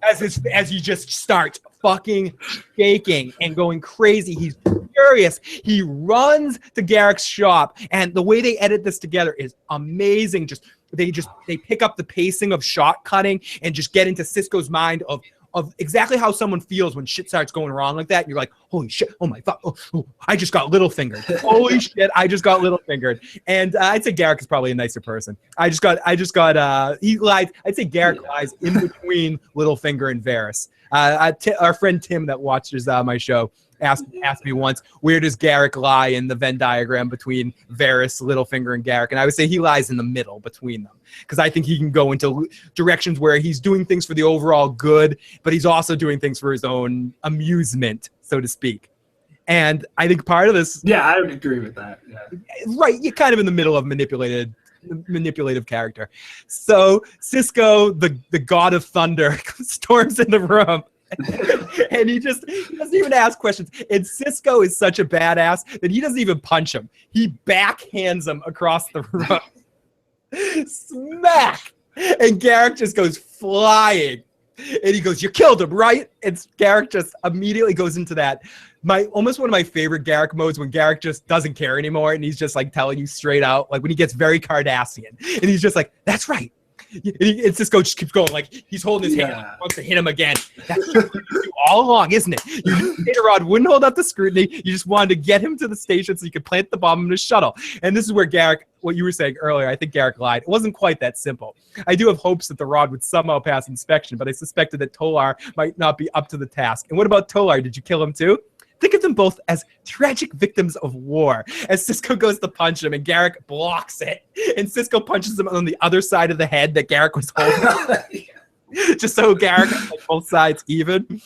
As he just starts fucking shaking and going crazy. He's furious. He runs to Garak's shop, and the way they edit this together is amazing. They pick up the pacing of shot cutting and just get into Sisko's mind of exactly how someone feels when shit starts going wrong like that. And you're like, holy shit, oh my fuck, oh, I just got little fingered. Holy shit, I just got little fingered. And I'd say Garak is probably a nicer person. He lies. I'd say Garak lies in between Littlefinger and Varys. Our friend Tim that watches my show asked me once, where does Garak lie in the Venn diagram between Varys, Littlefinger, and Garak? And I would say he lies in the middle between them, because I think he can go into directions where he's doing things for the overall good, but he's also doing things for his own amusement, so to speak. And I think part of this... Yeah, I would agree with that. Yeah. Right, you're kind of in the middle of manipulative character. So Sisko, the god of thunder, storms in the room. And he doesn't even ask questions. And Sisko is such a badass that he doesn't even punch him. He backhands him across the room. Smack! And Garak just goes flying. And he goes, you killed him, right? And Garak just immediately goes into that. Almost one of my favorite Garak modes, when Garak just doesn't care anymore and he's just like telling you straight out, like when he gets very Cardassian. And he's just like, that's right. And Sisko just keeps going, like he's holding his hand up, wants to hit him again. That's what you do all along, isn't it? Data Rod wouldn't hold up the scrutiny. You just wanted to get him to the station so you could plant the bomb in his shuttle. And this is where Garak, what you were saying earlier, I think Garak lied. It wasn't quite that simple. I do have hopes that the Rod would somehow pass inspection, but I suspected that Tolar might not be up to the task. And what about Tolar? Did you kill him too? Think of them both as tragic victims of war. As Sisko goes to punch him and Garak blocks it, and Sisko punches him on the other side of the head that Garak was holding. Just so Garak has like both sides even.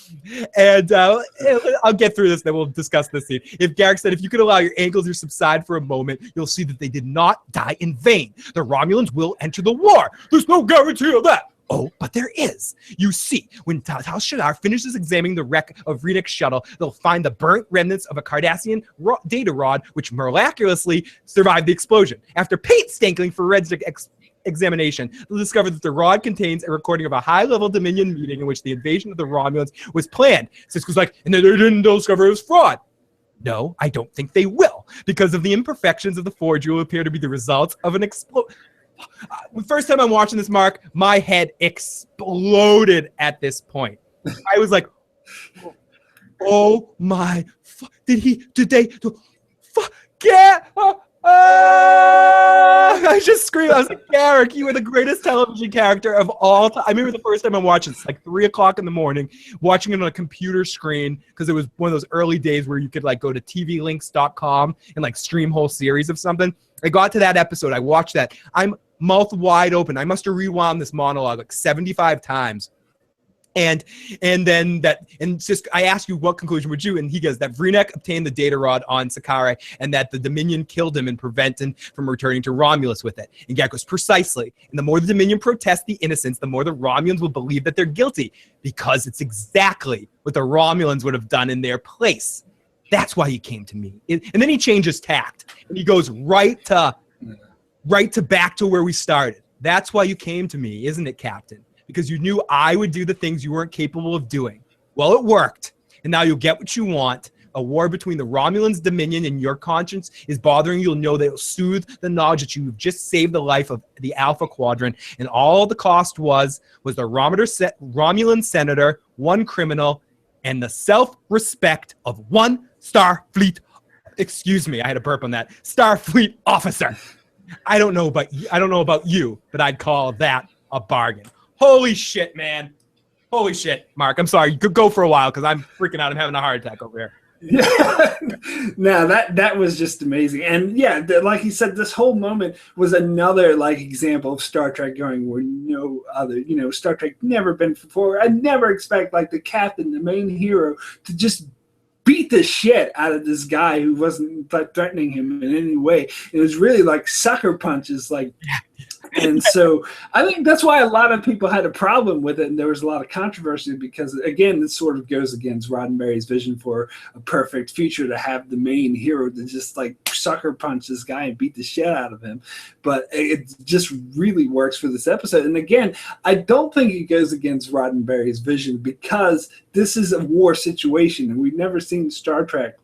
And I'll get through this, then we'll discuss this scene. If Garak said, if you could allow your ankles to subside for a moment, you'll see that they did not die in vain. The Romulans will enter the war. There's no guarantee of that. Oh, but there is. You see, when Tal Shiar finishes examining the wreck of Renek's shuttle, they'll find the burnt remnants of a Cardassian data rod, which miraculously survived the explosion. After painstakingly forensic examination, they'll discover that the rod contains a recording of a high-level Dominion meeting in which the invasion of the Romulans was planned. Sisko's like, and then they didn't discover it was fraud. No, I don't think they will. Because of the imperfections of the forge, will appear to be the results of an explosion. The first time I'm watching this, Mark, my head exploded at this point. I was like, oh my, I just screamed. I was like, Garak, you were the greatest television character of all time. I remember the first time I watched it, it's like 3 o'clock in the morning, watching it on a computer screen, because it was one of those early days where you could like go to tvlinks.com and like stream whole series of something. I got to that episode. I watched that. I'm mouth wide open. I must have rewound this monologue like 75 times. And Sisko, I asked you what conclusion would you, and he goes that Vrenek obtained the data rod on Sakare, and that the Dominion killed him and prevented him from returning to Romulus with it. And Garak goes, precisely. And the more the Dominion protests the innocence, the more the Romulans will believe that they're guilty, because it's exactly what the Romulans would have done in their place. That's why he came to me. And then he changes tact, and he goes right to back to where we started. That's why you came to me, isn't it, Captain? Because you knew I would do the things you weren't capable of doing. Well, it worked. And now you'll get what you want. A war between the Romulans' Dominion and your conscience is bothering you. You'll know that it'll soothe the knowledge that you've just saved the life of the Alpha Quadrant. And all the cost was the Romulan senator, one criminal, and the self-respect of one Starfleet, excuse me, I had a burp on that, Starfleet officer. I don't know about you, but I'd call that a bargain. Holy shit, man. Holy shit, Mark. I'm sorry. You could go for a while because I'm freaking out. I'm having a heart attack over here. Yeah. No, that was just amazing. And yeah, like he said, this whole moment was another like example of Star Trek going where no other, Star Trek never been before. I never expect like the captain, the main hero, to just beat the shit out of this guy who wasn't threatening him in any way. It was really like sucker punches, like. And so I think that's why a lot of people had a problem with it, and there was a lot of controversy because, again, this sort of goes against Roddenberry's vision for a perfect future, to have the main hero to just like sucker punch this guy and beat the shit out of him. But it just really works for this episode. And again, I don't think it goes against Roddenberry's vision because this is a war situation, and we've never seen Star Trek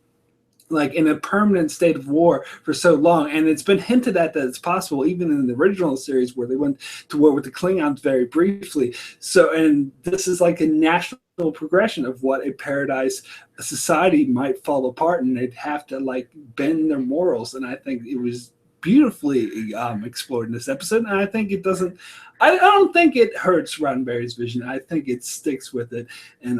like in a permanent state of war for so long, and it's been hinted at that it's possible even in the original series where they went to war with the Klingons very briefly. So, and this is like a natural progression of what a paradise society might fall apart, and they'd have to like bend their morals. And I think it was beautifully explored in this episode, and I think it doesn't. I don't think it hurts Roddenberry's vision. I think it sticks with it, and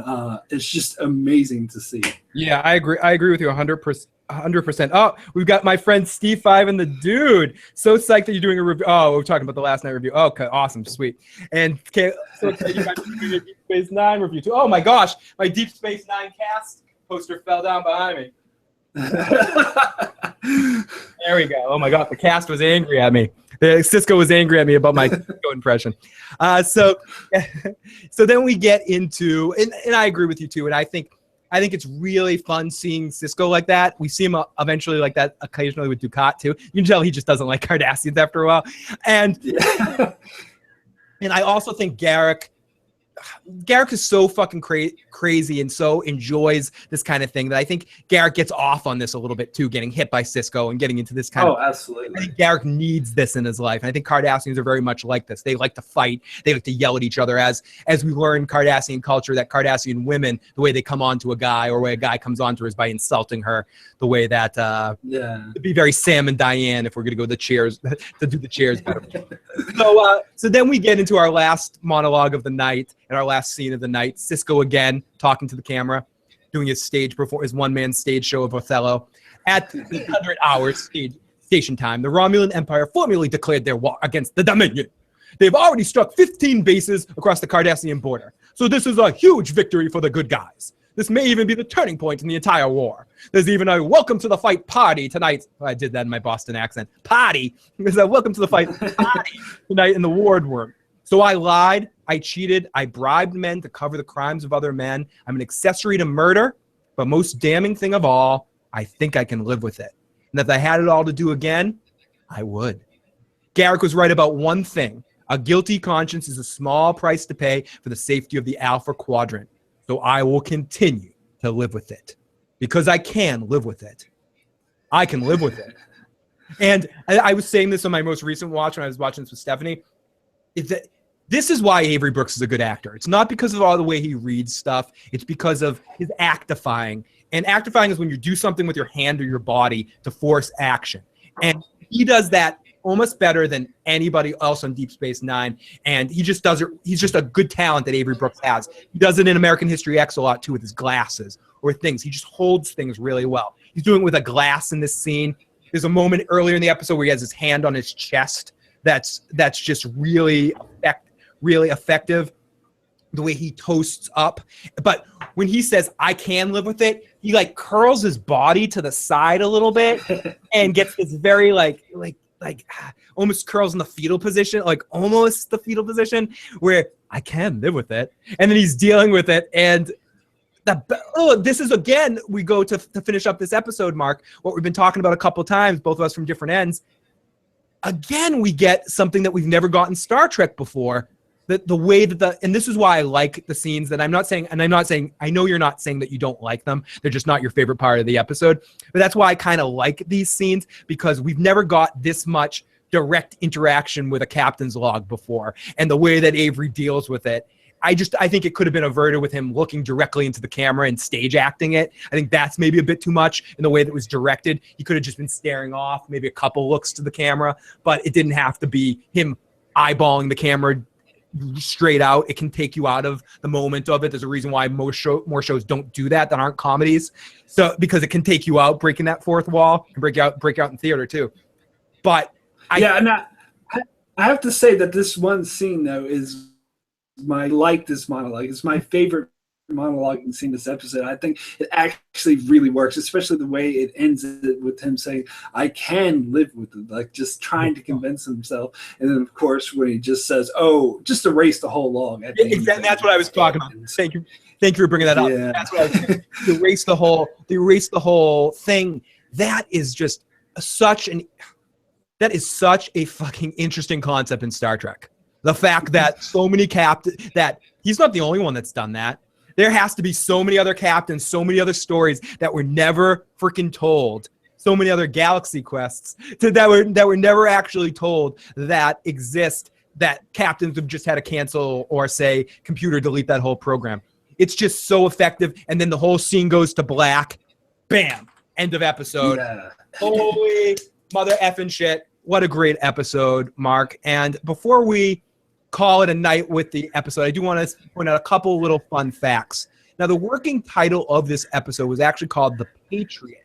it's just amazing to see. Yeah, I agree. I agree with you 100%. 100%. Oh, we've got my friend Steve 5 and the dude. So psyched that you're doing a review. Oh, we're talking about the last night review. Oh, okay, awesome, sweet. And okay, so excited you guys are doing a Deep Space Nine review too. Oh my gosh, my Deep Space Nine cast poster fell down behind me. There we go. Oh my god, the cast was angry at me. Sisko was angry at me about my Sisko impression. So then we get into, and I agree with you too. And I think it's really fun seeing Sisko like that. We see him eventually like that occasionally with Dukat too. You can tell he just doesn't like Cardassians after a while. And and I also think Garak is so fucking crazy and so enjoys this kind of thing that I think Garak gets off on this a little bit too, getting hit by Sisko and getting into this kind of. Oh, absolutely. I think Garak needs this in his life. And I think Cardassians are very much like this. They like to fight. They like to yell at each other. As we learn Cardassian culture, that Cardassian women, the way they come on to a guy or the way a guy comes on to her is by insulting her. The way that it'd be very Sam and Diane if we're gonna go the chairs to do the chairs better. So then we get into our last monologue of the night and our last scene of the night. Sisko again talking to the camera, doing his one-man stage show of Othello. At 100 hours station time, the Romulan Empire formally declared their war against the Dominion. They've already struck 15 bases across the Cardassian border. So this is a huge victory for the good guys. This may even be the turning point in the entire war. There's even a welcome to the fight party tonight. I did that in my Boston accent. Party. There's a welcome to the fight party tonight in the ward room. So I lied, I cheated, I bribed men to cover the crimes of other men. I'm an accessory to murder, but most damning thing of all, I think I can live with it. And if I had it all to do again, I would. Garak was right about one thing. A guilty conscience is a small price to pay for the safety of the Alpha Quadrant. So I will continue to live with it. Because I can live with it. I can live with it. And I was saying this on my most recent watch when I was watching this with Stephanie. This is why Avery Brooks is a good actor. It's not because of all the way he reads stuff. It's because of his actifying. And actifying is when you do something with your hand or your body to force action. And he does that almost better than anybody else on Deep Space Nine. And he just does it. He's just a good talent that Avery Brooks has. He does it in American History X a lot too with his glasses or things. He just holds things really well. He's doing it with a glass in this scene. There's a moment earlier in the episode where he has his hand on his chest. That's just really effective. The way he toasts up. But when he says, I can live with it, he like curls his body to the side a little bit and gets this very like almost curls in the fetal position, like almost the fetal position where I can live with it. And then he's dealing with it. And this is, again, we go to finish up this episode, Mark, what we've been talking about a couple of times, both of us from different ends. Again, we get something that we've never gotten Star Trek before. The way that and this is why I like the scenes that I know you're not saying that you don't like them. They're just not your favorite part of the episode. But that's why I kind of like these scenes, because we've never got this much direct interaction with a captain's log before. And the way that Avery deals with it, I think it could have been averted with him looking directly into the camera and stage acting it. I think that's maybe a bit too much in the way that it was directed. He could have just been staring off, maybe a couple looks to the camera, but it didn't have to be him eyeballing the camera straight out. It can take you out of the moment of it. There's a reason why more shows don't do that aren't comedies. So because it can take you out, breaking that fourth wall, and break out in theater too. But I have to say that this one scene though is this monologue. It's my favorite monologue in seeing this episode. I think it actually really works, especially the way it ends it with him saying, I can live with it, like just trying to convince himself. And then of course when he just says, oh, just erase the whole log. Exactly. That's what I was talking about. Thank you for bringing that up. Yeah. That's what I was saying. Erase the whole thing. That is just such a fucking interesting concept in Star Trek. The fact that so many captains, that he's not the only one that's done that. There has to be so many other captains, so many other stories that were never freaking told, so many other galaxy quests that were never actually told that exist, that captains have just had to cancel or say, computer, delete that whole program. It's just so effective. And then the whole scene goes to black. Bam. End of episode. Yeah. Holy mother effing shit. What a great episode, Mark. And before we call it a night with the episode, I do want to point out a couple little fun facts. Now, the working title of this episode was actually called The Patriot.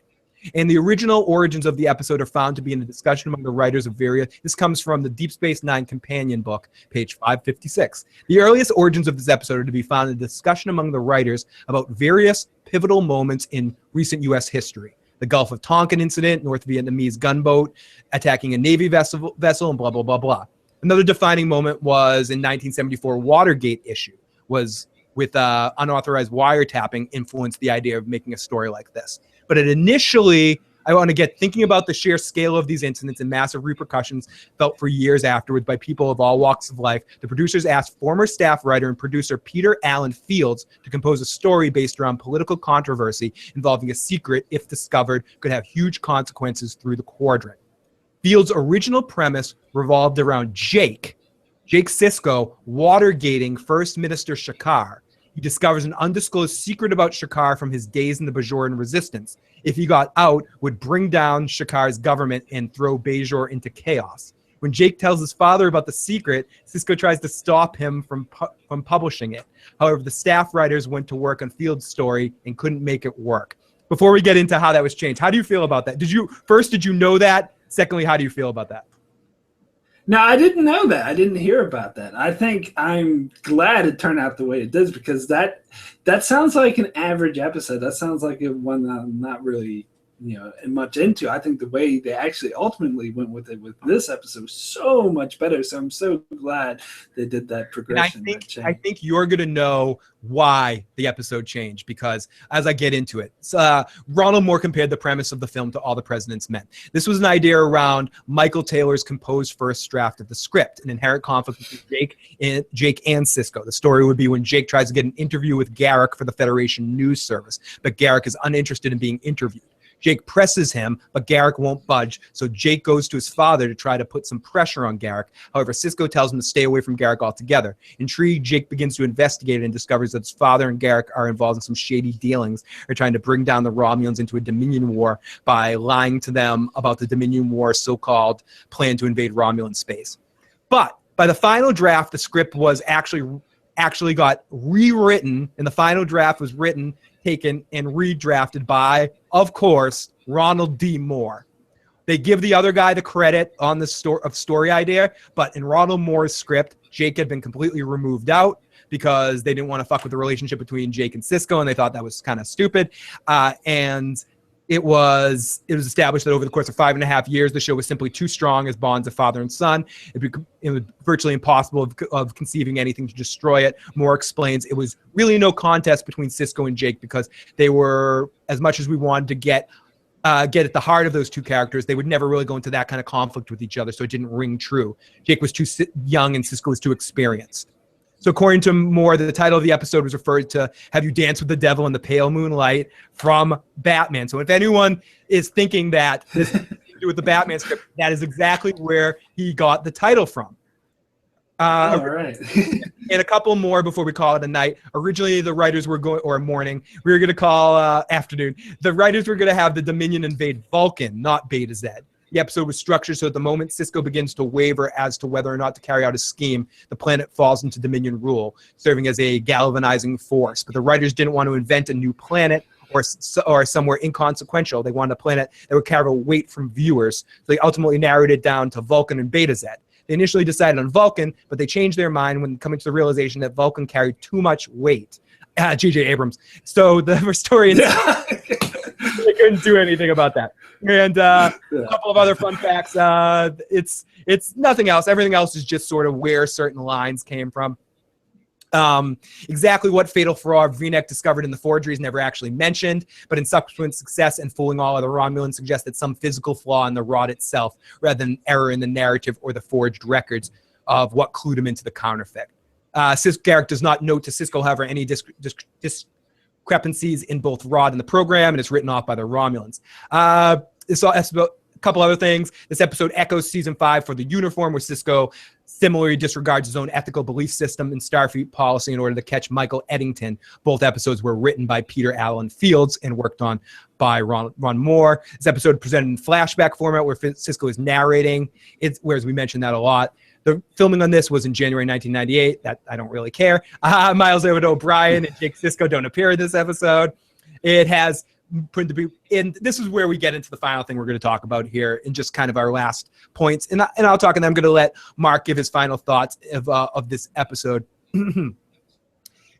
And the original origins of the episode are found to be in the discussion among the writers of various. This comes from the Deep Space Nine companion book, page 556. The earliest origins of this episode are to be found in the discussion among the writers about various pivotal moments in recent U.S. history. The Gulf of Tonkin incident, North Vietnamese gunboat attacking a Navy vessel, and blah, blah, blah, blah. Another defining moment was in 1974 Watergate issue, was with unauthorized wiretapping influenced the idea of making a story like this. But initially, I want to get thinking about the sheer scale of these incidents and massive repercussions felt for years afterwards by people of all walks of life. The producers asked former staff writer and producer Peter Allen Fields to compose a story based around political controversy involving a secret, if discovered, could have huge consequences through the quadrant. Fields' original premise revolved around Jake Sisko, watergating First Minister Shakar. He discovers an undisclosed secret about Shakar from his days in the Bajoran resistance. If he got out, would bring down Shakar's government and throw Bajor into chaos. When Jake tells his father about the secret, Sisko tries to stop him from publishing it. However, the staff writers went to work on Fields' story and couldn't make it work. Before we get into how that was changed, how do you feel about that? Did you know that? Secondly, how do you feel about that? No, I didn't know that. I didn't hear about that. I think I'm glad it turned out the way it does, because that sounds like an average episode. That sounds like one that I'm not really much into. I think the way they actually ultimately went with it with this episode was so much better. So I'm so glad they did that progression. And I think you're going to know why the episode changed, because as I get into it, Ronald Moore compared the premise of the film to All the President's Men. This was an idea around Michael Taylor's composed first draft of the script, an inherent conflict between Jake and Sisko. The story would be when Jake tries to get an interview with Garak for the Federation News Service, but Garak is uninterested in being interviewed. Jake presses him, but Garak won't budge, so Jake goes to his father to try to put some pressure on Garak. However, Sisko tells him to stay away from Garak altogether. Intrigued, Jake begins to investigate and discovers that his father and Garak are involved in some shady dealings, or trying to bring down the Romulans into a Dominion war by lying to them about the Dominion War's so-called plan to invade Romulan space. But by the final draft, the script was actually got rewritten, and the final draft was written, taken, and redrafted by, of course, Ronald D. Moore. They give the other guy the credit on the story idea, but in Ronald Moore's script, Jake had been completely removed out because they didn't want to fuck with the relationship between Jake and Sisko, and they thought that was kind of stupid. And it was established that over the course of 5.5 years, the show was simply too strong as bonds of father and son. It was virtually impossible of conceiving anything to destroy it. Moore explains it was really no contest between Sisko and Jake because they were, as much as we wanted to get at the heart of those two characters, they would never really go into that kind of conflict with each other, so it didn't ring true. Jake was too young and Sisko was too experienced. So according to Moore, the title of the episode was referred to Have You Danced with the Devil in the Pale Moonlight from Batman. So if anyone is thinking that this has to do with the Batman script, that is exactly where he got the title from. All right. And a couple more before we call it a night. Originally, the writers were going, or morning, we were going to call afternoon. The writers were going to have the Dominion invade Vulcan, not Beta Z. The episode was structured so at the moment Sisko begins to waver as to whether or not to carry out his scheme, the planet falls into Dominion rule, serving as a galvanizing force. But the writers didn't want to invent a new planet or somewhere inconsequential. They wanted a planet that would carry weight from viewers. So they ultimately narrowed it down to Vulcan and Beta Z. They initially decided on Vulcan, but they changed their mind when coming to the realization that Vulcan carried too much weight. J.J. Abrams. So the historians they couldn't do anything about that. And a couple of other fun facts. It's nothing else. Everything else is just sort of where certain lines came from. Exactly what fatal flaw V-neck discovered in the forgery is never actually mentioned, but in subsequent success and fooling all other Romulans suggests that some physical flaw in the rod itself, rather than error in the narrative or the forged records of what clued him into the counterfeit. Garak does not note to Sisko, however, any discrepancies in both Rod and the program, and it's written off by the Romulans. That's about a couple other things. This episode echoes season 5 for the uniform, where Sisko similarly disregards his own ethical belief system and Starfleet policy in order to catch Michael Eddington. Both episodes were written by Peter Allen Fields and worked on by Ron Moore. This episode presented in flashback format where Sisko is narrating. Whereas we mentioned that a lot. The filming on this was in January 1998. That I don't really care. Miles David O'Brien and Jake Sisko don't appear in this episode. It has proved to be, and this is where we get into the final thing we're going to talk about here, and just kind of our last points. And I'll talk, and I'm going to let Marc give his final thoughts of this episode.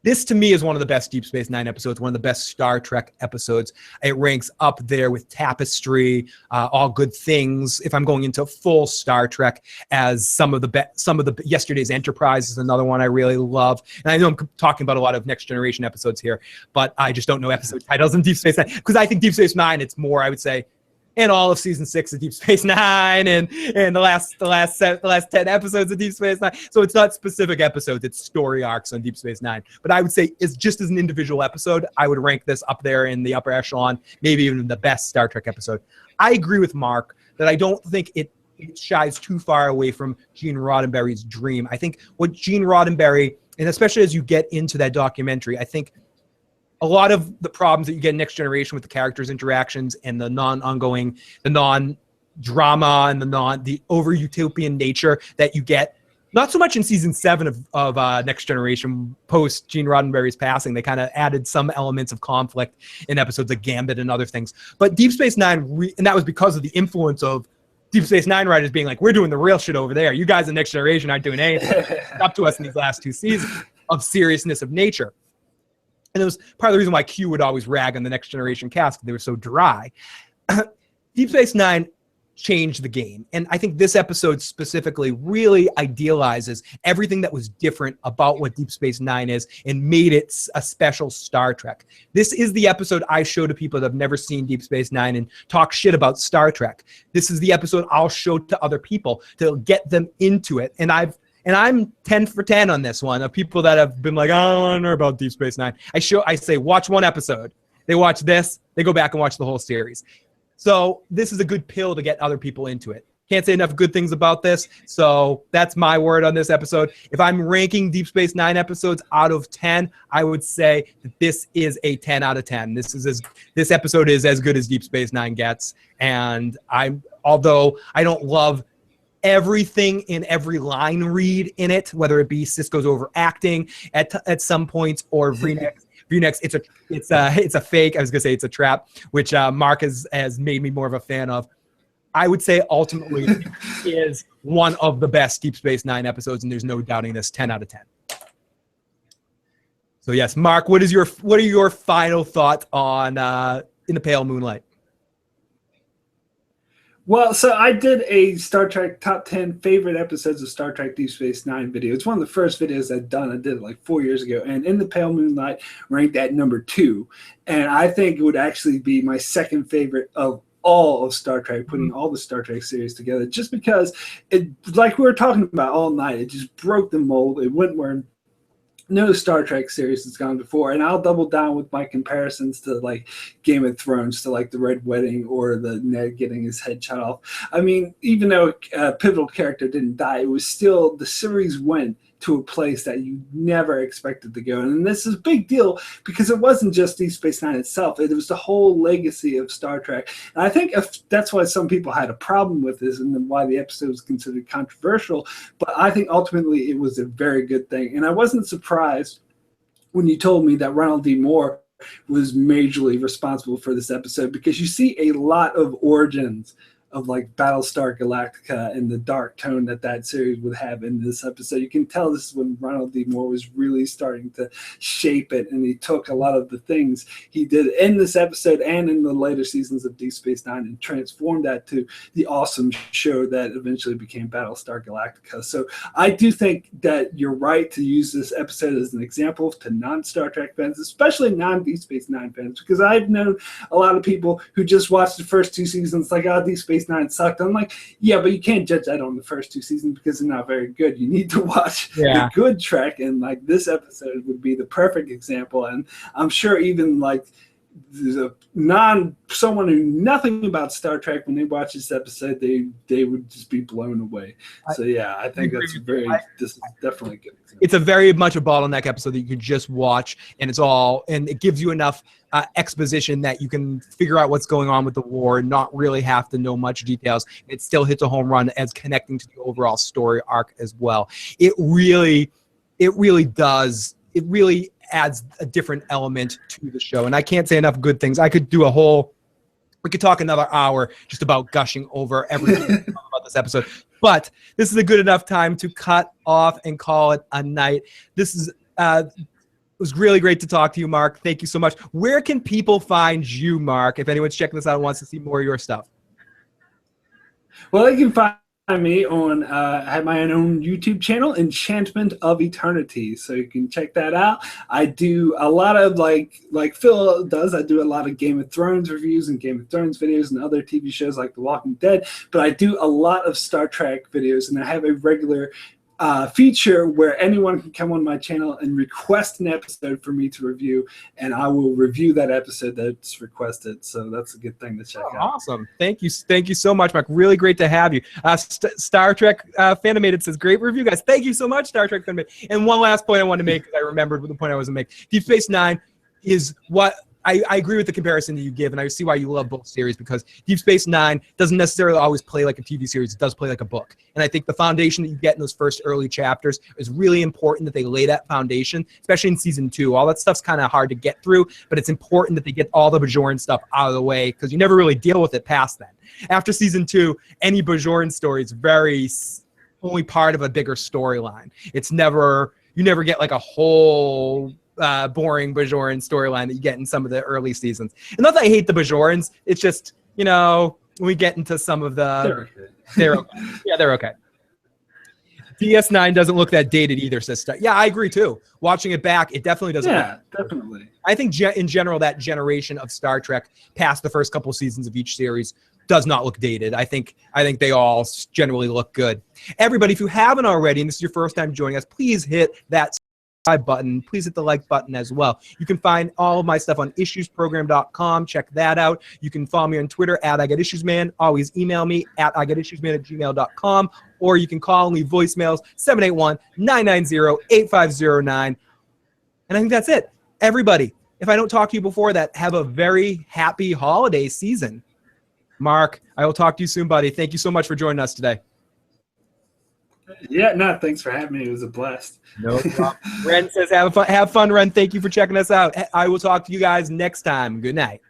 This, to me, is one of the best Deep Space Nine episodes, one of the best Star Trek episodes. It ranks up there with Tapestry, All Good Things. If I'm going into full Star Trek, as some of the Yesterday's Enterprise is another one I really love. And I know I'm talking about a lot of Next Generation episodes here, but I just don't know episode titles in Deep Space Nine, because I think Deep Space Nine, it's more, I would say, in all of season 6 of Deep Space Nine, and the last 10 episodes of Deep Space Nine. So it's not specific episodes; it's story arcs on Deep Space Nine. But I would say, it's just as an individual episode, I would rank this up there in the upper echelon, maybe even the best Star Trek episode. I agree with Marc that I don't think it shies too far away from Gene Roddenberry's dream. I think what Gene Roddenberry, and especially as you get into that documentary, I think a lot of the problems that you get in Next Generation with the characters' interactions and the non-ongoing, the non-drama and the over-utopian nature that you get, not so much in season 7 of Next Generation post Gene Roddenberry's passing. They kind of added some elements of conflict in episodes like Gambit and other things. But Deep Space Nine, and that was because of the influence of Deep Space Nine writers being like, we're doing the real shit over there. You guys in Next Generation aren't doing anything up to us in these last 2 seasons of seriousness of nature. And it was part of the reason why Q would always rag on the Next Generation cast, because they were so dry. Deep Space Nine changed the game. And I think this episode specifically really idealizes everything that was different about what Deep Space Nine is and made it a special Star Trek. This is the episode I show to people that have never seen Deep Space Nine and talk shit about Star Trek. This is the episode I'll show to other people to get them into it. And I'm 10 for 10 on this one of people that have been like, I don't want to know about Deep Space Nine. I say, watch one episode. They watch this, they go back and watch the whole series. So this is a good pill to get other people into it. Can't say enough good things about this. So that's my word on this episode. If I'm ranking Deep Space Nine episodes out of 10, I would say that this is a 10 out of 10. This episode is as good as Deep Space Nine gets. And although I don't love everything in every line read in it, whether it be Sisko's overacting at some points or Vunix, it's a fake. I was gonna say it's a trap, which Marc has made me more of a fan of. I would say ultimately it is one of the best Deep Space Nine episodes, and there's no doubting this. 10 out of 10. So yes, Marc, what are your final thoughts on In the Pale Moonlight? Well, so I did a Star Trek top 10 favorite episodes of Star Trek Deep Space Nine video. It's one of the first videos I'd done. I did it like 4 years ago. And In the Pale Moonlight ranked at number 2. And I think it would actually be my second favorite of all of Star Trek, putting all the Star Trek series together, just because it, like we were talking about all night, it just broke the mold. It went where no Star Trek series has gone before. And I'll double down with my comparisons to like Game of Thrones, to like the Red Wedding or the Ned getting his head shot off. I mean, even though a pivotal character didn't die, it was still, the series went to a place that you never expected to go. And this is a big deal because it wasn't just Deep Space Nine itself. It was the whole legacy of Star Trek. And I think that's why some people had a problem with this and why the episode was considered controversial. But I think ultimately it was a very good thing. And I wasn't surprised when you told me that Ronald D. Moore was majorly responsible for this episode, because you see a lot of origins of like Battlestar Galactica and the dark tone that series would have in this episode. You can tell this is when Ronald D. Moore was really starting to shape it, and he took a lot of the things he did in this episode and in the later seasons of Deep Space Nine and transformed that to the awesome show that eventually became Battlestar Galactica. So I do think that you're right to use this episode as an example to non-Star Trek fans, especially non-Deep Space Nine fans, because I've known a lot of people who just watched the first 2 seasons like, oh, Deep Space Nine sucked. I'm like, yeah, but you can't judge that on the first 2 seasons because they're not very good. You need to watch the good Trek, and like this episode would be the perfect example. And I'm sure even like someone who knew nothing about Star Trek, when they watch this episode, they would just be blown away. So yeah, I think this is definitely a good example. It's a very much a bottleneck episode that you can just watch, and it gives you enough exposition that you can figure out what's going on with the war and not really have to know much details. It still hits a home run as connecting to the overall story arc as well. It really does. It really adds a different element to the show, and I can't say enough good things. We could talk another hour just about gushing over everything about this episode, but this is a good enough time to cut off and call it a night. It was really great to talk to you, Marc. Thank you so much. Where can people find you, Marc, if anyone's checking this out and wants to see more of your stuff? Well, they can find me on I have my own YouTube channel, Enchantment of Eternity, so you can check that out. I do a lot of like Phil does. I do a lot of Game of Thrones reviews and Game of Thrones videos and other TV shows like The Walking Dead, but I do a lot of Star Trek videos, and I have a regular feature where anyone can come on my channel and request an episode for me to review, and I will review that episode that's requested. So that's a good thing to check out. Awesome. Thank you so much, Marc. Really great to have you. Star Trek Fanimated says, great review, guys. Thank you so much, Star Trek Fanimated. And one last point I wanted to make, because I remembered the point I was going to make. Deep Space Nine is what I agree with the comparison that you give, and I see why you love both series, because Deep Space Nine doesn't necessarily always play like a TV series. It does play like a book. And I think the foundation that you get in those first early chapters is really important, that they lay that foundation, especially in season 2. All that stuff's kind of hard to get through, but it's important that they get all the Bajoran stuff out of the way, because you never really deal with it past then. After season 2, any Bajoran story is very only part of a bigger storyline. You never get like a whole boring Bajoran storyline that you get in some of the early seasons. And not that I hate the Bajorans, it's just you know, when we get into some of the, they're okay. Yeah, they're okay. DS9 doesn't look that dated either, says Star. Yeah, I agree too. Watching it back, it definitely doesn't. Yeah, definitely. I think in general, that generation of Star Trek past the first couple seasons of each series does not look dated. I think they all generally look good. Everybody, if you haven't already, and this is your first time joining us, please hit that subscribe button. Please hit the like button as well. You can find all of my stuff on issuesprogram.com. Check that out. You can follow me on Twitter at IGotIssuesMan. Always email me at IGotIssuesMan@gmail.com. Or you can call and leave voicemails, 781-990-8509. And I think that's it. Everybody, if I don't talk to you before that, have a very happy holiday season. Marc, I will talk to you soon, buddy. Thank you so much for joining us today. Yeah, no, thanks for having me. It was a blast. No problem. Ren says, have fun, Ren. Thank you for checking us out. I will talk to you guys next time. Good night.